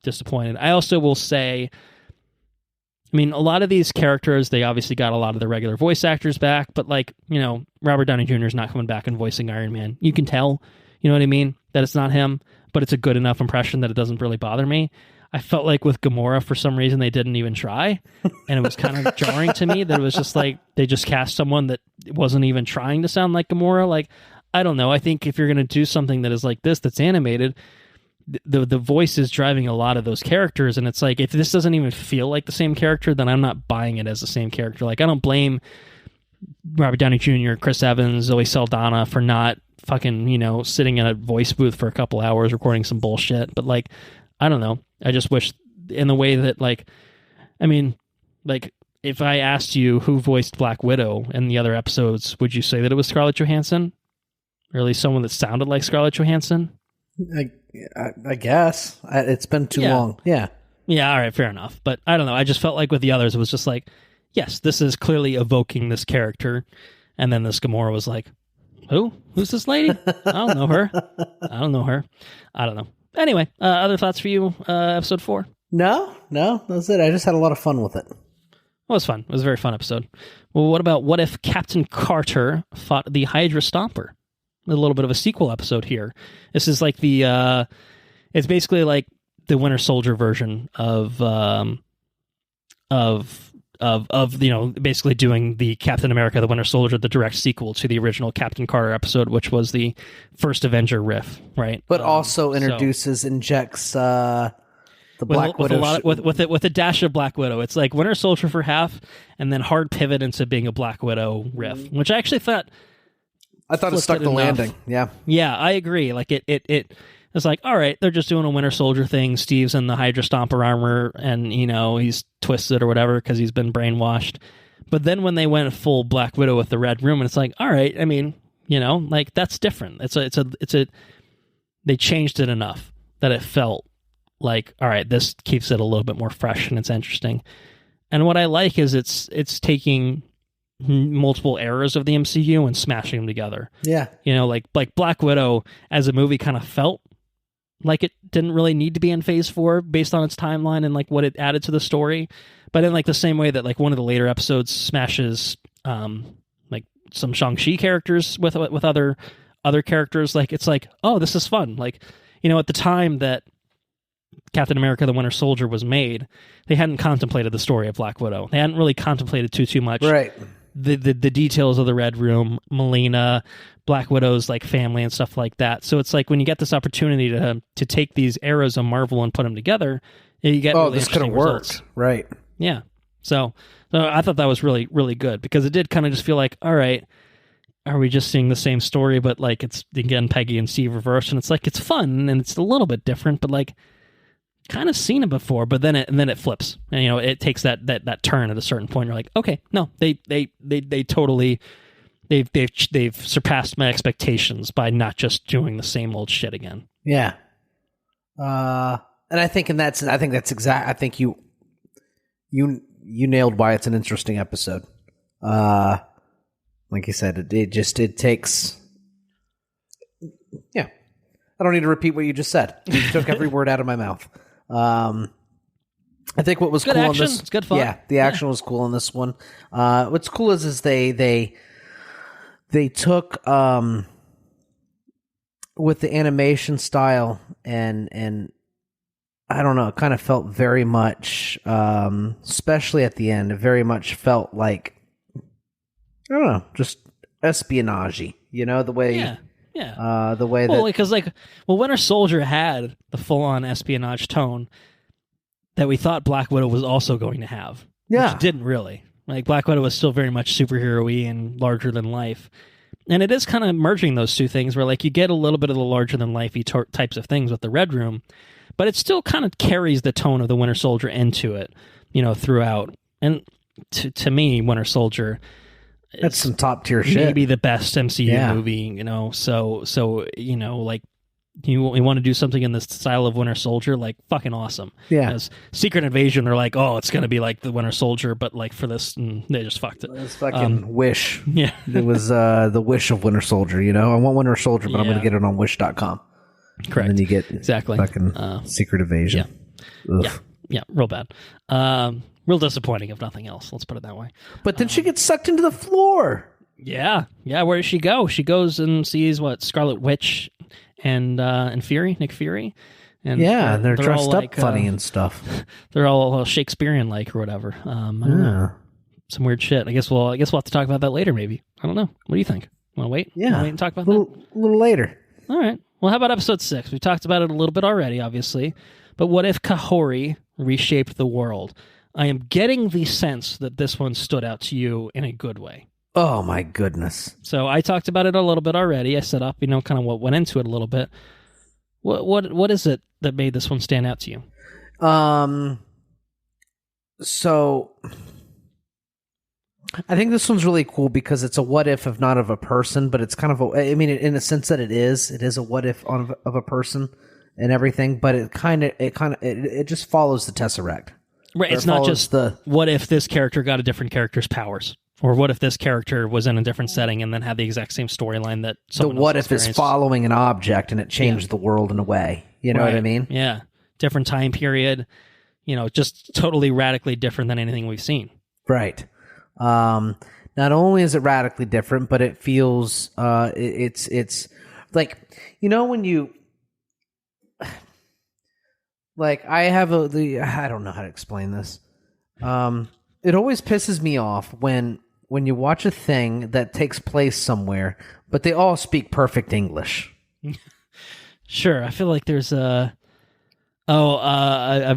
disappointed. I also will say, I mean, a lot of these characters, they obviously got a lot of the regular voice actors back, but like, Robert Downey Jr. is not coming back and voicing Iron Man. You can tell, you know what I mean, that it's not him, but it's a good enough impression that it doesn't really bother me. I felt like with Gamora, for some reason, they didn't even try, and it was kind of jarring to me that it was just like they just cast someone that wasn't even trying to sound like Gamora. Like, I don't know. I think if you're going to do something that is like this, that's animated, the voice is driving a lot of those characters, and it's like if this doesn't even feel like the same character, then I'm not buying it as the same character. Like I don't blame Robert Downey Jr., Chris Evans, Zoe Saldana for not fucking sitting in a voice booth for a couple hours recording some bullshit. But like I don't know. I just wish in the way that like I mean like if I asked you who voiced Black Widow in the other episodes, would you say that it was Scarlett Johansson, or at least someone that sounded like Scarlett Johansson? I guess it's been too long. Yeah. All right. Fair enough. But I don't know. I just felt like with the others, it was just like, yes, this is clearly evoking this character. And then this Gamora was like, who's this lady? I don't know her. I don't know. Anyway, other thoughts for you, episode 4? No, that's it. I just had a lot of fun with it. Well, it was fun. It was a very fun episode. Well, what if Captain Carter fought the Hydra Stomper? A little bit of a sequel episode here. This is like it's basically like the Winter Soldier version of basically doing the Captain America, the Winter Soldier, the direct sequel to the original Captain Carter episode, which was the first Avenger riff, right? But also injects the Black Widow with a dash of Black Widow. It's like Winter Soldier for half, and then hard pivot into being a Black Widow riff, which I actually thought it stuck the landing. Yeah, I agree. Like it was like, all right, they're just doing a Winter Soldier thing. Steve's in the Hydra Stomper armor, and he's twisted or whatever because he's been brainwashed. But then when they went full Black Widow with the Red Room, and it's like, all right, I mean, like that's different. They changed it enough that it felt like, all right, this keeps it a little bit more fresh and it's interesting. And what I like is it's taking multiple eras of the MCU and smashing them together. Yeah. Like Black Widow as a movie kind of felt like it didn't really need to be in Phase 4 based on its timeline and like what it added to the story. But in like the same way that like one of the later episodes smashes like some Shang-Chi characters with other characters, like it's like, oh, this is fun. Like, at the time that Captain America the Winter Soldier was made, they hadn't contemplated the story of Black Widow. They hadn't really contemplated too much. Right. The details of the Red Room, Melina, Black Widow's like family and stuff like that. So it's like when you get this opportunity to take these eras of Marvel and put them together, you get really this could have worked. Right. Yeah. So I thought that was really, really good because it did kind of just feel like, all right, are we just seeing the same story, but like it's again Peggy and Steve reversed, and it's like it's fun and it's a little bit different, but like kind of seen it before, but then it flips, and it takes that turn at a certain point. You're like, okay, no, they totally they've surpassed my expectations by not just doing the same old shit again. Yeah, and I think you nailed why it's an interesting episode. Like you said, it takes. Yeah, I don't need to repeat what you just said. You took every word out of my mouth. I think what was good cool action. on this, it's good fun. Yeah, the action was cool in this one. What's cool is they took with the animation style and I don't know, it kind of felt very much, especially at the end, it very much felt like, I don't know, just espionage-y, the way. Yeah. Yeah. The way that... because Winter Soldier had the full-on espionage tone that we thought Black Widow was also going to have. Yeah. Which didn't really. Like, Black Widow was still very much superhero-y and larger than life. And it is kind of merging those two things where, like, you get a little bit of the larger than life-y types of things with the Red Room, but it still kind of carries the tone of the Winter Soldier into it, throughout. And to me, Winter Soldier... That's some top tier shit. Maybe the best MCU movie, So like you want to do something in the style of Winter Soldier, like fucking awesome. Yeah. As Secret Invasion, they're like, oh, it's going to be like the Winter Soldier, but like for this, they just fucked it. It was fucking Wish. Yeah. It was the Wish of Winter Soldier. I want Winter Soldier, but I'm going to get it on Wish.com. Correct. And then you get exactly fucking Secret Invasion. Yeah. Yeah. Real bad. Real disappointing, if nothing else. Let's put it that way. But then she gets sucked into the floor. Yeah. Where does she go? She goes and sees Scarlet Witch and Nick Fury. And they're dressed up funny and stuff. They're all Shakespearean-like or whatever. I don't know. Some weird shit. I guess we'll have to talk about that later. Maybe. I don't know. What do you think? Want to wait? Yeah. Wait and talk about that a little later. All right. Well, how about episode 6? We talked about it a little bit already, obviously. But what if Kahori reshaped the world? I am getting the sense that this one stood out to you in a good way. Oh, my goodness. So I talked about it a little bit already. I set up, kind of what went into it a little bit. What is it that made this one stand out to you? So I think this one's really cool because it's a what if not of a person, but it's kind of in the sense that it is a what if of a person and everything, but it just follows the Tesseract. Right, it's not just what if this character got a different character's powers, or what if this character was in a different setting and then had the exact same storyline that someone else what if experienced. It's following an object and it changed the world in a way. You know what I mean? Yeah, different time period. just totally radically different than anything we've seen. Right. Not only is it radically different, but it feels it's like, when you like, I don't know how to explain this. It always pisses me off when you watch a thing that takes place somewhere, but they all speak perfect English. Sure. I feel like there's I've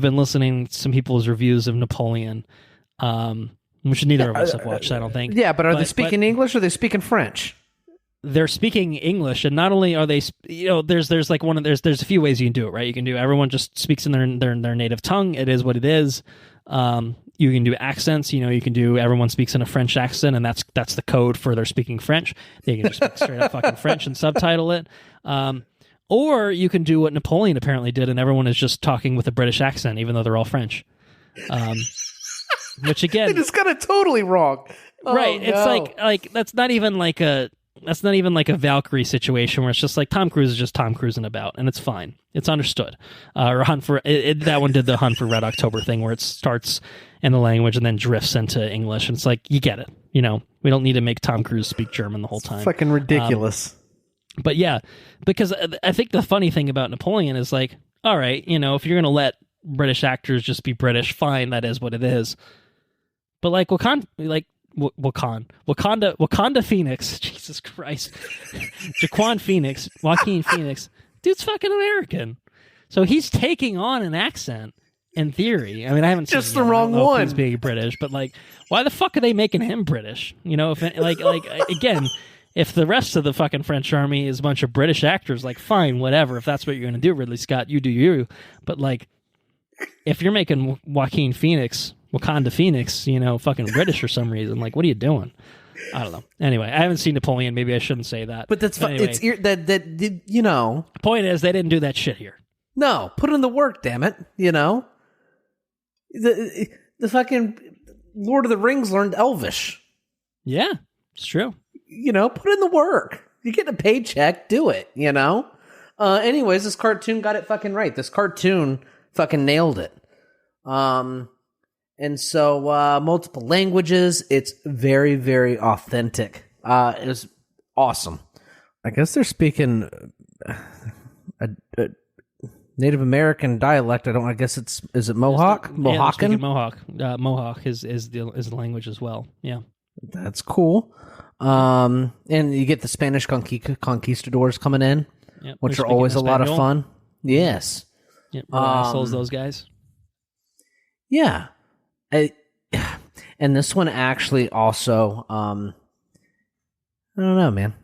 been listening to some people's reviews of Napoleon, which neither of us have watched, I don't think. Yeah, but are they speaking English or are they speaking French? They're speaking English, and not only are they, there's like there's a few ways you can do it, right? You can do everyone just speaks in their native tongue. It is what it is. You can do accents. You can do everyone speaks in a French accent, and that's the code for they're speaking French. They can just speak straight up fucking French and subtitle it. Or you can do what Napoleon apparently did, and everyone is just talking with a British accent, even though they're all French. Which again, they just got it totally wrong. Right? Oh, it's like that's not even like a Valkyrie situation where it's just like Tom Cruise is just Tom Cruising about, and it's fine. It's understood. Or that one did the Hunt for Red October thing where it starts in the language and then drifts into English, and it's like, you get it. We don't need to make Tom Cruise speak German the whole time. It's fucking ridiculous. But yeah, because I think the funny thing about Napoleon is like, all right, if you're going to let British actors just be British, fine, that is what it is. But like Wakanda Phoenix, Jesus Christ, Joaquin Phoenix, dude's fucking American. So he's taking on an accent in theory. I mean, I haven't seen just the wrong one. He's being British, but like, why the fuck are they making him British? If again, if the rest of the fucking French army is a bunch of British actors, like, fine, whatever. If that's what you're going to do, Ridley Scott, you do you. But like, if you're making Wakanda Phoenix, fucking British for some reason, like, what are you doing? I don't know. Anyway, I haven't seen Napoleon. Maybe I shouldn't say that. But that's fine. Anyway, The point is, they didn't do that shit here. No, put in the work, damn it. The fucking Lord of the Rings learned Elvish. Yeah, it's true. Put in the work. You get a paycheck, do it, Anyways, this cartoon got it fucking right. This cartoon fucking nailed it. And so multiple languages. It's very, very authentic. It was awesome. I guess they're speaking a Native American dialect. I guess is it Mohawk? Mohawken? Mohawk. Mohawk is the language as well. Yeah. That's cool. And you get the Spanish conquistadors coming in, which are always a lot of fun. Yes. Yeah, assholes, those guys. Yeah. And this one actually also, I don't know, man.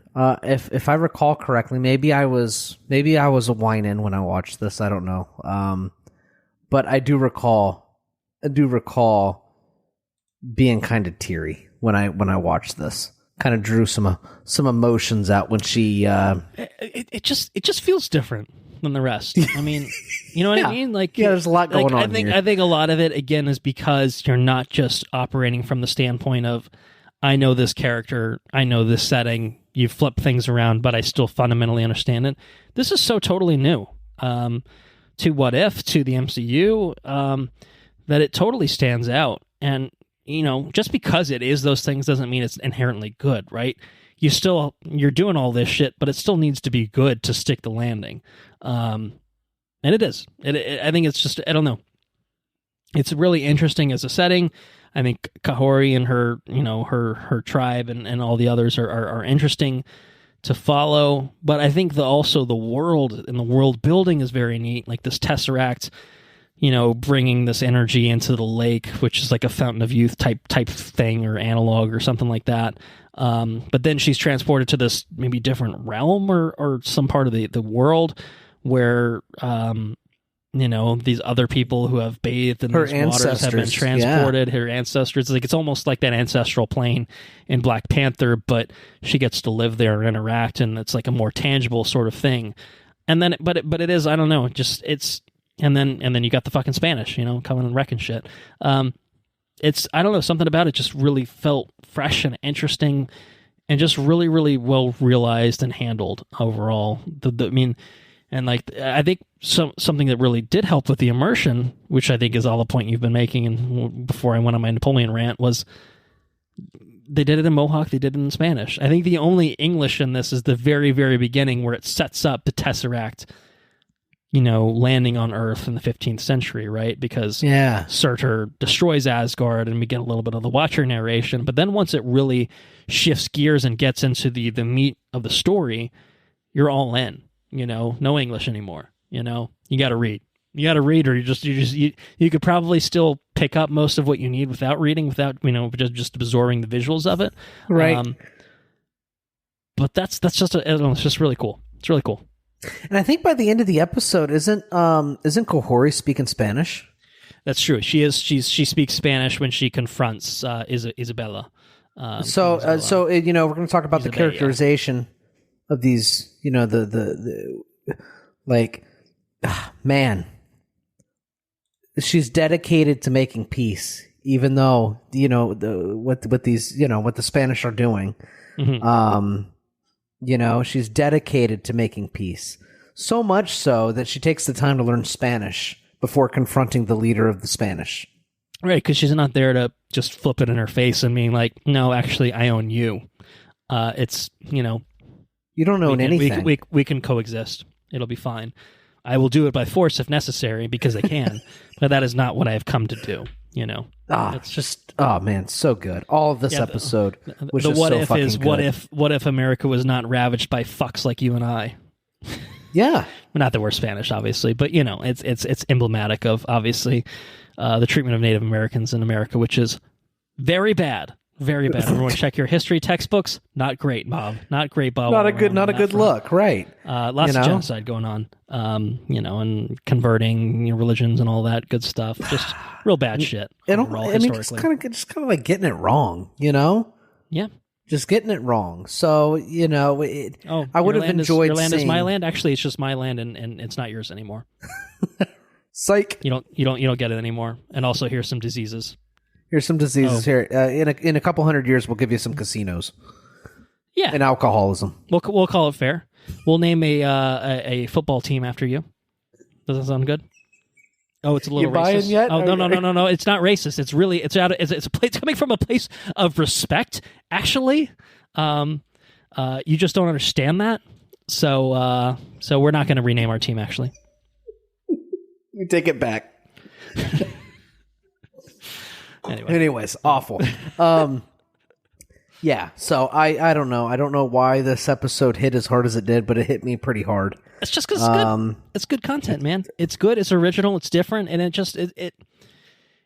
If I recall correctly, maybe I was a whine-in when I watched this. I don't know. But I do recall being kind of teary when I watched this. Kind of drew some emotions out when she. It just feels different than the rest. I mean, you know what I mean? Like, there's a lot going on. I think a lot of it again is because you're not just operating from the standpoint of, I know this character, I know this setting. You flip things around, but I still fundamentally understand it. This is so totally new to What If, to the MCU, that it totally stands out. And just because it is those things doesn't mean it's inherently good, right? You're doing all this shit, but it still needs to be good to stick the landing. And it is. I think it's just, I don't know. It's really interesting as a setting. I think Kahori and her, her tribe and all the others are interesting to follow. But I think also the world and the world building is very neat. Like this Tesseract, bringing this energy into the lake, which is like a fountain of youth type thing or analog or something like that. But then she's transported to this maybe different realm or some part of the world where, these other people who have bathed in these waters have been transported. Yeah. Her ancestors, it's almost like that ancestral plane in Black Panther, but she gets to live there and interact, and it's like a more tangible sort of thing. And then, but it is, I don't know, and then you got the fucking Spanish, coming and wrecking shit. It's, I don't know, something about it just really felt fresh and interesting, and just really, really well realized and handled overall. I mean, And like, I think something that really did help with the immersion, which I think is all the point you've been making, and before I went on my Napoleon rant, was they did it in Mohawk, they did it in Spanish. I think the only English in this is the very, very beginning where it sets up the Tesseract, landing on Earth in the 15th century, right? Because Surtur destroys Asgard, and we get a little bit of the Watcher narration. But then once it really shifts gears and gets into the meat of the story, you're all in. No English anymore. You got to read. You got to read, or you could probably still pick up most of what you need without reading, without just absorbing the visuals of it. Right. But that's just it's just really cool. It's really cool. And I think by the end of the episode, isn't Kohori speaking Spanish? That's true. She speaks Spanish when she confronts Isabella. So we're going to talk about the characterization of these. Man, she's dedicated to making peace, even though what the Spanish are doing. Mm-hmm. She's dedicated to making peace. So much so that she takes the time to learn Spanish before confronting the leader of the Spanish. Right, because she's not there to just flip it in her face and being like, no, actually, I own you. It's, you don't own anything. We can coexist. It'll be fine. I will do it by force if necessary because I can, but that is not what I have come to do. It's just man, so good. All of this episode, which the is what so if fucking is good. What if America was not ravaged by fucks like you and I? Yeah, not that we're Spanish, obviously, but it's emblematic of obviously the treatment of Native Americans in America, which is very bad. Very bad. Everyone check your history textbooks. Not great, Bob. Not great, Bob. Not a good look, right? Lots of genocide going on, and converting religions and all that good stuff. Just real bad shit. It's kind of like getting it wrong, Yeah. Just getting it wrong. So, I would have enjoyed your land seeing... is my land. Actually, it's just my land, and it's not yours anymore. Psych. You don't get it anymore. And also, here's some diseases. Here's some diseases here. In a couple hundred years, we'll give you some casinos. Yeah, and alcoholism. We'll call it fair. We'll name a football team after you. Does that sound good? Oh, it's a little racist. Yet? Oh, no. It's not racist. It's really it's coming from a place of respect. Actually, you just don't understand that. So we're not going to rename our team. Actually, we take it back. Anyways, awful. Yeah, so I don't know. I don't know why this episode hit as hard as it did, but it hit me pretty hard. It's just because it's good. It's good content, man. It's good. It's original. It's different, and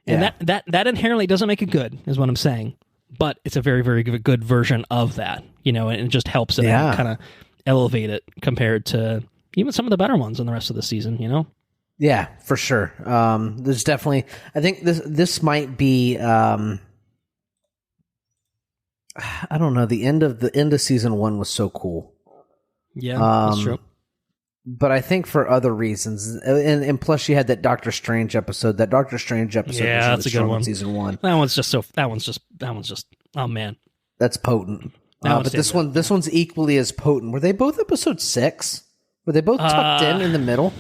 that inherently doesn't make it good, is what I'm saying. But it's a very, very good version of that, and it just helps it kind of elevate it compared to even some of the better ones in the rest of the season. Yeah, for sure. There's definitely. I think this might be. I don't know. The end of season 1 was so cool. Yeah, that's true. But I think for other reasons, and plus you had that Doctor Strange episode. That Doctor Strange episode. Yeah, that's a good one. Season 1. That one's just. Oh man, that's potent. But this one's equally as potent. Were they both episode 6? Were they both tucked in the middle?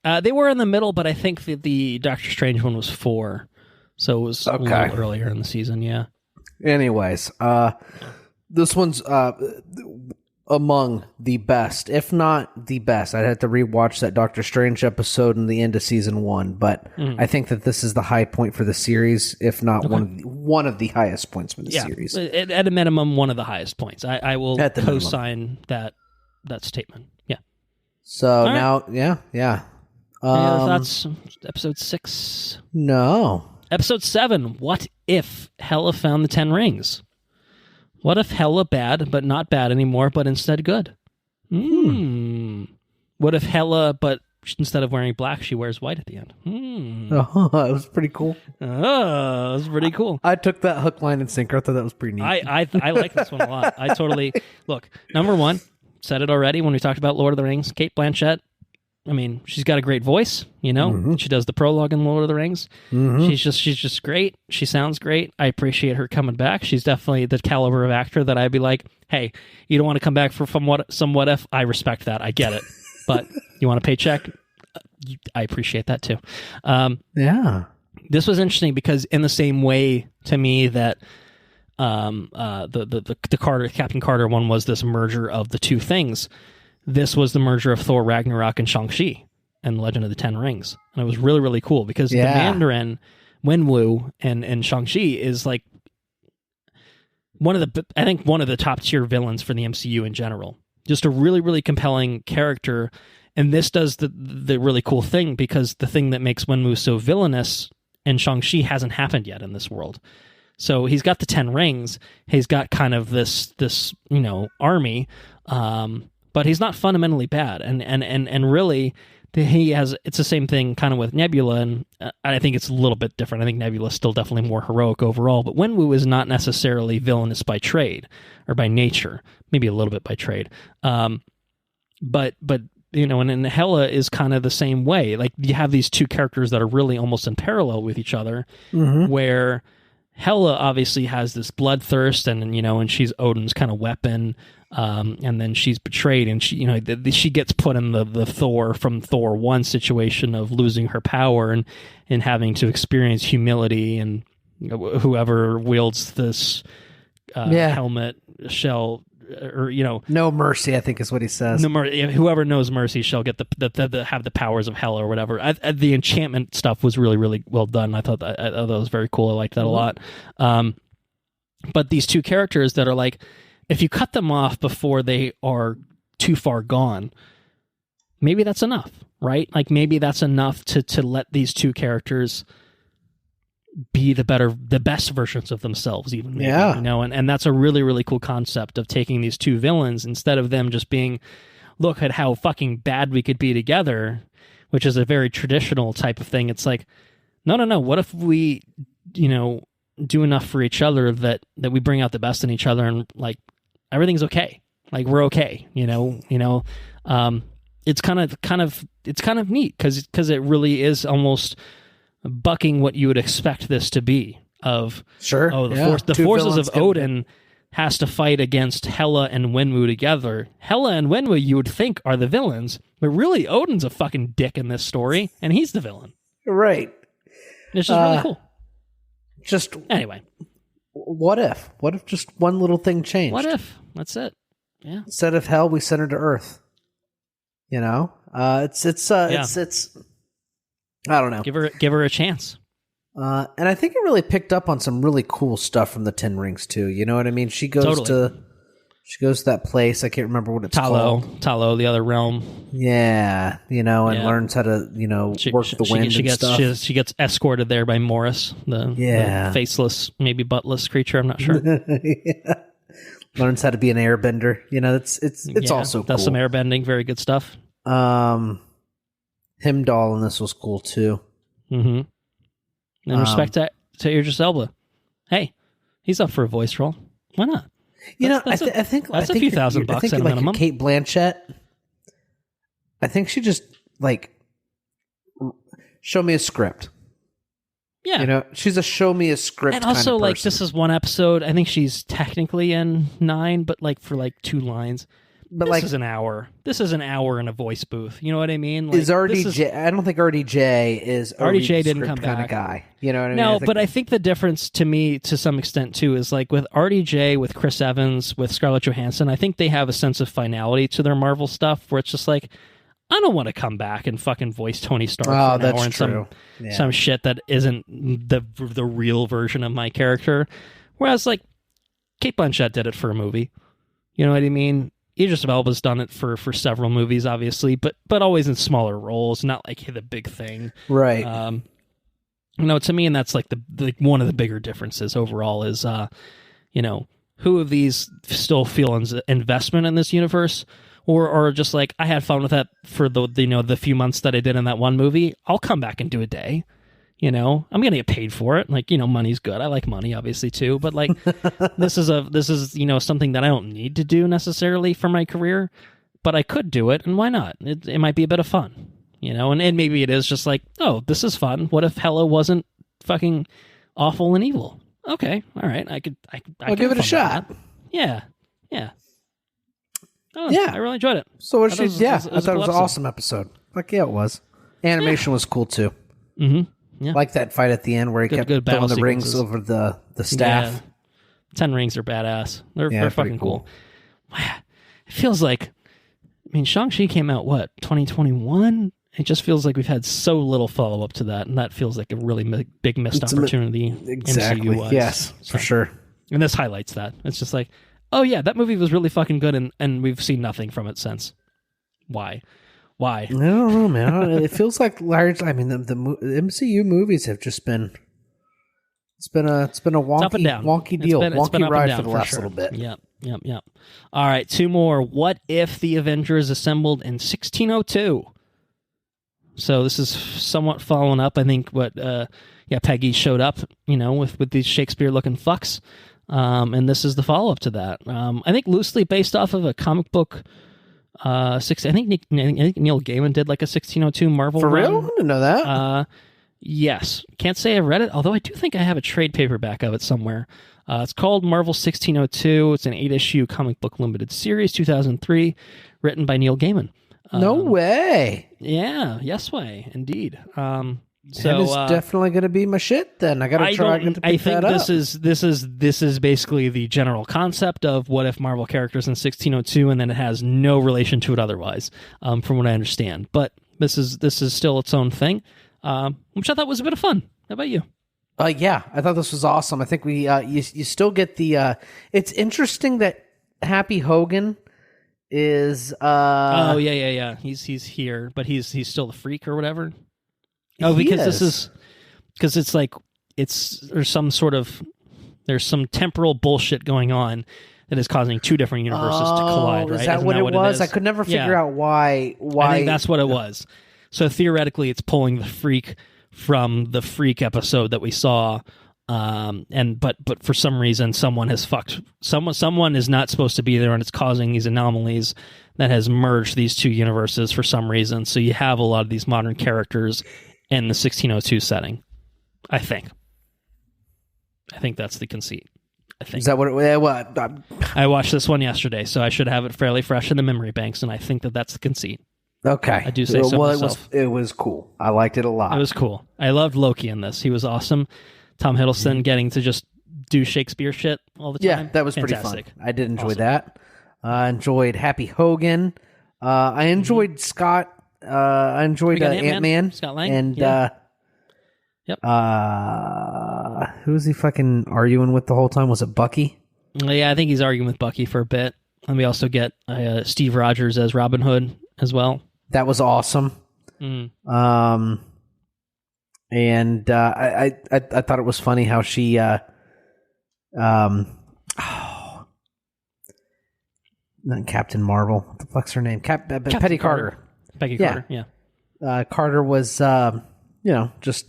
They were in the middle, but I think the Doctor Strange one was 4, so it was a little earlier in the season. Yeah. Anyways, this one's among the best, if not the best. I'd have to rewatch that Doctor Strange episode in the end of season 1, but I think that this is the high point for the series, if not one of the highest points for the series. At a minimum, one of the highest points. I will co-sign that statement. Yeah. So now, yeah. Any other thoughts? Episode 6? No. Episode 7, what if Hela found the 10 rings? What if Hela bad, but not bad anymore, but instead good? What if Hela, but instead of wearing black, she wears white at the end? Oh, that was pretty cool. Oh, that was pretty cool. I took that hook, line, and sinker. I thought that was pretty neat. I like this one a lot. I totally... Look, number 1, said it already when we talked about Lord of the Rings, Cate Blanchett. I mean, she's got a great voice, She does the prologue in Lord of the Rings. She's just great. She sounds great. I appreciate her coming back. She's definitely the caliber of actor that I'd be like, hey, you don't want to come back for some what if? I respect that. I get it. but you want a paycheck? I appreciate that too. Yeah. This was interesting because in the same way to me that the Captain Carter one was this merger of the two things, this was the merger of Thor Ragnarok and Shang-Chi and Legend of the Ten Rings. And it was really, really cool because the Mandarin, Wenwu, and Shang-Chi is like one of the top tier villains for the MCU in general. Just a really, really compelling character. And this does the really cool thing because the thing that makes Wenwu so villainous and Shang-Chi hasn't happened yet in this world. So he's got the 10 rings. He's got kind of this army, but he's not fundamentally bad. And really, it's the same thing kind of with Nebula, and I think it's a little bit different. I think Nebula's still definitely more heroic overall, but Wenwu is not necessarily villainous by trade or by nature, maybe a little bit by trade. But and Hela is kind of the same way. Like you have these two characters that are really almost in parallel with each other, where Hela obviously has this bloodthirst, and she's Odin's kind of weapon, and then she's betrayed, and she gets put in the Thor from Thor 1 situation of losing her power and having to experience humility, and whoever wields this helmet shall. Or no mercy, I think is what he says. No mercy. Whoever knows mercy shall get the have the powers of hell or whatever. The enchantment stuff was really, really well done. I thought that was very cool. I liked that a lot. But these two characters that are like, if you cut them off before they are too far gone, maybe that's enough, right? Like maybe that's enough to let these two characters be the best versions of themselves, even. Maybe, and that's a really, really cool concept of taking these two villains instead of them just being, look at how fucking bad we could be together, which is a very traditional type of thing. It's like, no. What if we, do enough for each other that we bring out the best in each other and like everything's okay, like we're okay, It's kind of neat because it really is almost bucking what you would expect this to be of the forces of Odin has to fight against Hela and Wenwu together. Hela and Wenwu you would think are the villains, but really Odin's a fucking dick in this story and he's the villain. Right. It's just really cool. Anyway. What if just one little thing changed? What if? That's it. Yeah. Instead of hell, we send her to Earth. It's I don't know. Give her a chance. And I think it really picked up on some really cool stuff from the Ten Rings too. You know what I mean? She goes to that place. I can't remember what it's called. Talo, the other realm. Yeah, and learns how to work the wind and stuff. She gets escorted there by Morris, the faceless, maybe buttless creature. I'm not sure. Learns how to be an airbender. It's also cool. Does some airbending. Very good stuff. Heimdall in this was cool too. Mm-hmm. And respect to Idris Elba. Hey, he's up for a voice role. Why not? I think that's a few $1,000 at a minimum. Kate Blanchett. I think she just show me a script. Yeah, she's a show me a script. And also, kind of person. This is one episode. I think she's technically in 9, but for 2 lines. But this is an hour. This is an hour in a voice booth. You know what I mean? Is RDJ? I don't think RDJ is RDJ didn't come kind back. Of guy. You know what I mean? No, but I think the difference to me, to some extent too, is with RDJ, with Chris Evans, with Scarlett Johansson. I think they have a sense of finality to their Marvel stuff, where it's just I don't want to come back and fucking voice Tony Stark for an hour and some shit that isn't the real version of my character. Whereas Kate Blanchett did it for a movie. You know what I mean? Idris Elba's done it for several movies, obviously, but always in smaller roles, not the big thing, right? To me, and that's the one of the bigger differences overall is, who of these still feel investment in this universe, or just I had fun with that for the few months that I did in that one movie. I'll come back and do a day. I'm going to get paid for it. Money's good. I like money, obviously, too. But this is something that I don't need to do necessarily for my career, but I could do it, and why not? It might be a bit of fun, and maybe it is just oh, this is fun. What if Hela wasn't fucking awful and evil? Okay. All right. I'll give it a shot. Yeah. I really enjoyed it. So I thought it was an cool awesome episode. Fuck yeah, it was. Animation was cool too. Mm-hmm. Yeah. Like that fight at the end where he kept throwing the rings over the staff. Yeah. 10 rings are badass. They're fucking cool. It feels like, Shang-Chi came out, 2021? It just feels like we've had so little follow-up to that, and that feels like a really big missed opportunity. Exactly. MCU-wise. Yes, for sure. And this highlights that. It's just like, oh yeah, that movie was really fucking good, and we've seen nothing from it since. Why? I don't know, man. It feels like large. The MCU movies have just been. It's been a wonky deal, wonky ride for the last little bit. Yep. All right, 2 more. What if the Avengers assembled in 1602? So this is somewhat following up, I think, what Peggy showed up, with these Shakespeare-looking fucks, and this is the follow-up to that. I think loosely based off of a comic book. I think Neil Gaiman did like a 1602 Marvel for run. real. I didn't know that. Yes, can't say I read it, although I do think I have a trade paperback of it somewhere. It's called Marvel 1602. It's an 8-issue comic book limited series, 2003, written by Neil Gaiman. No way. Yeah, yes way, indeed. So it's definitely going to be my shit. Then I got to try to pick that up. This is basically the general concept of what if Marvel characters in 1602, and then it has no relation to it otherwise, from what I understand. But this is still its own thing, which I thought was a bit of fun. How about you? Yeah, I thought this was awesome. I think we you still get the. It's interesting that Happy Hogan is. Oh yeah. He's here, but he's still the freak or whatever. Oh, because it's like there's some temporal bullshit going on that is causing 2 different universes to collide. Right? Is that what it was? I could never figure out why. I think that's what it was. So theoretically, it's pulling the freak from the freak episode that we saw, but for some reason, someone has fucked. Someone is not supposed to be there, and it's causing these anomalies that has merged these 2 universes for some reason. So you have a lot of these modern characters in the 1602 setting. I think that's the conceit. I think. Is that what it? I watched this one yesterday, so I should have it fairly fresh in the memory banks, and I think that's the conceit. Okay. I do say so myself. It was cool. I liked it a lot. It was cool. I loved Loki in this. He was awesome. Tom Hiddleston getting to just do Shakespeare shit all the time. Yeah, that was Fantastic. Pretty fun. I did enjoy that. I enjoyed Happy Hogan. I enjoyed Scott. I enjoyed Ant-Man. Scott Lang. And yep. Who was he fucking arguing with the whole time? Was it Bucky? Yeah, I think he's arguing with Bucky for a bit. And we also get Steve Rogers as Robin Hood as well. That was awesome. Mm. And I thought it was funny how she not Captain Marvel. What the fuck's her name? Peggy Carter. Peggy Carter, yeah. Carter was just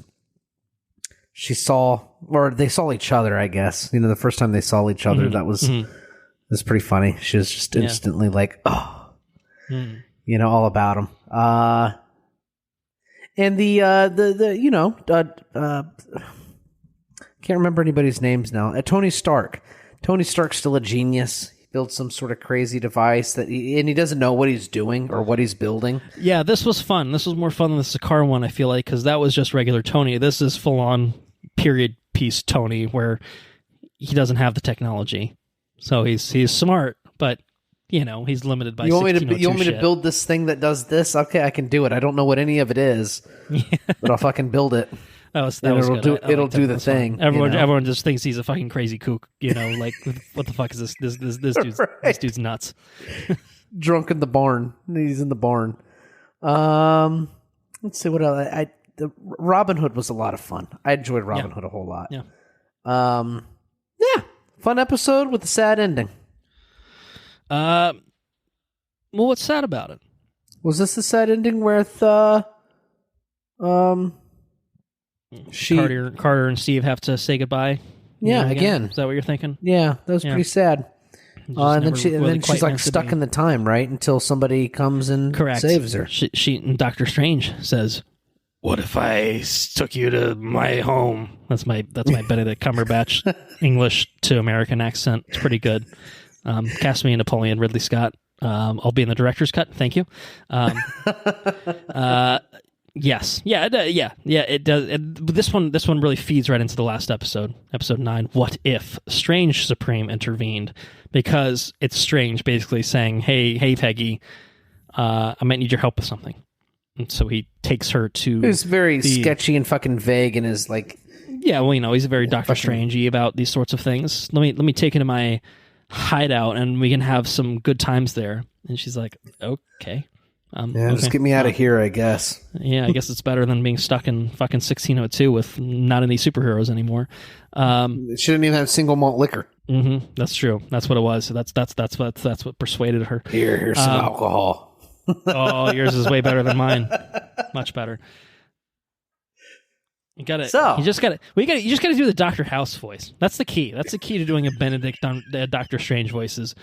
they saw each other, I guess. The first time they saw each other, that was pretty funny. She was just instantly like, all about him. And can't remember anybody's names now. Tony Stark. Tony Stark's still a genius. He built some sort of crazy device and he doesn't know what he's doing or what he's building. Yeah, this was fun. This was more fun than the Sakaar one, I feel like, because that was just regular Tony. This is full-on period piece Tony, where he doesn't have the technology. So he's smart, but he's limited by. You want me to build this thing that does this? Okay, I can do it. I don't know what any of it is, but I'll fucking build it. It'll do the thing. Everyone just thinks he's a fucking crazy kook. Like what the fuck is this? This dude's right. This dude's nuts. Drunk in the barn. He's in the barn. Let's see what else. Robin Hood was a lot of fun. I enjoyed Robin Hood a whole lot. Yeah. Fun episode with a sad ending. Well, what's sad about it? Was this the sad ending with Carter and Steve have to say goodbye? Again. Is that what you're thinking? Yeah, that was pretty sad. And then she's like stuck in the time, right? Until somebody comes and saves her. She Doctor Strange says, "What if I took you to my home?" That's my Benedict Cumberbatch English to American accent. It's pretty good. Cast me in Napoleon, Ridley Scott. I'll be in the director's cut. Thank you. Yes. Yeah. It does. This one really feeds right into the last episode, episode 9. What if Strange Supreme intervened? Because it's Strange basically saying, "Hey, Peggy, I might need your help with something." And so he takes her to. It's very sketchy and fucking vague, and is like, yeah. Well, he's very Doctor Strangey about these sorts of things. Let me take you to my hideout, and we can have some good times there. And she's like, okay. Just get me out of here, I guess. Yeah, I guess it's better than being stuck in fucking 1602 with not any superheroes anymore. It shouldn't even have single malt liquor. Mm-hmm, that's true. That's what it was. So that's what persuaded her. Here's some alcohol. Oh, yours is way better than mine. Much better. You got it. So you just got to do the Dr. House voice. That's the key. That's the key to doing a Benedict Doctor Strange voices.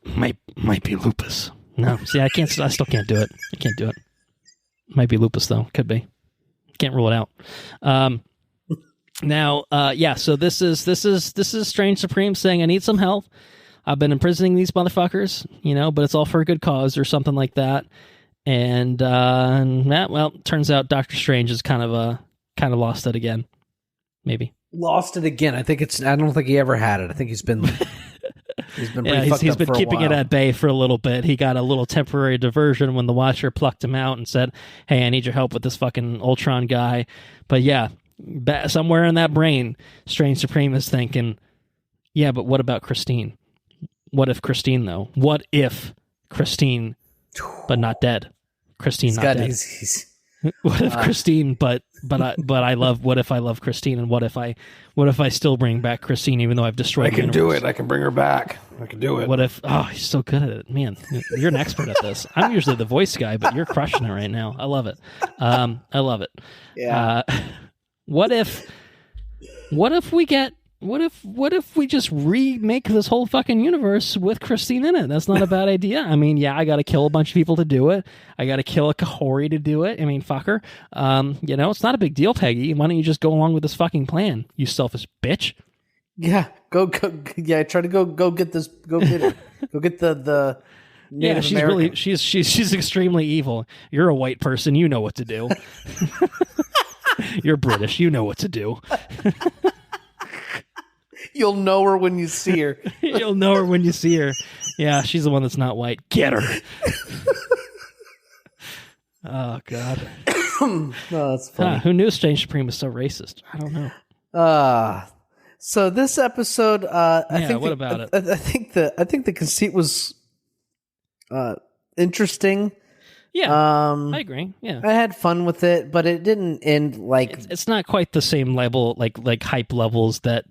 Might be lupus. No, see, I still can't do it. I can't do it. Might be lupus though. Could be. Can't rule it out. So this is Strange Supreme saying, I need some help. I've been imprisoning these motherfuckers, but it's all for a good cause or something like that. And turns out Doctor Strange is kind of lost it again. Maybe lost it again. I don't think he ever had it. I think he's been. He's been keeping it at bay for a little bit. He got a little temporary diversion when the Watcher plucked him out and said, "Hey, I need your help with this fucking Ultron guy." But yeah, somewhere in that brain, Strange Supreme is thinking, "Yeah, but what about Christine? What if Christine though? What if Christine, but not dead? Christine not dead. What if Christine, but I love. What if I love Christine, and what if I still bring back Christine, even though I've destroyed? I can do it. I can bring her back. I can do it. What if? Oh, he's so good at it, man. You're an expert at this. I'm usually the voice guy, but you're crushing it right now. I love it. I love it. Yeah. What if we get? What if we just remake this whole fucking universe with Christine in it? That's not a bad idea. I mean, yeah, I got to kill a bunch of people to do it. I got to kill a Kahori to do it. I mean, fuck her. It's not a big deal, Peggy. Why don't you just go along with this fucking plan, you selfish bitch? Yeah, go. Yeah, try to go get this. Go get her. Go get the Native she's American. Really she's extremely evil. You're a white person. You know what to do. You're British. You know what to do. You'll know her when you see her. You'll know her when you see her. Yeah, she's the one that's not white. Get her. Oh, God. No, that's funny. Who knew Strange Supreme was so racist? I don't know. So this episode, I think what about it? I think the conceit was interesting. Yeah, I agree. Yeah, I had fun with it, but it didn't end like it's not quite the same level, like hype levels that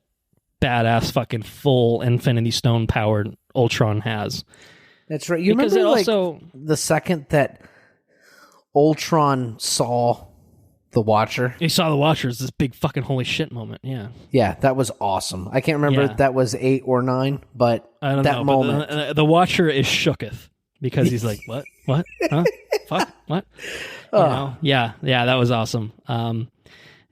badass fucking full Infinity Stone powered Ultron has. That's right. You because remember the second that Ultron saw the Watcher? He saw the Watcher as this big fucking holy shit moment. Yeah. Yeah, that was awesome. I can't remember if that was 8 or 9, but I don't know, moment. But the Watcher is shooketh because he's like, what? Huh? Fuck? What? Yeah, that was awesome.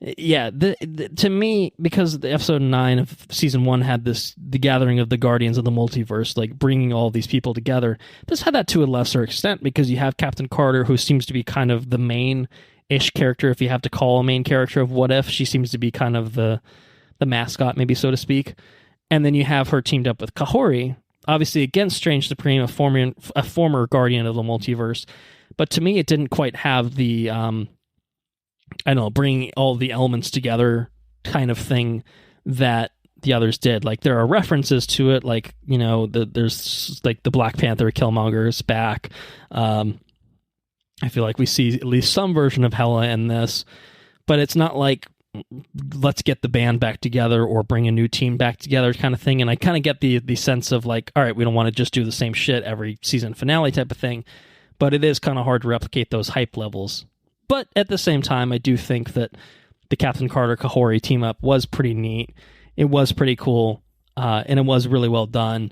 To me, because the episode 9 of season 1 had the gathering of the Guardians of the Multiverse, like bringing all these people together. This had that to a lesser extent because you have Captain Carter, who seems to be kind of the main-ish character, if you have to call a main character of What If. She seems to be kind of the mascot, maybe, so to speak. And then you have her teamed up with Kahori, obviously against Strange Supreme, a former Guardian of the Multiverse. But to me, it didn't quite have the bringing all the elements together kind of thing that the others did. Like, there are references to it, like, there's like the Black Panther Killmonger is back. I feel like we see at least some version of Hela in this, but it's not like, let's get the band back together or bring a new team back together kind of thing. And I kind of get the sense of like, all right, we don't want to just do the same shit every season finale type of thing, but it is kind of hard to replicate those hype levels. But at the same time, I do think that the Captain Carter Kahori team up was pretty neat. It was pretty cool, and it was really well done.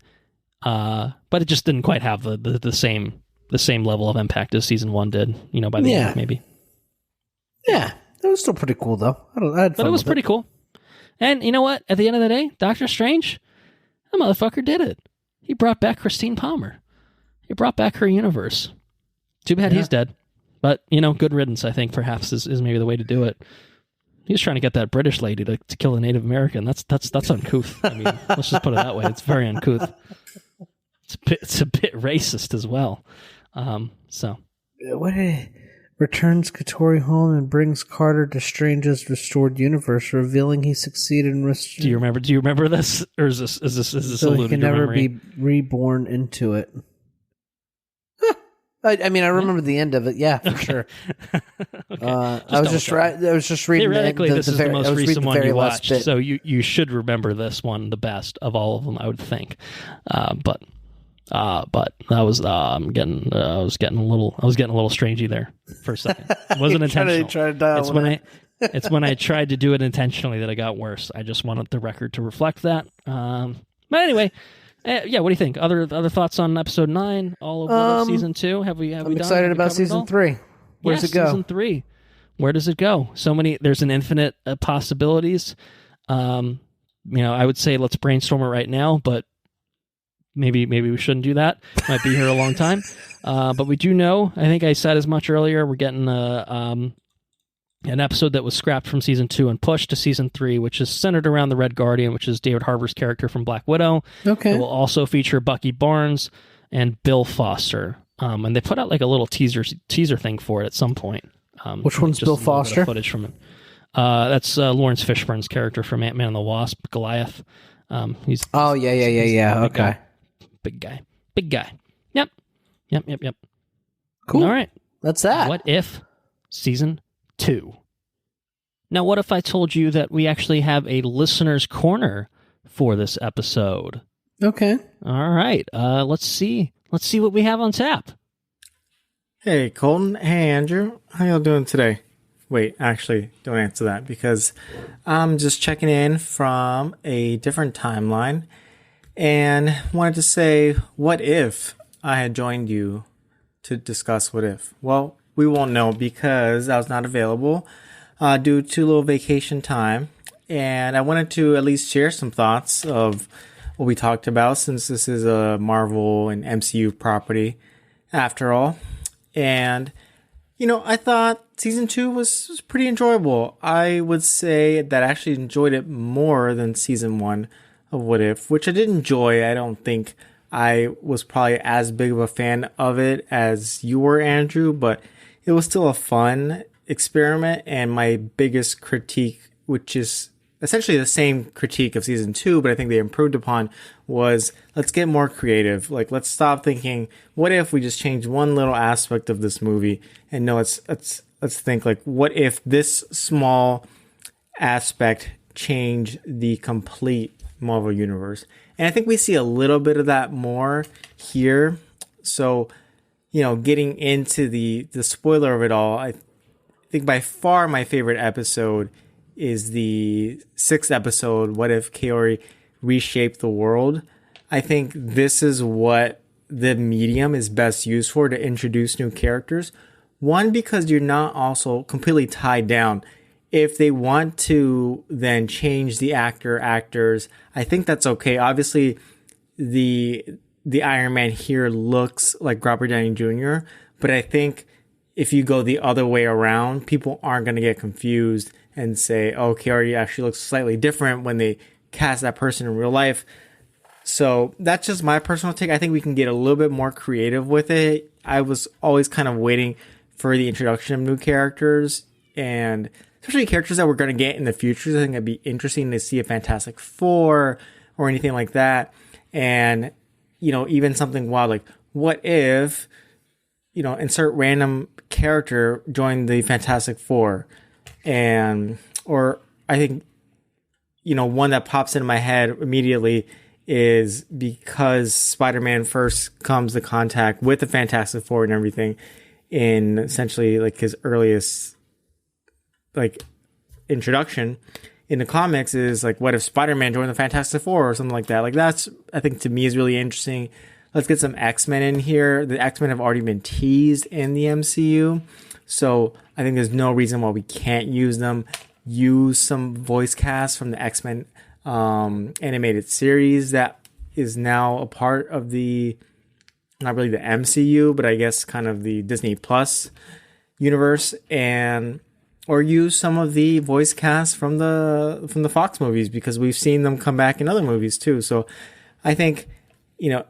But it just didn't quite have the same level of impact as season 1 did. By the end, maybe. Yeah, it was still pretty cool though. I had fun. But it was pretty cool. And you know what? At the end of the day, Doctor Strange, that motherfucker did it. He brought back Christine Palmer. He brought back her universe. Too bad he's dead. But, good riddance, I think, perhaps, is maybe the way to do it. He was trying to get that British lady to kill a Native American. That's uncouth. I mean, let's just put it that way. It's very uncouth. It's a bit racist as well. Returns Katori home and brings Carter to Strange's restored universe, revealing he succeeded in Do you remember this, or is this so alluded he can to never memory? be reborn into it? I remember the end of it. Yeah, for sure. Okay. I was just reading. Theoretically, this is the most recent one you watched, bit. so you should remember this one the best of all of them, I would think. But that was I was getting a little strangey there for a second. It wasn't intentional. Trying to dial It's when I tried to do it intentionally that it got worse. I just wanted the record to reflect that. But anyway. What do you think? Other thoughts on episode 9? All of season 2? I'm excited about season 3. Where does it go? Season 3. Where does it go? So many. There's an infinite possibilities. I would say let's brainstorm it right now, but maybe we shouldn't do that. Might be here a long time. But we do know. I think I said as much earlier. We're getting an episode that was scrapped from season 2 and pushed to season 3, which is centered around the Red Guardian, which is David Harbour's character from Black Widow. Okay. It will also feature Bucky Barnes and Bill Foster. And they put out like a little teaser thing for it at some point. Which one's Bill Foster? Footage from it. That's Lawrence Fishburne's character from Ant-Man and the Wasp, Goliath. He's okay. Big guy. Yep. Cool. All right. That's that. What if season 2? Now, what if I told you that we actually have a listener's corner for this episode? Okay. All right. Let's see what we have on tap. Hey, Colton. Hey, Andrew. How y'all doing today? Wait, actually, don't answer that because I'm just checking in from a different timeline and wanted to say, what if I had joined you to discuss what if? Well, we won't know because I was not available due to a little vacation time. And I wanted to at least share some thoughts of what we talked about since this is a Marvel and MCU property after all. And, I thought season 2 was pretty enjoyable. I would say that I actually enjoyed it more than season 1 of What If, which I did enjoy. I don't think I was probably as big of a fan of it as you were, Andrew, but it was still a fun experiment. And my biggest critique, which is essentially the same critique of season 2, but I think they improved upon, was let's get more creative. Like, let's stop thinking, what if we just change one little aspect of this movie? And no, let's think like, what if this small aspect changed the complete Marvel universe? And I think we see a little bit of that more here. So, getting into the spoiler of it all, I think by far my favorite episode is the 6th episode, What If Kaori Reshaped the World. I think this is what the medium is best used for, to introduce new characters. One, because you're not also completely tied down. If they want to then change the actors, I think that's okay. Obviously, the Iron Man here looks like Robert Downey Jr., but I think if you go the other way around, people aren't going to get confused and say, oh, Kaori actually looks slightly different when they cast that person in real life. So that's just my personal take. I think we can get a little bit more creative with it. I was always kind of waiting for the introduction of new characters, and especially characters that we're going to get in the future. I think it'd be interesting to see a Fantastic Four or anything like that. And, even something wild like, what if, insert random character join the Fantastic Four? Or I think, one that pops into my head immediately is because Spider-Man first comes to contact with the Fantastic Four and everything in essentially like his earliest like introduction in the comics is like, what if Spider-Man joined the Fantastic Four or something like that? Like, that's, I think, to me is really interesting. Let's get some X-Men in here. The X-Men have already been teased in the MCU, so I think there's no reason why we can't use them. Use some voice casts from the X-Men animated series that is now a part of the, not really the MCU, but I guess kind of the Disney Plus universe, and or use some of the voice cast from the Fox movies, because we've seen them come back in other movies too. So I think,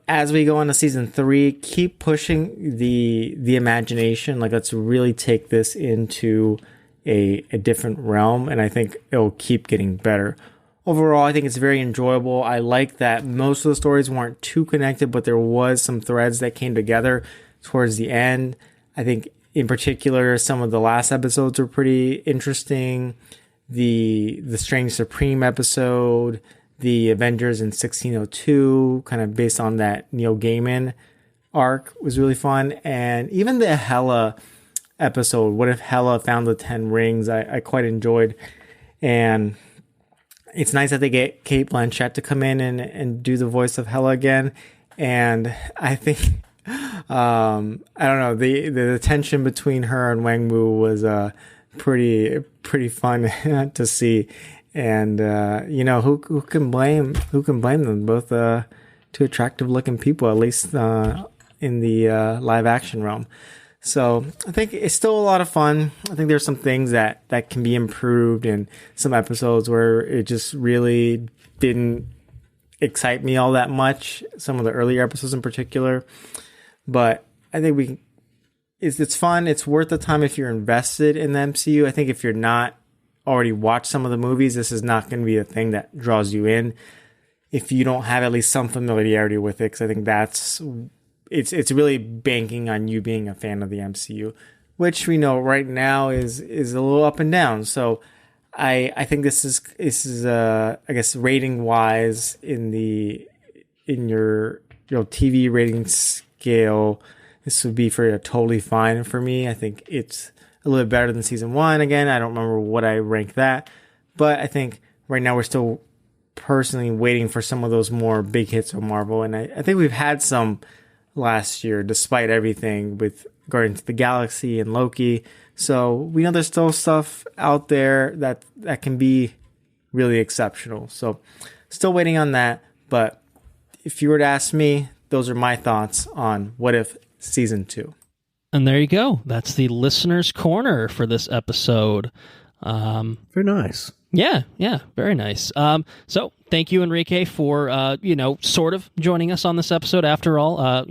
as we go into season 3, keep pushing the imagination. Like, let's really take this into a different realm, and I think it'll keep getting better. Overall, I think it's very enjoyable. I like that most of the stories weren't too connected, but there was some threads that came together towards the end. I think in particular, some of the last episodes were pretty interesting. The Strange Supreme episode, the Avengers in 1602, kind of based on that Neil Gaiman arc, was really fun. And even the Hela episode, What If Hela Found the 10 Rings, I quite enjoyed. And it's nice that they get Cate Blanchett to come in and do the voice of Hela again. And I think, I don't know, the tension between her and Wang Wu was pretty fun to see. And who can blame them? Both two attractive looking people, at least in the live action realm. So I think it's still a lot of fun. I think there's some things that can be improved, and some episodes where it just really didn't excite me all that much. Some of the earlier episodes in particular. But I think it's fun. It's worth the time if you're invested in the MCU. I think if you're not already watched some of the movies, this is not going to be a thing that draws you in if you don't have at least some familiarity with it, because I think it's really banking on you being a fan of the MCU, which we know right now is a little up and down. So I think this is I guess rating wise in your TV rating scale, this would be totally fine for me. I think it's a little bit better than season 1. Again, I don't remember what I ranked that, but I think right now we're still personally waiting for some of those more big hits of Marvel, and I think we've had some last year, despite everything with Guardians of the Galaxy and Loki. So we know there's still stuff out there that can be really exceptional. So still waiting on that. But if you were to ask me, those are my thoughts on What If Season 2. And there you go. That's the listener's corner for this episode. Very nice. Yeah, very nice. So thank you, Henrique, for, sort of joining us on this episode after all.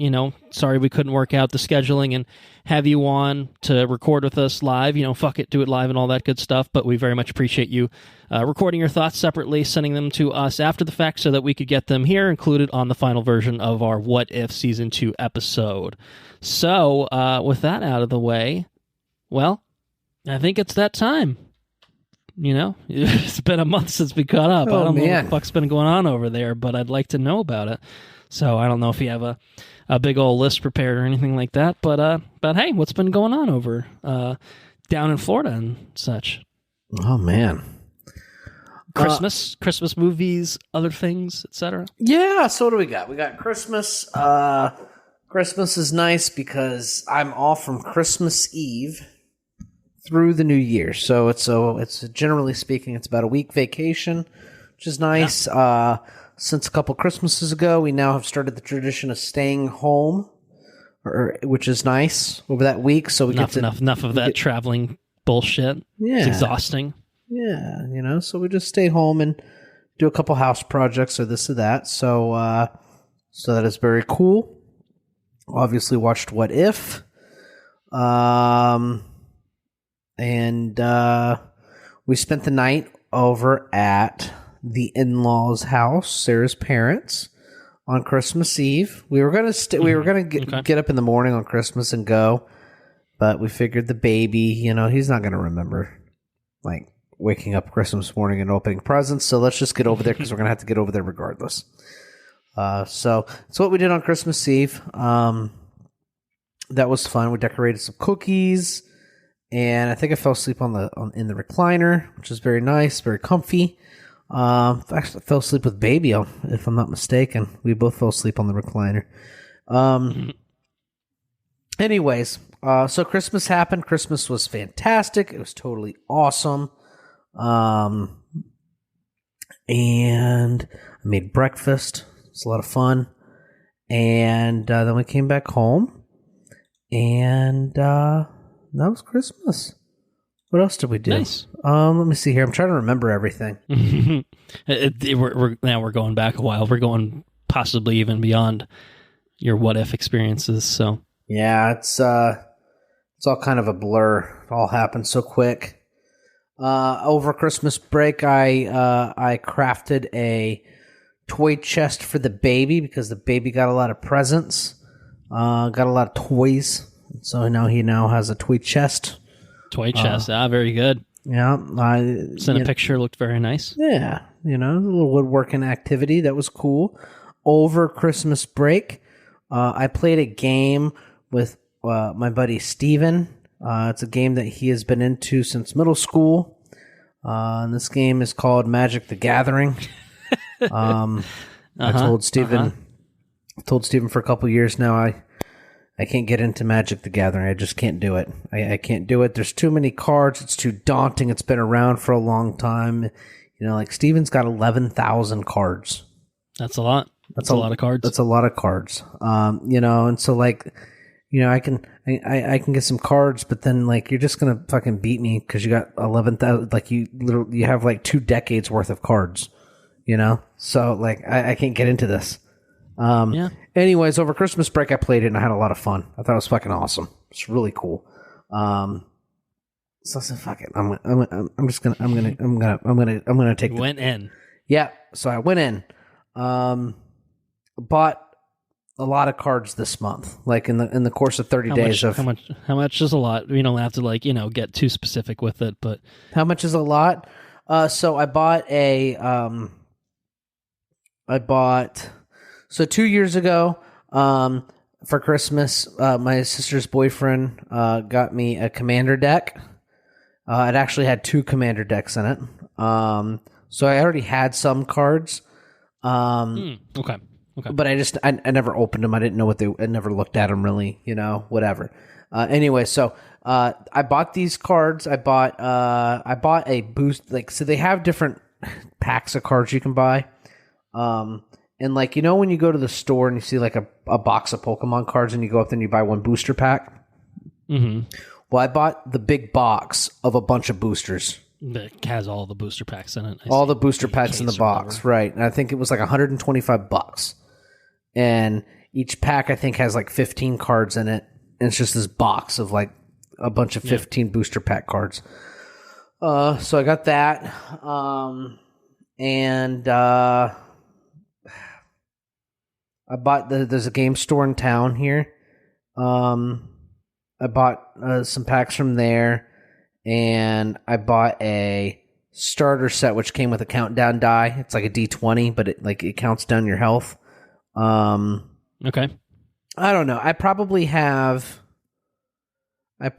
Sorry we couldn't work out the scheduling and have you on to record with us live. Fuck it, do it live and all that good stuff. But we very much appreciate you recording your thoughts separately, sending them to us after the fact so that we could get them here included on the final version of our What If Season 2 episode. So with that out of the way, well, I think it's that time. It's been a month since we caught up. I don't know what the fuck's been going on over there, but I'd like to know about it. So I don't know if you have a big old list prepared or anything like that, but hey, what's been going on over down in Florida and such? Oh man. Christmas movies, other things, etc. Yeah, so what do we got? We got Christmas. Christmas is nice because I'm off from Christmas Eve through the New Year. So it's generally speaking, it's about a week vacation, which is nice. Yeah. Since a couple Christmases ago, we now have started the tradition of staying home, which is nice over that week. So we enough of that traveling bullshit. Yeah, it's exhausting. Yeah, so we just stay home and do a couple house projects or this or that. So that is very cool. Obviously, watched What If. And we spent the night over at the in-laws' house, Sarah's parents, on Christmas Eve. We were gonna We were gonna get up in the morning on Christmas and go, but we figured the baby, he's not gonna remember like waking up Christmas morning and opening presents. So let's just get over there because we're gonna have to get over there regardless. So that's what we did on Christmas Eve. That was fun. We decorated some cookies. And I think I fell asleep in the recliner, which is very nice, very comfy. Actually, I fell asleep with baby, if I'm not mistaken. We both fell asleep on the recliner. Anyways, so Christmas happened. Christmas was fantastic. It was totally awesome. And I made breakfast. was a lot of fun. And then we came back home, and that was Christmas. What else did we do? Nice. Let me see here. I'm trying to remember everything. We're going back a while. We're going possibly even beyond your what if experiences. So yeah, it's all kind of a blur. It all happened so quick. Over Christmas break, I crafted a toy chest for the baby because the baby got a lot of presents, got a lot of toys. So now he has a toy chest. Toy chest, very good. Yeah, sent a picture, looked very nice. Yeah, a little woodworking activity that was cool. Over Christmas break, I played a game with my buddy Steven. It's a game that he has been into since middle school. And this game is called Magic the Gathering. I told Steven for a couple years now I can't get into Magic the Gathering. I just can't do it. I can't do it. There's too many cards. It's too daunting. It's been around for a long time. Like Steven's got 11,000 cards. That's a lot. That's a lot of cards. That's a lot of cards. And so I can get some cards, but then you're just gonna fucking beat me because you got 11,000. You have 2 decades worth of cards. So I can't get into this. Yeah. Anyways, over Christmas break, I played it and I had a lot of fun. I thought it was fucking awesome. It's really cool. So I said, fuck it. I'm gonna take. Went in. Yeah. So I went in. Bought a lot of cards this month. In the course of 30 days of how much is a lot? We don't have to get too specific with it, but how much is a lot? So I bought So 2 years ago, for Christmas, my sister's boyfriend got me a commander deck. It actually had 2 commander decks in it. So I already had some cards. Okay. But I never opened them. I didn't know I never looked at them really, whatever. Anyway, so I bought these cards. I bought a boost. So they have different packs of cards you can buy. And when you go to the store and you see a box of Pokemon cards and you go up there and you buy one booster pack. Mm-hmm. Well, I bought the big box of a bunch of boosters. That has all the booster packs in it. All the booster packs in the box, right? And I think it was $125. And each pack I think has 15 cards in it. And it's just this box of a bunch of 15 booster pack cards. So I got that. And I bought there's a game store in town here. I bought some packs from there, and I bought a starter set which came with a countdown die. It's like a D20, but it counts down your health. Okay. I don't know. I probably have a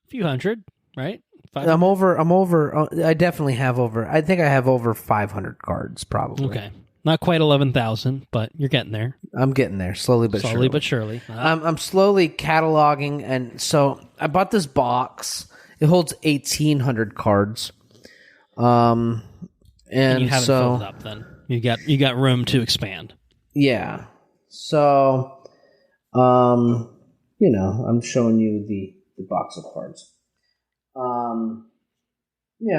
few hundred, right? 500? I'm over. I definitely have over. I think I have over 500 cards, probably. Okay, not quite 11,000, but you're getting there. I'm getting there, slowly but surely. I'm slowly cataloging, and so I bought this box. It holds 1,800 cards. And you haven't so filled it up. Then you got room to expand. Yeah. So, I'm showing you the box of cards.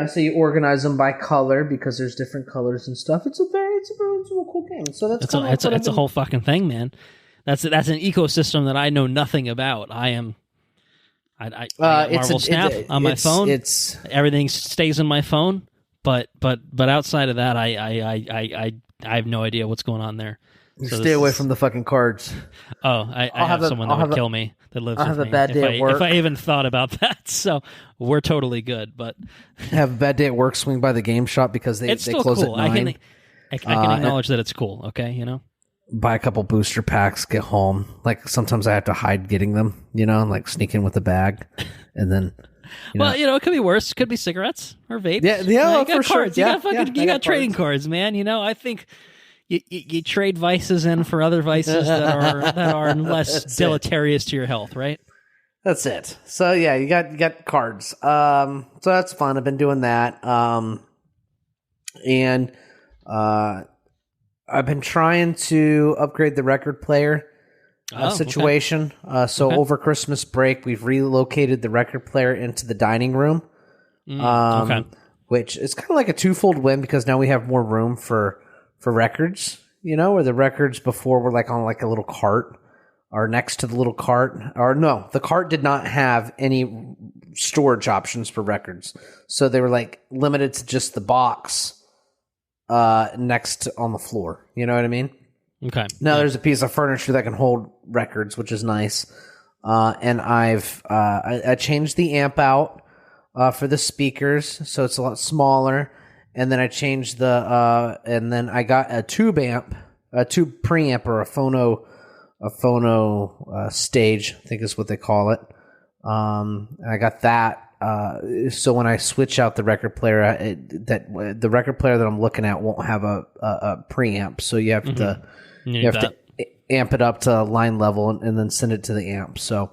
So you organize them by color because there's different colors and stuff. It's a real cool game. So that's a whole fucking thing, man. That's an ecosystem that I know nothing about. I got Marvel Snap on my phone. Everything stays in my phone, but outside of that, I have no idea what's going on there. So stay away from the fucking cards. Oh, I have someone that would kill me that lives with me. I'll have a bad day at work. If I even thought about that, so we're totally good. But have a bad day at work, swing by the game shop because they close cool. at 9. I can acknowledge that it's cool, okay, Buy a couple booster packs, get home. Sometimes I have to hide getting them, and sneak in with a bag. And then... Well, it could be worse. It could be cigarettes or vapes. Yeah, you got for cards. Sure. You got trading cards, man. I think... You trade vices in for other vices that are less deleterious to your health, right? That's it. So yeah, you got cards. So that's fun. I've been doing that. And I've been trying to upgrade the record player situation. Okay. Over Christmas break, we've relocated the record player into the dining room. Okay. Which is kind of like a twofold win because now we have more room for records. Where the records before were like on like a little cart or next to the little cart. Or no, the cart did not have any storage options for records. So they were like limited to just the box next on the floor. You know what I mean? Okay. Now there's a piece of furniture that can hold records, which is nice. And I changed the amp out for the speakers, so it's a lot smaller. And then I changed and then I got a tube preamp or a phono stage, I think is what they call it. I got that. So when I switch out the record player, the record player that I'm looking at won't have a preamp. So you have to to amp it up to line level and then send it to the amp. So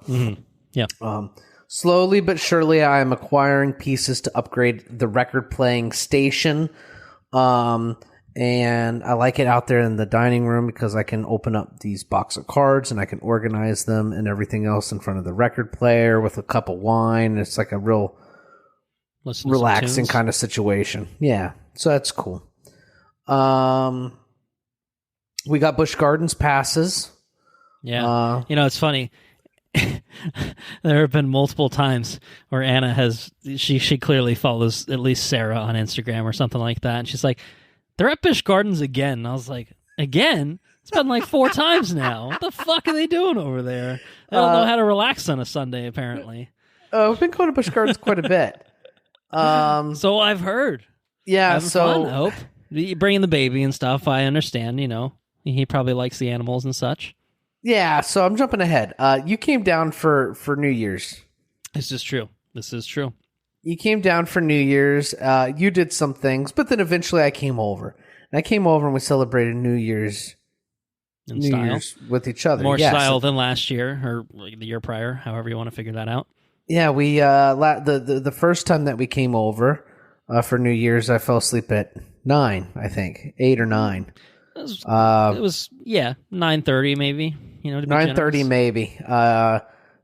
slowly but surely, I am acquiring pieces to upgrade the record playing station. And I like it out there in the dining room because I can open up these box of cards and I can organize them and everything else in front of the record player with a cup of wine. It's like a real relaxing kind of situation. Yeah. So that's cool. We got Busch Gardens passes. Yeah. It's funny. There have been multiple times where Anna she clearly follows at least Sarah on Instagram or something like that, and she's like, they're at Busch Gardens again. And I was like, again? It's been like 4 times now. What the fuck are they doing over there? They don't know how to relax on a Sunday, apparently. We've been going to Busch Gardens quite a bit. So I've heard. Yeah, having fun, I hope. Bringing the baby and stuff, I understand, He probably likes the animals and such. Yeah, so I'm jumping ahead. You came down for New Year's. This is true. You came down for New Year's. You did some things, but then eventually I came over. And I came over and we celebrated New Year's with each other. More style than last year or the year prior, however you want to figure that out. Yeah, we the first time that we came over for New Year's, I fell asleep at 9, I think, 8 or 9. It was 9:30 maybe. 9:30 maybe.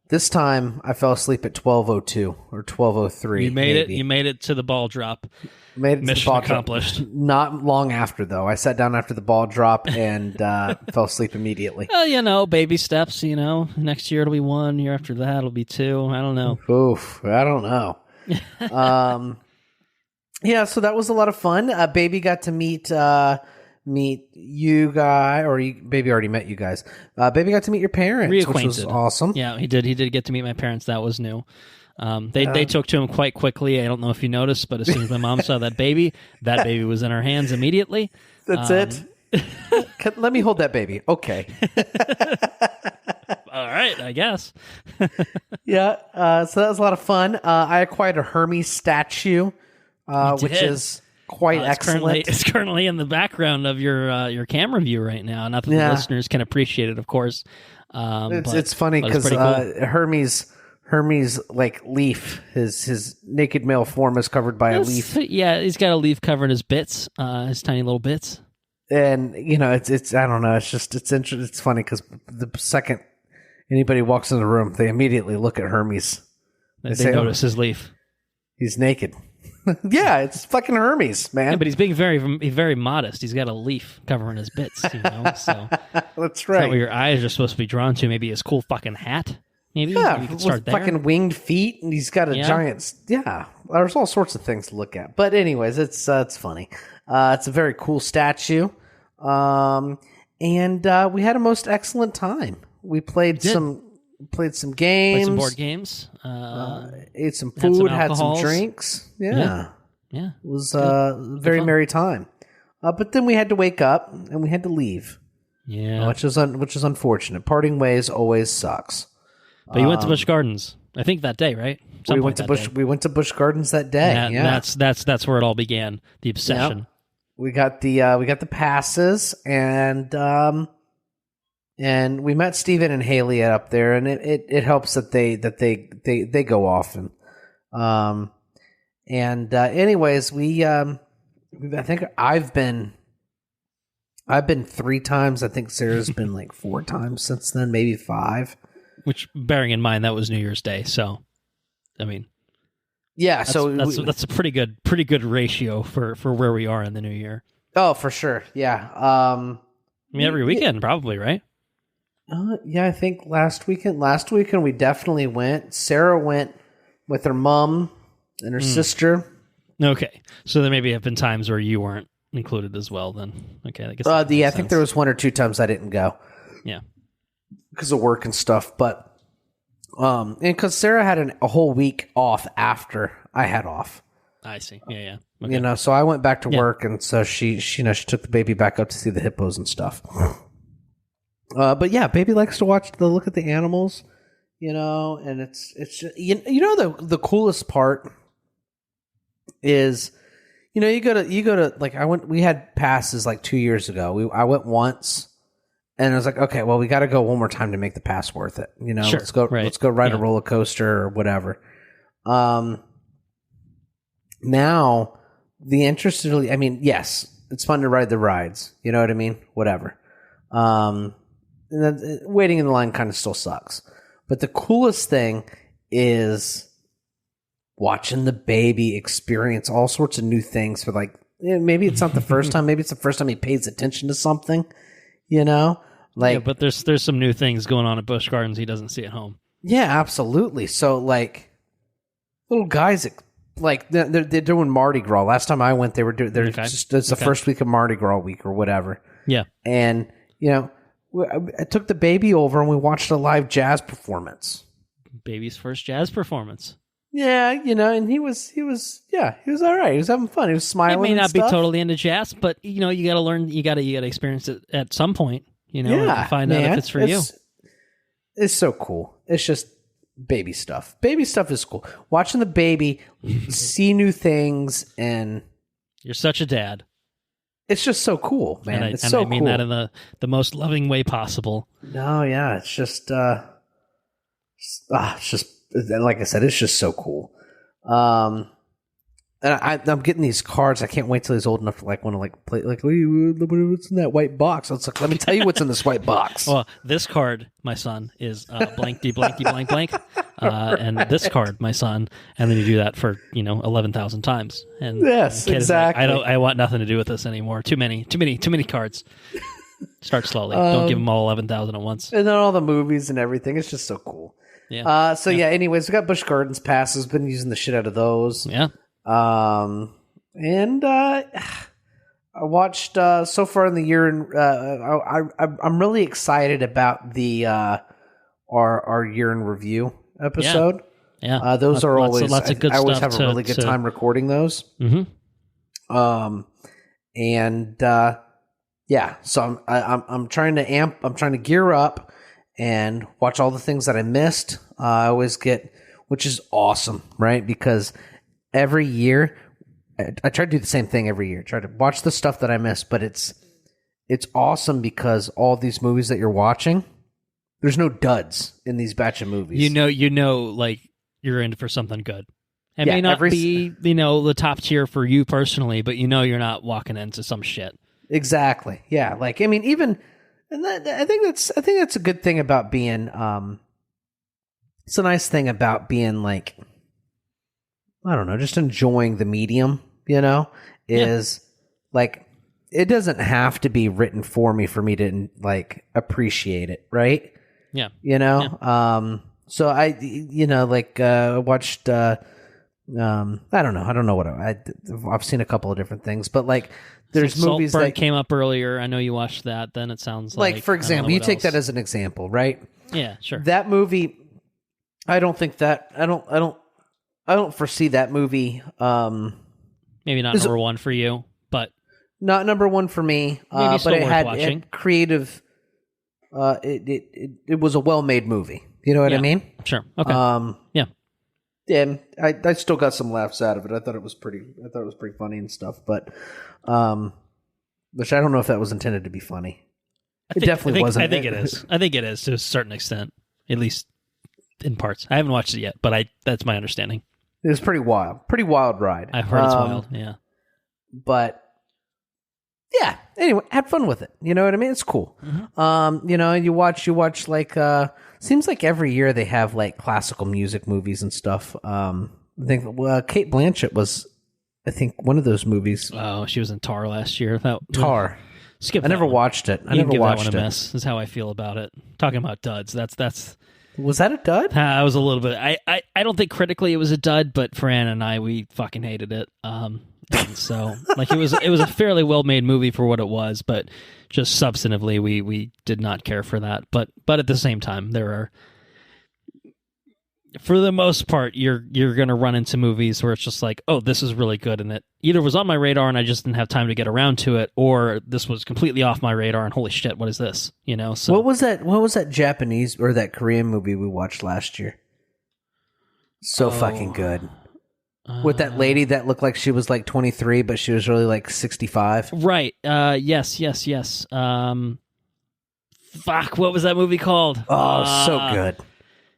This time I fell asleep at 12:02 or 12:03. You made it. You made it to the ball drop. Made it. Mission accomplished. Not long after though. I sat down after the ball drop and fell asleep immediately. Well, baby steps. Next year it'll be 1. Year after that it'll be 2. I don't know. Oof, I don't know. Yeah, so that was a lot of fun. Baby got to meet you guys, or Baby already met you guys. Baby got to meet your parents, which was awesome. Yeah, he did. He did get to meet my parents. That was new. They took to him quite quickly. I don't know if you noticed, but as soon as my mom saw that baby was in her hands immediately. That's it. Let me hold that baby. Okay. All right, I guess. Yeah, so that was a lot of fun. I acquired a Hermes statue, which is quite excellent. It's currently in the background of your camera view right now. Not that the listeners can appreciate it, of course. It's funny because cool. Hermes like leaf, his naked male form is covered by a leaf. Yeah, he's got a leaf covering his bits, his tiny little bits. And it's I don't know. It's funny because the second anybody walks in the room, they immediately look at Hermes. They notice his leaf. He's naked. Yeah, it's fucking Hermes, man. Yeah, but he's being very modest. He's got a leaf covering his bits, So that's right. That's what your eyes are supposed to be drawn to. Maybe his cool fucking hat. Maybe you could start with fucking winged feet, and he's got a giant. Yeah, there's all sorts of things to look at. But anyways, it's funny. It's a very cool statue, and we had a most excellent time. We played some games, played some board games, ate some food, had some drinks. Yeah. It was a very merry time. But then we had to wake up and we had to leave. Yeah, which is unfortunate. Parting ways always sucks. But you went to Busch Gardens, I think that day, right? We went to Busch Gardens that day. That's where it all began. The obsession. Yep. We got the passes, and we met Steven and Haley up there, and it helps that they go often. Anyways, I think I've been I've been 3 times. I think Sarah's been like 4 times since then, maybe 5. Which, bearing in mind, that was New Year's Day. So, I mean, yeah. That's a pretty good ratio for where we are in the new year. Oh, for sure. Yeah. I mean, every weekend, probably, right? Yeah, I think last weekend we definitely went. Sarah went with her mom and her sister. Okay, so there maybe have been times where you weren't included as well. Then, okay, I guess. I think there was 1 or 2 times I didn't go. Yeah, because of work and stuff. But and because Sarah had a whole week off after I had off. I see. Yeah. Okay. So I went back to work, and so she took the baby back up to see the hippos and stuff. But yeah, baby likes to look at the animals, and it's just, the coolest part is, you go to like we had passes like 2 years ago. I went once, and I was like, okay, well, we got to go one more time to make the pass worth it. Sure, let's go ride a roller coaster or whatever. Now the interest is really, I mean, yes, it's fun to ride the rides. You know what I mean? Whatever. And then waiting in the line kind of still sucks. But the coolest thing is watching the baby experience all sorts of new things for maybe it's not the first time, maybe it's the first time he pays attention to something, but there's some new things going on at Busch Gardens he doesn't see at home. Yeah, absolutely. So little guys, they're doing Mardi Gras. Last time I went, it's the first week of Mardi Gras week or whatever. Yeah. And, I took the baby over and we watched a live jazz performance. Baby's first jazz performance. Yeah, and he was all right. He was having fun. He was smiling. He may not be totally into jazz, but you got to learn. You got to experience it at some point. And find out if it's for you. It's so cool. It's just baby stuff. Baby stuff is cool. Watching the baby see new things, and you're such a dad. It's just so cool, man. I mean that in the most loving way possible. No, yeah, it's just it's just like I said, it's just so cool. And I'm getting these cards. I can't wait till he's old enough to want to play. What's in that white box? It's like, let me tell you what's in this white box. Well, this card, my son, is blankety blankety blank blank, and this card, my son, and then you do that for 11,000 times. And yes, exactly. I want nothing to do with this anymore. Too many cards. Start slowly. Don't give them all 11,000 at once. And then all the movies and everything. It's just so cool. Yeah. Anyways, we got Busch Gardens passes. Been using the shit out of those. Yeah. And I watched so far in the year, and I'm really excited about the our year in review episode. Yeah. Those are always lots of good I always stuff have a really good time recording those. Mm-hmm. So I'm trying to gear up and watch all the things that I missed. I always get, which is awesome, right? Because every year, I try to do the same thing every year. Try to watch the stuff that I miss, but it's awesome because all these movies that you're watching, there's no duds in these batch of movies. You're in for something good. It may not be the top tier for you personally, but you're not walking into some shit. Exactly. Yeah. I think that's a good thing about being. It's a nice thing about being I don't know, just enjoying the medium, is it doesn't have to be written for me to appreciate it, right? Yeah. So I watched, I don't know what I've seen a couple of different things, but there's movies Saltburn that came up earlier. I know you watched that. Then it sounds like, for example, you take that as an example, right? Yeah, sure. That movie, I don't foresee that movie. Maybe not number one for you, but not number one for me. Maybe still but worth watching. It creative. It was a well-made movie. You know what I mean? Sure. Okay. Yeah. Yeah. I still got some laughs out of it. I thought it was pretty funny and stuff. But, which I don't know if that was intended to be funny. It definitely wasn't. I think it is. I think it is to a certain extent, at least in parts. I haven't watched it yet, but that's my understanding. It was pretty wild ride. I've heard it's wild. Yeah. But yeah. Anyway, had fun with it. You know what I mean? It's cool. You know, you watch like seems like every year they have like classical music movies and stuff. I think Kate Blanchett was, I think, one of those movies. Oh, she was in Tar last year. Tar. Skip. I never watched it. I never watched that one it. a miss. Is how I feel about it. Talking about duds. That's. Was that a dud? I was a little bit. I don't think critically it was a dud, but Fran and I, we fucking hated it. And so like it was a fairly well made movie for what it was, but just substantively we did not care for that. But at the same time, there are, for the most part, you're gonna run into movies where it's just like, oh, this is really good, and it either was on my radar and I just didn't have time to get around to it, or this was completely off my radar and holy shit, what is this? You know. So what was that Japanese or that Korean movie we watched last year? So fucking good. With that lady that looked like she was like 23, but she was really like 65. Right. Yes. Fuck. What was that movie called? Oh, so good.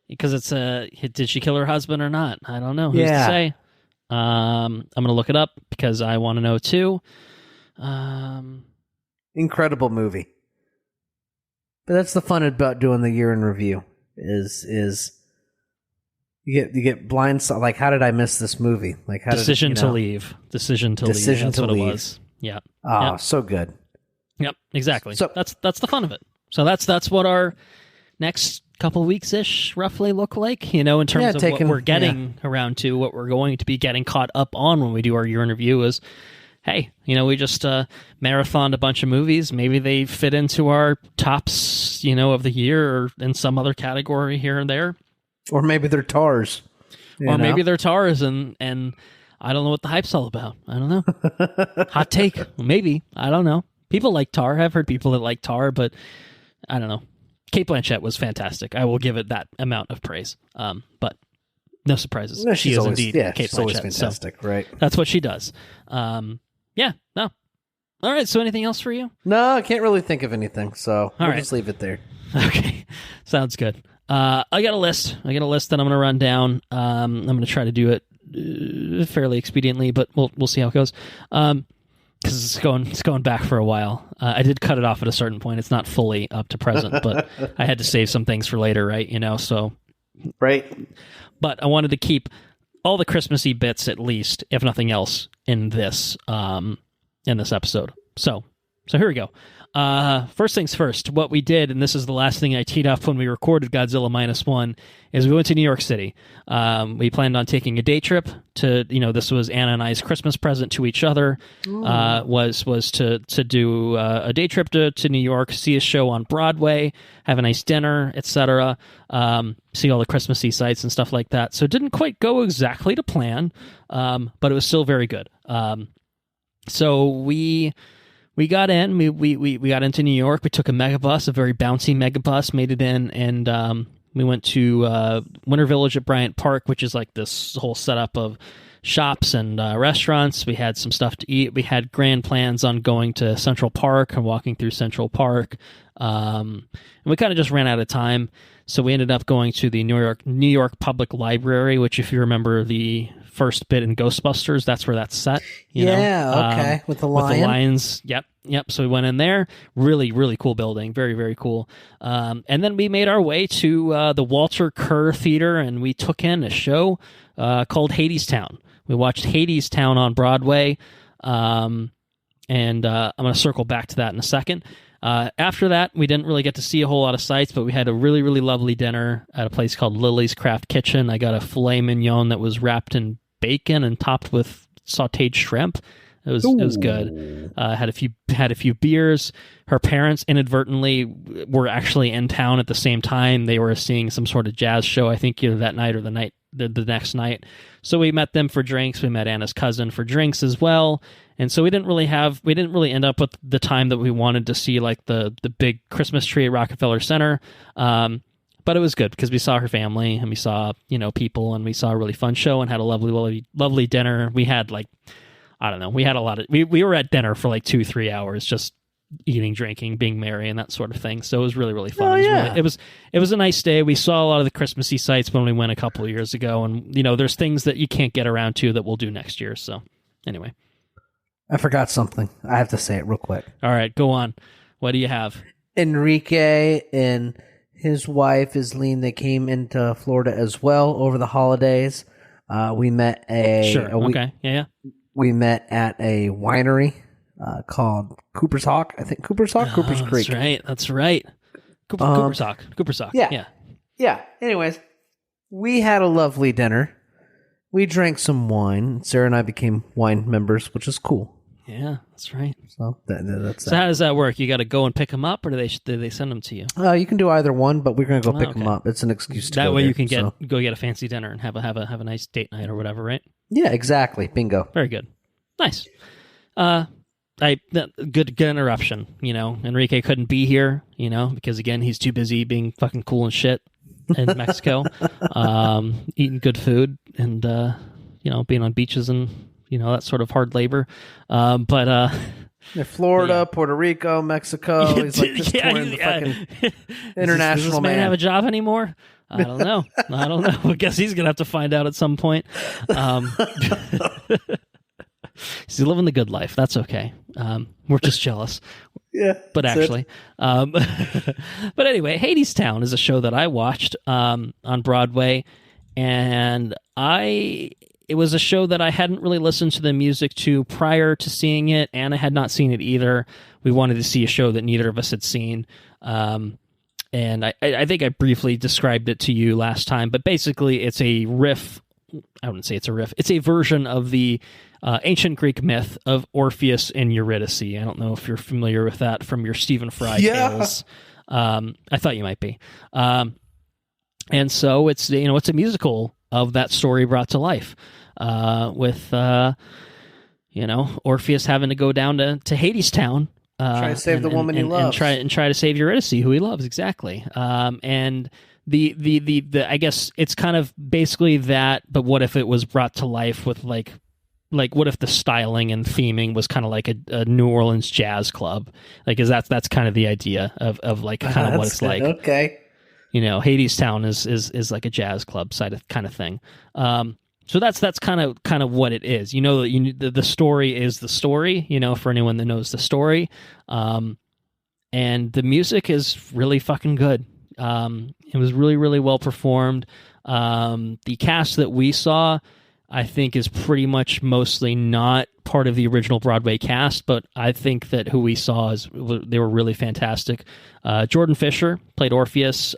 Because it's did she kill her husband or not? I don't know. Who's to say? I'm gonna look it up because I want to know too. Incredible movie. But that's the fun about doing the year in review is. You get blindsided. Like, how did I miss this movie? Like, how Decision did, to leave. Decision to leave. That's what it was. Yeah. Oh, so good. Yep. Exactly. So that's the fun of it. So that's what our next couple weeks ish roughly look like. You know, in terms of what we're getting around to, what we're going to be getting caught up on when we do our year in review is, hey, you know, we just marathoned a bunch of movies. Maybe they fit into our tops, you know, of the year or in some other category here and there. Or maybe they're Tars. Maybe they're Tars, and I don't know what the hype's all about. I don't know. Hot take. Maybe. I don't know. People like Tar. I've heard people that like Tar, but I don't know. Kate Blanchett was fantastic. I will give it that amount of praise. But no surprises. No, she is always, indeed Kate she's Blanchett. Always fantastic, so right? That's what she does. Yeah, no. All right, so anything else for you? No, I can't really think of anything, so we'll just leave it there. Okay, sounds good. I got a list. that I'm going to run down. I'm going to try to do it fairly expediently, but we'll see how it goes. Because it's going back for a while. I did cut it off at a certain point. It's not fully up to present, but I had to save some things for later, right? You know, so right. But I wanted to keep all the Christmassy bits, at least, if nothing else, in this episode. So here we go. First things first, what we did, and this is the last thing I teed up when we recorded Godzilla -1, is we went to New York City. We planned on taking a day trip to, you know, this was Anna and I's Christmas present to each other, was to do a day trip to New York, see a show on Broadway, have a nice dinner, etc., see all the Christmassy sights and stuff like that. So it didn't quite go exactly to plan, but it was still very good. So we got in. We got into New York. We took a megabus, a very bouncy megabus, made it in, and we went to Winter Village at Bryant Park, which is like this whole setup of shops and restaurants. We had some stuff to eat. We had grand plans on going to Central Park and walking through Central Park, and we kind of just ran out of time. So we ended up going to the New York Public Library, which, if you remember the first bit in Ghostbusters, that's where that's set. You know? Okay. With the lion. With the lions. Yep. So we went in there. Really, really cool building. Very, very cool. And then we made our way to the Walter Kerr Theater, and we took in a show called Hadestown. We watched Hadestown on Broadway, and I'm going to circle back to that in a second. After that, we didn't really get to see a whole lot of sights, but we had a really, really lovely dinner at a place called Lily's Craft Kitchen. I got a filet mignon that was wrapped in bacon and topped with sautéed shrimp. It was good. Had a few beers. Her parents inadvertently were actually in town at the same time. They were seeing some sort of jazz show, I think either that night or the next night. So we met them for drinks. We met Anna's cousin for drinks as well. And so we didn't really end up with the time that we wanted to see like the big Christmas tree at Rockefeller Center. But it was good because we saw her family and we saw, you know, people, and we saw a really fun show and had a lovely, lovely, lovely dinner. We had we had a lot of, we were at dinner for like 2-3 hours, just eating, drinking, being merry and that sort of thing. So it was really, really fun. It was a nice day. We saw a lot of the Christmassy sights when we went a couple of years ago. And, you know, there's things that you can't get around to that we'll do next year. So anyway. I forgot something. I have to say it real quick. All right, go on. What do you have? Henrique and his wife Isleen, they came into Florida as well over the holidays. We met We met at a winery called Cooper's Hawk. I think Cooper's Hawk, Cooper's Creek. That's right. Cooper's Hawk. Yeah. Anyways, we had a lovely dinner. We drank some wine. Sarah and I became wine members, which is cool. Yeah, that's right. So that's how does that work? You got to go and pick them up, or do they send them to you? You can do either one, but we're going to go pick them up. It's an excuse to that go way there, you can go get a fancy dinner and have a nice date night or whatever, right? Yeah, exactly. Bingo. Very good. Nice. Good interruption. Henrique couldn't be here. Because again, he's too busy being fucking cool and shit in Mexico, eating good food and being on beaches and that sort of hard labor. Florida, Puerto Rico, Mexico. He's like just touring the fucking international does this man have a job anymore? I don't know. I guess he's gonna have to find out at some point. He's living the good life. That's okay. We're just jealous. Yeah, but actually, but anyway, Hadestown is a show that I watched on Broadway, and it was a show that I hadn't really listened to the music to prior to seeing it, and I had not seen it either. We wanted to see a show that neither of us had seen. And I think I briefly described it to you last time, but basically it's a riff. I wouldn't say it's a riff. It's a version of the ancient Greek myth of Orpheus and Eurydice. I don't know if you're familiar with that from your Stephen Fry tales. I thought you might be. And so it's a musical of that story brought to life, with Orpheus having to go down to Hadestown, try to save the woman he loves, and try to save Eurydice, who he loves, exactly. And the I guess it's kind of basically that, but what if it was brought to life with like what if the styling and theming was kind of like a New Orleans jazz club, is that's kind of the idea of like kind of what it's like. Okay. Hadestown is like a jazz club side of kind of thing. So that's kind of what it is. The story is the story, for anyone that knows the story. And the music is really fucking good. It was really, really well performed. The cast that we saw, I think, is pretty much mostly not part of the original Broadway cast, but I think that who we saw they were really fantastic. Jordan Fisher played Orpheus.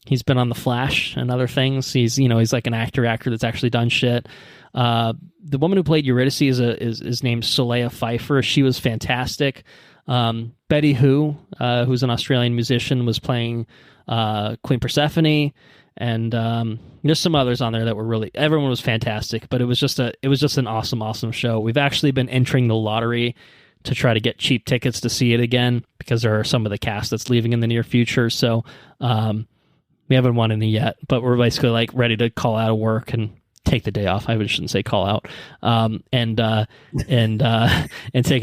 He's been on The Flash and other things. He's like an actor that's actually done shit. The woman who played Eurydice is named Soleil Pfeiffer. She was fantastic. Betty Who, who's an Australian musician, was playing Queen Persephone. And there's some others on there that were everyone was fantastic, but it was just an awesome show. We've actually been entering the lottery to try to get cheap tickets to see it again, because there are some of the cast that's leaving in the near future. So we haven't won any yet, but we're basically like ready to call out of work and take the day off. I shouldn't say call out, and take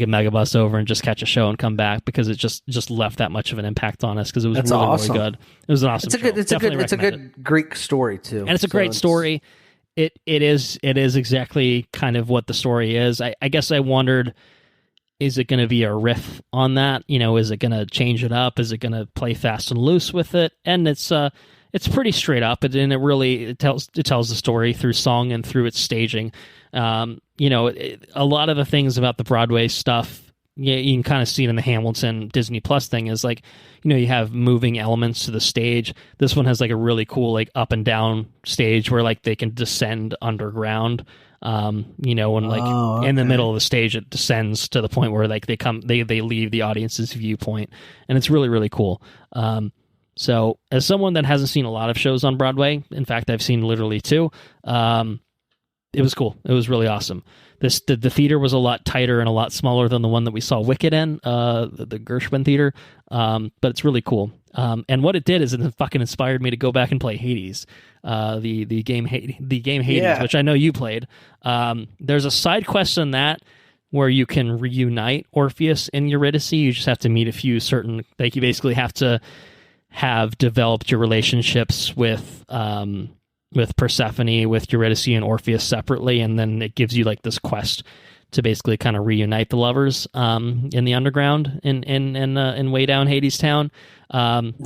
a megabus over and just catch a show and come back, because it just left that much of an impact on us, because it was really, awesome. really good. It was an awesome show. It's a good Greek story too, and it's a great story. It is exactly kind of what the story is. I guess I wondered, is it going to be a riff on that? Is it going to change it up? Is it going to play fast and loose with it? And it's pretty straight up, and it tells the story through song and through its staging. A lot of the things about the Broadway stuff, you can kind of see it in the Hamilton Disney Plus thing, is like, you have moving elements to the stage. This one has like a really cool like up and down stage where like they can descend underground. And like in the middle of the stage, it descends to the point where like they leave the audience's viewpoint, and it's really, really cool. So as someone that hasn't seen a lot of shows on Broadway, in fact, I've seen literally 2, it was cool. It was really awesome. The theater was a lot tighter and a lot smaller than the one that we saw Wicked in, the Gershwin Theater, but it's really cool. And what it did is it fucking inspired me to go back and play Hades, the game Hades, yeah, which I know you played. There's a side quest in that where you can reunite Orpheus and Eurydice. You just have to meet a few certain, like you basically have to have developed your relationships with Persephone, with Eurydice and Orpheus separately, and then it gives you like this quest to basically kind of reunite the lovers in the underground in way down Hadestown.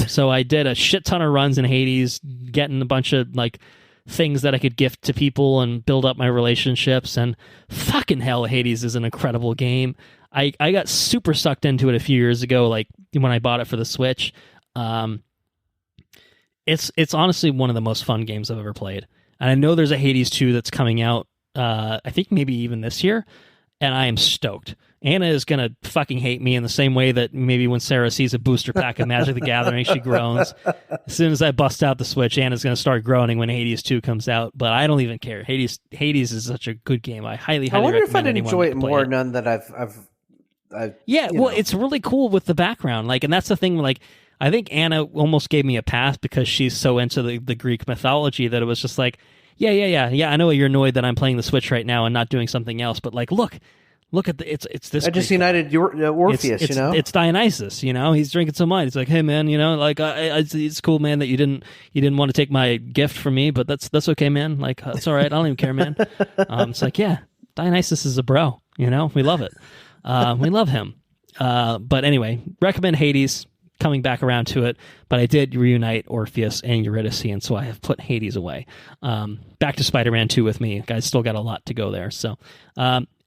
So I did a shit ton of runs in Hades, getting a bunch of like things that I could gift to people and build up my relationships. And fucking hell, Hades is an incredible game. I got super sucked into it a few years ago, like when I bought it for the Switch. It's honestly one of the most fun games I've ever played. And I know there's a Hades 2 that's coming out, I think maybe even this year, and I am stoked. Anna is going to fucking hate me in the same way that maybe when Sarah sees a booster pack of Magic the Gathering, she groans. As soon as I bust out the Switch, Anna's going to start groaning when Hades 2 comes out, but I don't even care. Hades is such a good game. I highly I wonder if I'd recommend enjoy it more it. none that I've yeah, well, know. it's really cool with the background. Like, and that's the thing, like, I think Anna almost gave me a pass because she's so into the Greek mythology that it was just like, yeah. I know you're annoyed that I'm playing the Switch right now and not doing something else, but like, look at it's this. I just united Orpheus, it's Dionysus, he's drinking some wine. It's like, hey man, like it's cool, man, that you didn't want to take my gift from me, but that's okay, man. Like it's all right, I don't even care, man. It's like, yeah, Dionysus is a bro, we love it, we love him. But anyway, recommend Hades. Coming back around to it, but I did reunite Orpheus and Eurydice, and so I have put Hades away. Back to Spider-Man 2 with me. Guys, still got a lot to go there. So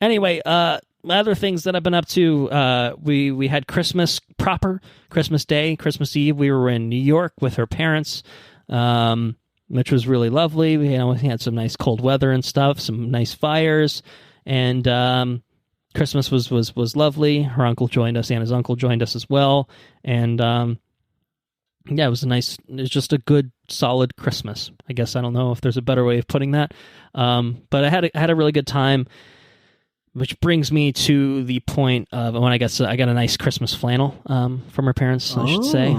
anyway, other things that I've been up to, we had Christmas proper, Christmas Day, Christmas Eve. We were in New York with her parents, which was really lovely. We had some nice cold weather and stuff, some nice fires, and Christmas was lovely. Her uncle joined us, Anna's uncle joined us as well, and it was just a good, solid Christmas. I guess I don't know if there's a better way of putting that, but I had a really good time, which brings me to the point of when I got a nice Christmas flannel from her parents. I should say,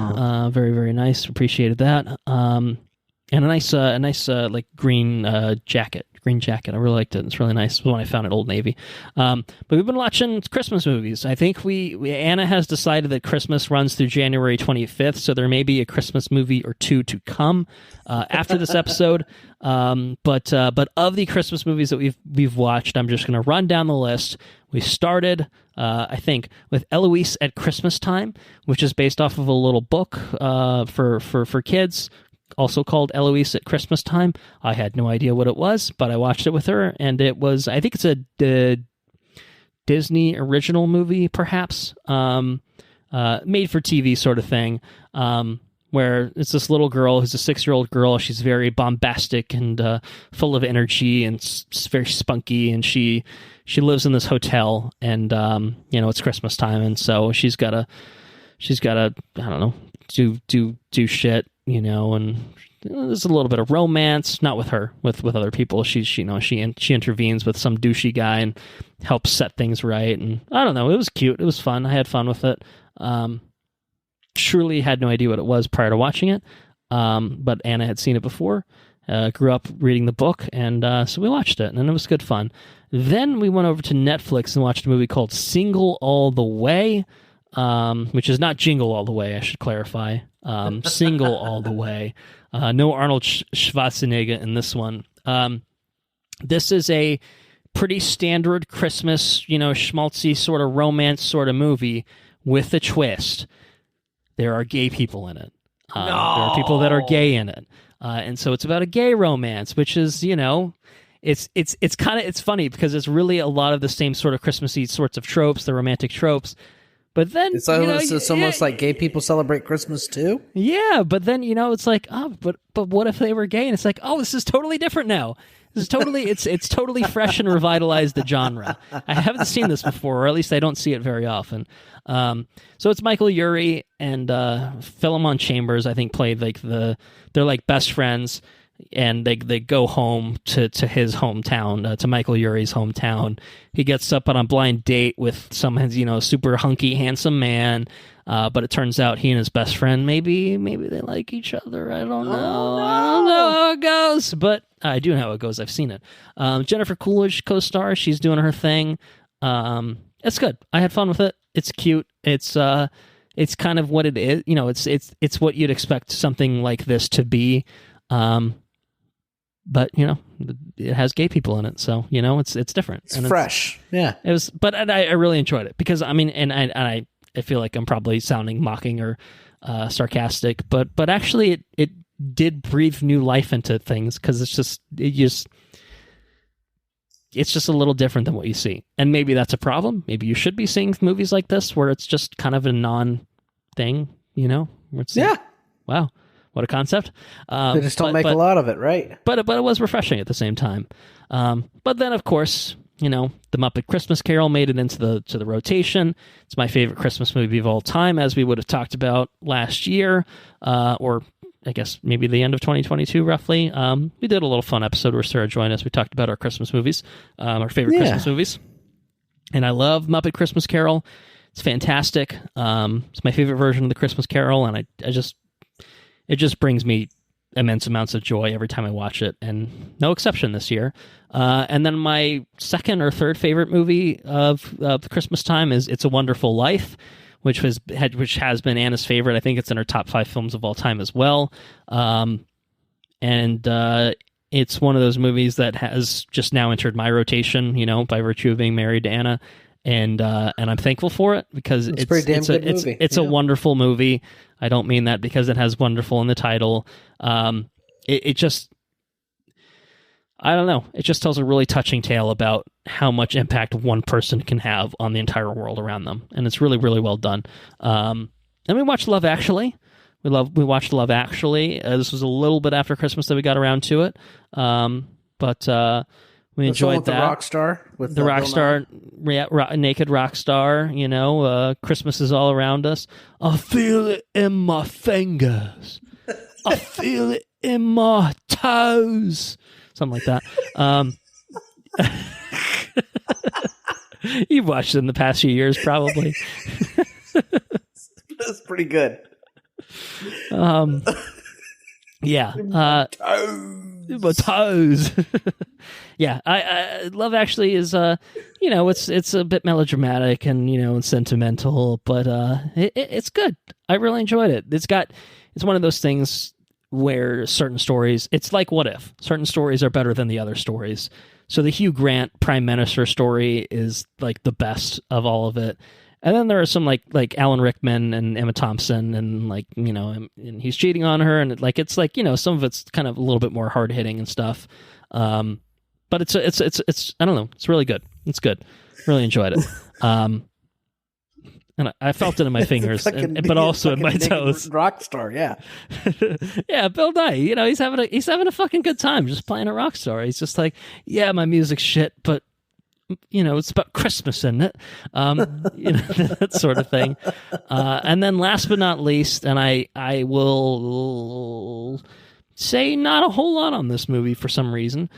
very very nice. Appreciated that, and a nice like green jacket. Green jacket. I really liked it. It's really nice. It was one I found at Old Navy. But we've been watching Christmas movies. I think Anna has decided that Christmas runs through January 25th, so there may be a Christmas movie or two to come after this episode. But of the Christmas movies that we've watched, I'm just going to run down the list. We started, I think, with Eloise at Christmas Time, which is based off of a little book for kids, also called Eloise at Christmas Time. I had no idea what it was, but I watched it with her, and it was, I think it's a Disney original movie, perhaps, made for TV sort of thing, where it's this little girl who's a 6-year-old girl. She's very bombastic and full of energy and very spunky, and she lives in this hotel, and it's Christmas time, and so she's got to I don't know, do shit, and there's a little bit of romance, not with her, with other people. She intervenes with some douchey guy and helps set things right, and I don't know, it was cute, it was fun, I had fun with it. Truly had no idea what it was prior to watching it, but Anna had seen it before, grew up reading the book, and so we watched it, and it was good fun. Then we went over to Netflix and watched a movie called Single All the Way, which is not Jingle All the Way, I should clarify. Single All the Way. No Arnold Schwarzenegger in this one. This is a pretty standard Christmas, schmaltzy sort of romance sort of movie with a twist. There are gay people in it. No. There are people that are gay in it. And so it's about a gay romance, which is, it's funny because it's really a lot of the same sort of Christmassy sorts of tropes, the romantic tropes. But then it's almost like gay people celebrate Christmas too. Yeah, but then it's like, but what if they were gay? And it's like, this is totally different now. This is totally it's totally fresh and revitalized the genre. I haven't seen this before, or at least I don't see it very often. So it's Michael Urie and Philemon Chambers, I think, played like they're like best friends. And they go home to his hometown, to Michael Urie's hometown. He gets up on a blind date with some, super hunky, handsome man. But it turns out he and his best friend, maybe they like each other. I don't know. Oh, no. I don't know how it goes, but I do know how it goes. I've seen it. Jennifer Coolidge co-star. She's doing her thing. It's good. I had fun with it. It's cute. It's kind of what it is. It's what you'd expect something like this to be. but it has gay people in it, so it's different. It's fresh. It was, but I really enjoyed it because I feel like I'm probably sounding mocking or sarcastic, but actually it did breathe new life into things because it's just a little different than what you see, and maybe that's a problem. Maybe you should be seeing movies like this where it's just kind of a non-thing, where it's wow, what a concept. They just don't make a lot of it, right? But it was refreshing at the same time. But then, of course, the Muppet Christmas Carol made it into the rotation. It's my favorite Christmas movie of all time, as we would have talked about last year, or I guess maybe the end of 2022, roughly. We did a little fun episode where Sarah joined us. We talked about our Christmas movies, our favorite Christmas movies. And I love Muppet Christmas Carol. It's fantastic. It's my favorite version of the Christmas Carol, and it just brings me immense amounts of joy every time I watch it, and no exception this year. And then my second or third favorite movie of Christmas time is It's a Wonderful Life, which has been Anna's favorite. I think it's in her top 5 films of all time as well. And it's one of those movies that has just now entered my rotation, by virtue of being married to Anna. And I'm thankful for it because it's pretty damn good movie. It's a wonderful movie. I don't mean that because it has wonderful in the title. It just, I don't know. It just tells a really touching tale about how much impact one person can have on the entire world around them, and it's really, really well done. And we watched Love Actually. We watched Love Actually. This was a little bit after Christmas that we got around to it, but we enjoyed that. The rock star, with the rock star, naked rock star. Christmas is all around us. I feel it in my fingers. I feel it in my toes. Something like that. You've watched it in the past few years, probably. That's pretty good. Yeah. My toes. Yeah, I Love Actually is it's a bit melodramatic and and sentimental, but it's good. I really enjoyed it. It's one of those things where certain stories, it's like What If. Certain stories are better than the other stories. So the Hugh Grant Prime Minister story is like the best of all of it. And then there are some like Alan Rickman and Emma Thompson and and he's cheating on her, and it's some of it's kind of a little bit more hard hitting and stuff. But it's I don't know, it's really good. It's good. Really enjoyed it. And I felt it in my fingers, but also in my toes. Rock star, yeah. Yeah, Bill Nye. He's having a fucking good time just playing a rock star. He's just like, yeah, my music's shit, but it's about Christmas, isn't it? That sort of thing. And then last but not least, and I will say not a whole lot on this movie for some reason.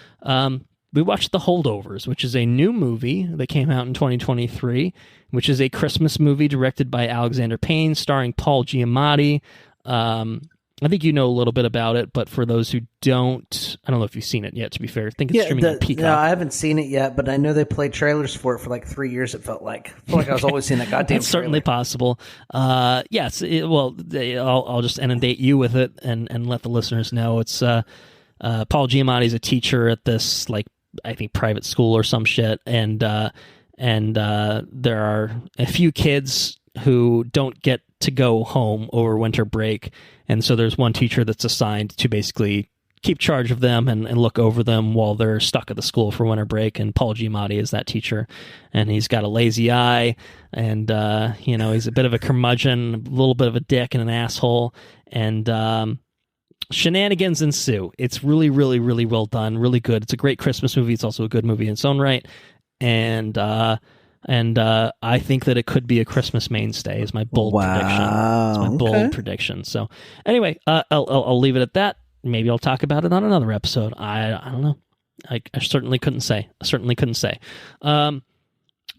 We watched The Holdovers, which is a new movie that came out in 2023, which is a Christmas movie directed by Alexander Payne, starring Paul Giamatti. I think you know a little bit about it, but for those who don't, I don't know if you've seen it yet, to be fair. I think it's streaming on Peacock. No, I haven't seen it yet, but I know they played trailers for it for like 3 years, it felt like. I feel like I was always seeing that goddamn That's certainly possible. Yes, I'll just inundate you with it and let the listeners know. It's Paul Giamatti is a teacher at this, I think, private school or some shit, and there are a few kids who don't get to go home over winter break, and so there's one teacher that's assigned to basically keep charge of them and look over them while they're stuck at the school for winter break, and Paul Giamatti is that teacher, and he's got a lazy eye, and he's a bit of a curmudgeon, a little bit of a dick and an asshole, and shenanigans ensue. It's really, really, really well done, really good. It's a great Christmas movie. It's also a good movie in its own right, and I think that it could be a Christmas mainstay. Is my bold prediction. It's my bold prediction. So anyway, I'll leave it at that. Maybe I'll talk about it on another episode. I don't know. I certainly couldn't say. I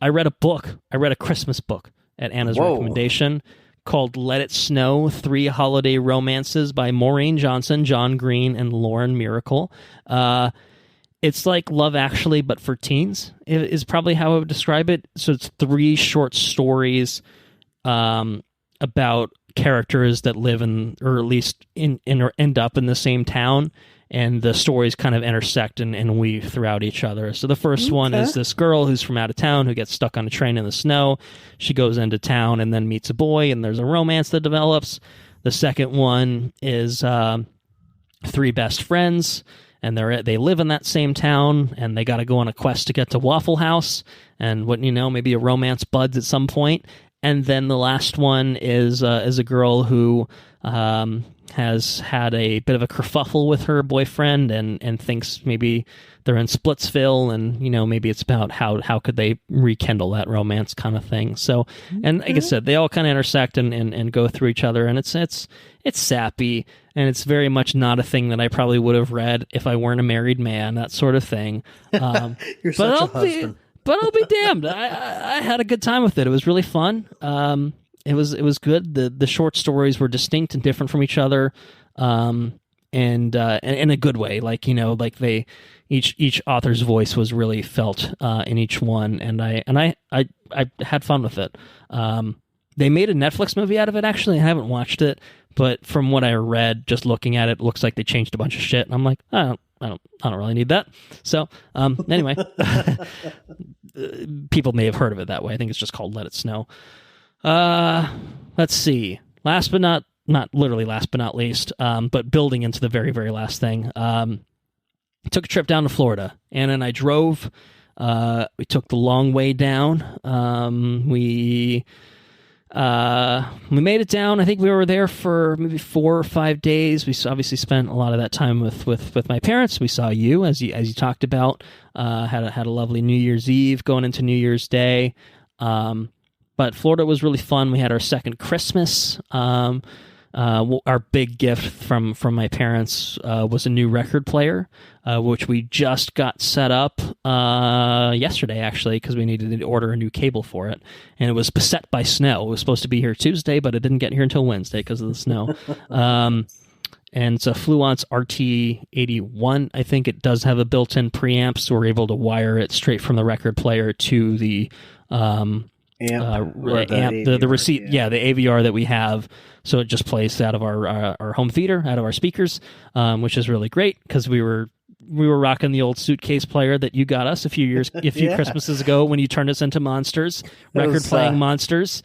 read a book. I read a Christmas book at Anna's recommendation called Let It Snow, 3 Holiday Romances by Maureen Johnson, John Green, and Lauren Miracle. It's like Love Actually, but for teens, is probably how I would describe it. So it's 3 short stories about characters that live in, or at least in or end up in the same town, and the stories kind of intersect and weave throughout each other. So the first one is this girl who's from out of town who gets stuck on a train in the snow. She goes into town and then meets a boy, and there's a romance that develops. The second one is three best friends, and they live in that same town, and they got to go on a quest to get to Waffle House, and maybe a romance buds at some point. And then the last one is a girl who has had a bit of a kerfuffle with her boyfriend and thinks maybe they're in Splitsville, and maybe it's about how could they rekindle that romance kind of thing. So, and like I said, they all kind of intersect and go through each other, and it's sappy, and it's very much not a thing that I probably would have read if I weren't a married man, that sort of thing. You're such a husband. But I'll be damned. I had a good time with it. It was really fun. It was good. The short stories were distinct and different from each other, and in a good way. Like they each author's voice was really felt in each one, and I had fun with it. They made a Netflix movie out of it. Actually, I haven't watched it, but from what I read, just looking at it, looks like they changed a bunch of shit, and I'm like, I don't really need that. So, anyway, people may have heard of it that way. I think it's just called Let It Snow. Let's see. Last but not literally last but not least, but building into the very, very last thing, took a trip down to Florida. Anna and I drove. We took the long way down. We made it down. I think we were there for maybe 4 or 5 days. We obviously spent a lot of that time with my parents. We saw you, as you talked about. Had a lovely New Year's Eve going into New Year's Day. But Florida was really fun. We had our second Christmas. Our big gift from my parents was a new record player, which we just got set up yesterday, actually, because we needed to order a new cable for it. And it was beset by snow. It was supposed to be here Tuesday, but it didn't get here until Wednesday because of the snow. And it's a Fluence RT81. I think it does have a built-in preamp, so we're able to wire it straight from the record player to the the receipt, the AVR that we have, so it just plays out of our home theater, out of our speakers, which is really great because we were rocking the old suitcase player that you got us a few Christmases ago when you turned us into monsters, record playing monsters.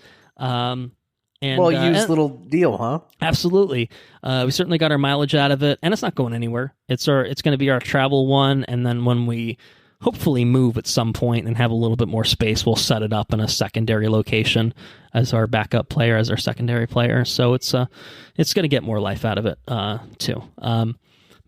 Used little deal, huh? Absolutely. We certainly got our mileage out of it, and it's not going anywhere. It's going to be our travel one, and then when we hopefully move at some point and have a little bit more space, we'll set it up in a secondary location as our backup player, as our secondary player. So it's going to get more life out of it too.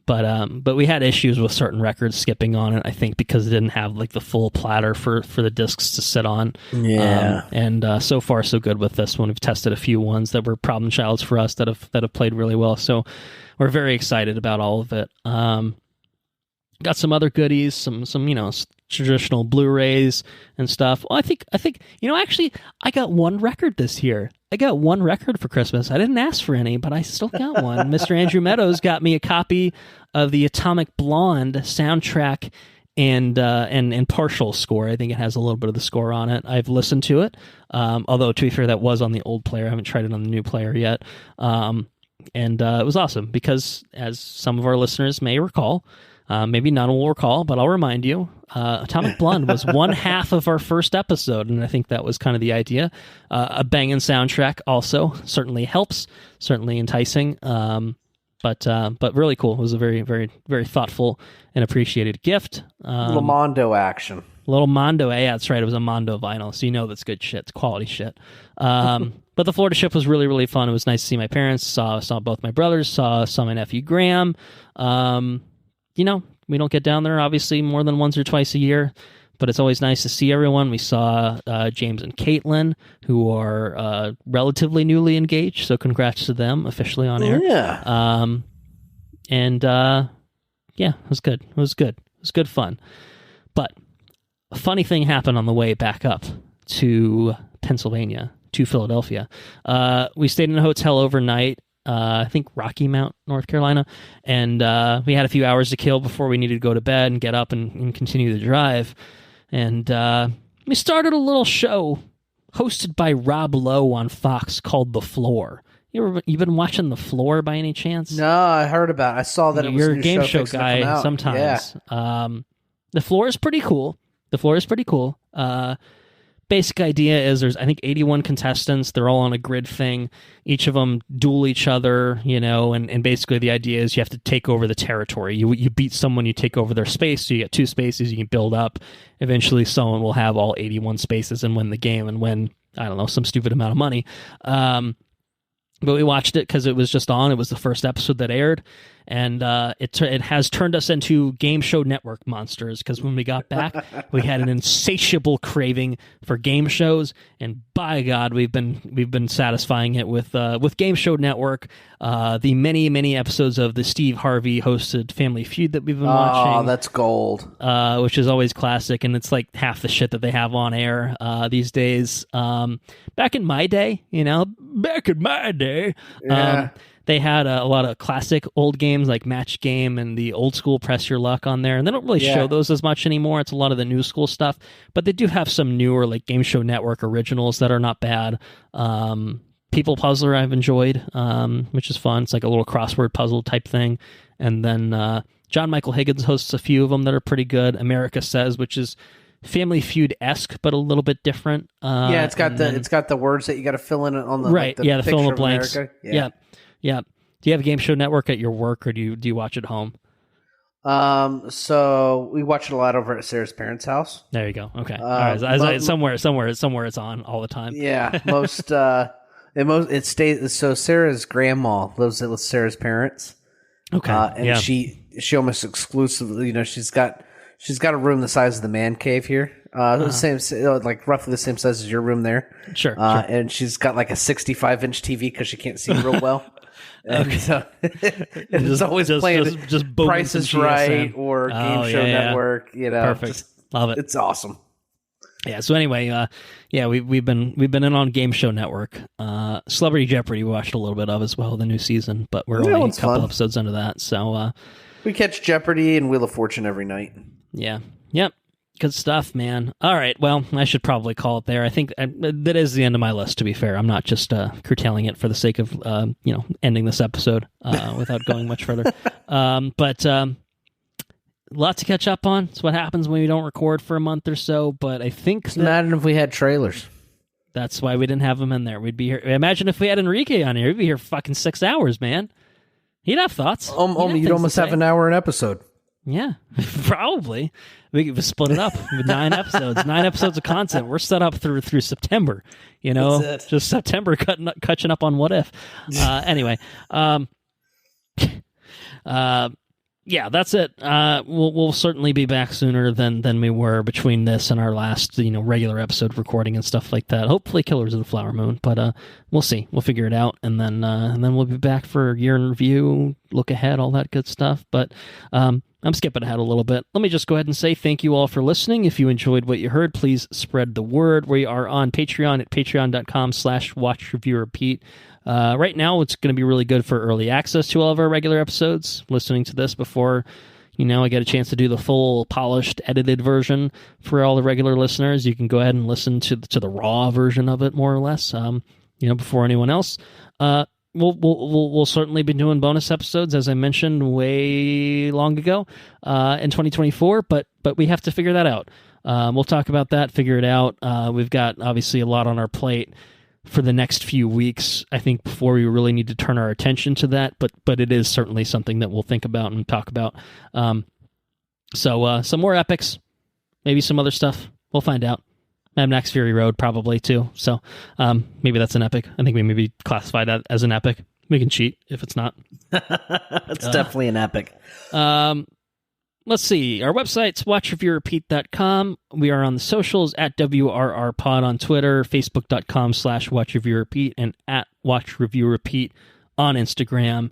But we had issues with certain records skipping on it, I think, because it didn't have like the full platter for the discs to sit on. Yeah. So far so good with this one. We've tested a few ones that were problem childs for us that have played really well. So we're very excited about all of it. Got some other goodies, some traditional Blu-rays and stuff. Well, I think actually I got one record this year. I got one record for Christmas. I didn't ask for any, but I still got one. Mr. Andrew Meadows got me a copy of the Atomic Blonde soundtrack and partial score. I think it has a little bit of the score on it. I've listened to it, although to be fair, that was on the old player. I haven't tried it on the new player yet. And it was awesome because, as some of our listeners may recall, maybe none will recall, but I'll remind you, Atomic Blonde was one half of our first episode, and I think that was kind of the idea. A banging soundtrack also certainly helps, certainly enticing, but really cool. It was a very, very, very thoughtful and appreciated gift. Little Mondo action. Little Mondo, yeah, that's right. It was a Mondo vinyl, so that's good shit. It's quality shit. But the Florida trip was really, really fun. It was nice to see my parents, saw both my brothers, saw my nephew Graham. We don't get down there, obviously, more than once or twice a year, but it's always nice to see everyone. We saw James and Kaitlyn, who are relatively newly engaged, so congrats to them, officially on air. Yeah. It was good. It was good. It was good fun. But a funny thing happened on the way back up to Pennsylvania, to Philadelphia. We stayed in a hotel overnight, I think Rocky Mount, North Carolina, and we had a few hours to kill before we needed to go to bed and get up and continue the drive. And we started a little show hosted by Rob Lowe on Fox called The Floor. You've been watching The Floor by any chance? No, I heard about it. I saw that it was You're a a new game show fixing to come guy out. sometimes. Yeah. The Floor is pretty cool. Basic idea is there's, I think, 81 contestants. They're all on a grid thing. Each of them duel each other, and basically the idea is you have to take over the territory. You beat someone, you take over their space, so you get 2 spaces, you can build up. Eventually someone will have all 81 spaces and win the game and win, I don't know, some stupid amount of money. But we watched it because it was just on. It was the first episode that aired, and it has turned us into Game Show Network monsters. Because when we got back, we had an insatiable craving for game shows, and by God, we've been satisfying it with Game Show Network. The many episodes of the Steve Harvey hosted Family Feud that we've been watching. Oh, that's gold. Which is always classic, and it's like half the shit that they have on air these days. Back in my day, Yeah. they had a lot of classic old games like Match Game and the old school Press Your Luck on there, and they don't really show those as much anymore. It's a lot of the new school stuff, but they do have some newer like Game Show Network originals that are not bad. People Puzzler I've enjoyed, which is fun. It's like a little crossword puzzle type thing. And then John Michael Higgins hosts a few of them that are pretty good. America Says, which is Family Feud-esque, but a little bit different. It's got the words that you got to fill in on the right. the fill in the of blanks. America. Yeah. Do you have a Game Show Network at your work, or do you watch at home? So we watch it a lot over at Sarah's parents' house. There you go. Okay. All right. Somewhere it's on all the time. Yeah, it stays. So Sarah's grandma lives with Sarah's parents. Okay. And she almost exclusively, she's got a room the size of the man cave here. The same, like roughly the same size as your room there. Sure. And she's got like a 65-inch TV because she can't see real well. And so it's always playing just Price is Right or Game Show Network. Perfect. Love it. It's awesome. Yeah. So anyway, we've been in on Game Show Network. Celebrity Jeopardy we watched a little bit of as well, the new season, but we're only a couple episodes into that. So we catch Jeopardy and Wheel of Fortune every night. Yeah. Yep. Good stuff, man. All right. Well, I should probably call it there. I think that is the end of my list, to be fair. I'm not just curtailing it for the sake of, ending this episode without going much further. But a lot to catch up on. It's what happens when we don't record for a month or so. But I think imagine if we had trailers. That's why we didn't have him in there. We'd be here. Imagine if we had Henrique on here. We'd be here fucking 6 hours, man. He'd have thoughts. You'd almost have an hour an episode. Yeah, probably. We could split it up with 9 episodes. 9 episodes of content. We're set up through September. Just September catching up on What If. Anyway, yeah, that's it. We'll certainly be back sooner than we were between this and our last regular episode recording and stuff like that. Hopefully, Killers of the Flower Moon, but we'll see. We'll figure it out, and then we'll be back for year in review, look ahead, all that good stuff. But I'm skipping ahead a little bit. Let me just go ahead and say thank you all for listening. If you enjoyed what you heard, please spread the word. We are on Patreon at patreon.com/watchreviewrepeat. Right now, it's going to be really good for early access to all of our regular episodes. Listening to this before, I get a chance to do the full, polished, edited version for all the regular listeners. You can go ahead and listen to the raw version of it, more or less, before anyone else. We'll certainly be doing bonus episodes, as I mentioned way long ago, in 2024, but we have to figure that out. We'll talk about that, figure it out. We've got, obviously, a lot on our plate for the next few weeks, I think, before we really need to turn our attention to that, but it is certainly something that we'll think about and talk about. So some more epics, maybe some other stuff. We'll find out. Mad Max Fury Road probably too. So maybe that's an epic. I think we maybe classify that as an epic. We can cheat if it's not. It's definitely an epic. Let's see. Our website's watchreviewrepeat.com. We are on the socials at WRRPod on Twitter, Facebook.com/watchreviewrepeat, and at watchreviewrepeat on Instagram.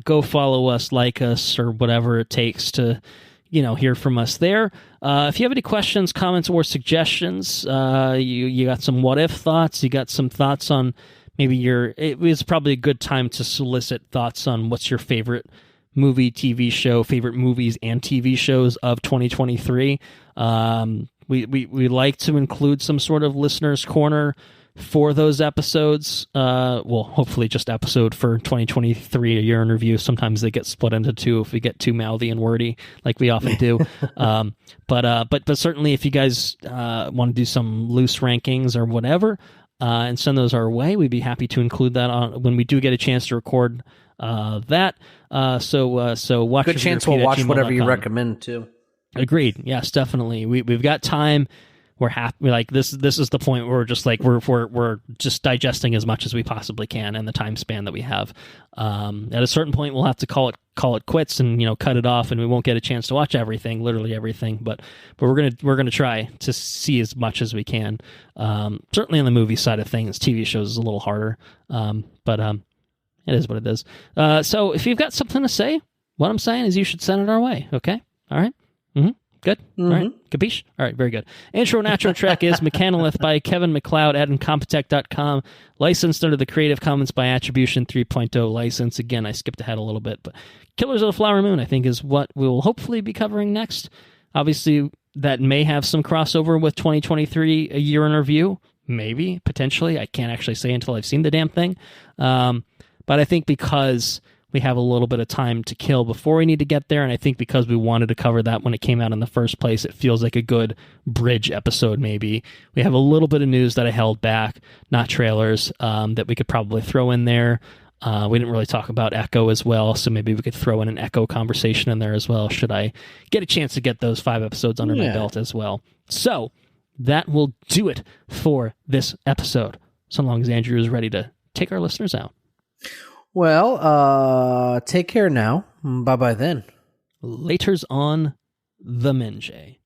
Go follow us, like us, or whatever it takes to hear from us there. If you have any questions, comments, or suggestions, you got some what if thoughts, you got some thoughts on maybe it was probably a good time to solicit thoughts on what's your favorite movie, TV show, favorite movies and TV shows of 2023. We like to include some sort of listener's corner for those episodes. Well, hopefully just episode for 2023, a year in review. Sometimes they get split into two if we get too mouthy and wordy, like we often do. But certainly, if you guys want to do some loose rankings or whatever, and send those our way, we'd be happy to include that on when we do get a chance to record that. So watch. Good chance we'll watch whatever you recommend too. Agreed. Yes, definitely. We've got time. We're happy. Like this is the point where we're just like we're just digesting as much as we possibly can in the time span that we have. At a certain point, we'll have to call it quits and cut it off, and we won't get a chance to watch everything, literally everything. But we're gonna try to see as much as we can. Certainly on the movie side of things, TV shows is a little harder. But it is what it is. So if you've got something to say, what I'm saying is you should send it our way. Okay. All right. Mm-hmm. Good? All right. Capiche? All right, very good. Intro and outro track is Mechanolith by Kevin MacLeod at Incompetech.com. Licensed under the Creative Commons by Attribution 3.0 license. Again, I skipped ahead a little bit, but Killers of the Flower Moon, I think, is what we'll hopefully be covering next. Obviously, that may have some crossover with 2023, a year in review. Maybe, potentially. I can't actually say until I've seen the damn thing. But I think because we have a little bit of time to kill before we need to get there, and I think because we wanted to cover that when it came out in the first place, it feels like a good bridge episode maybe. We have a little bit of news that I held back, not trailers, that we could probably throw in there. We didn't really talk about Echo as well, so maybe we could throw in an Echo conversation in there as well, should I get a chance to get those 5 episodes under my belt as well. So that will do it for this episode, so long as Andrew is ready to take our listeners out. Well, take care now. Bye-bye then. Laters on the Menjay.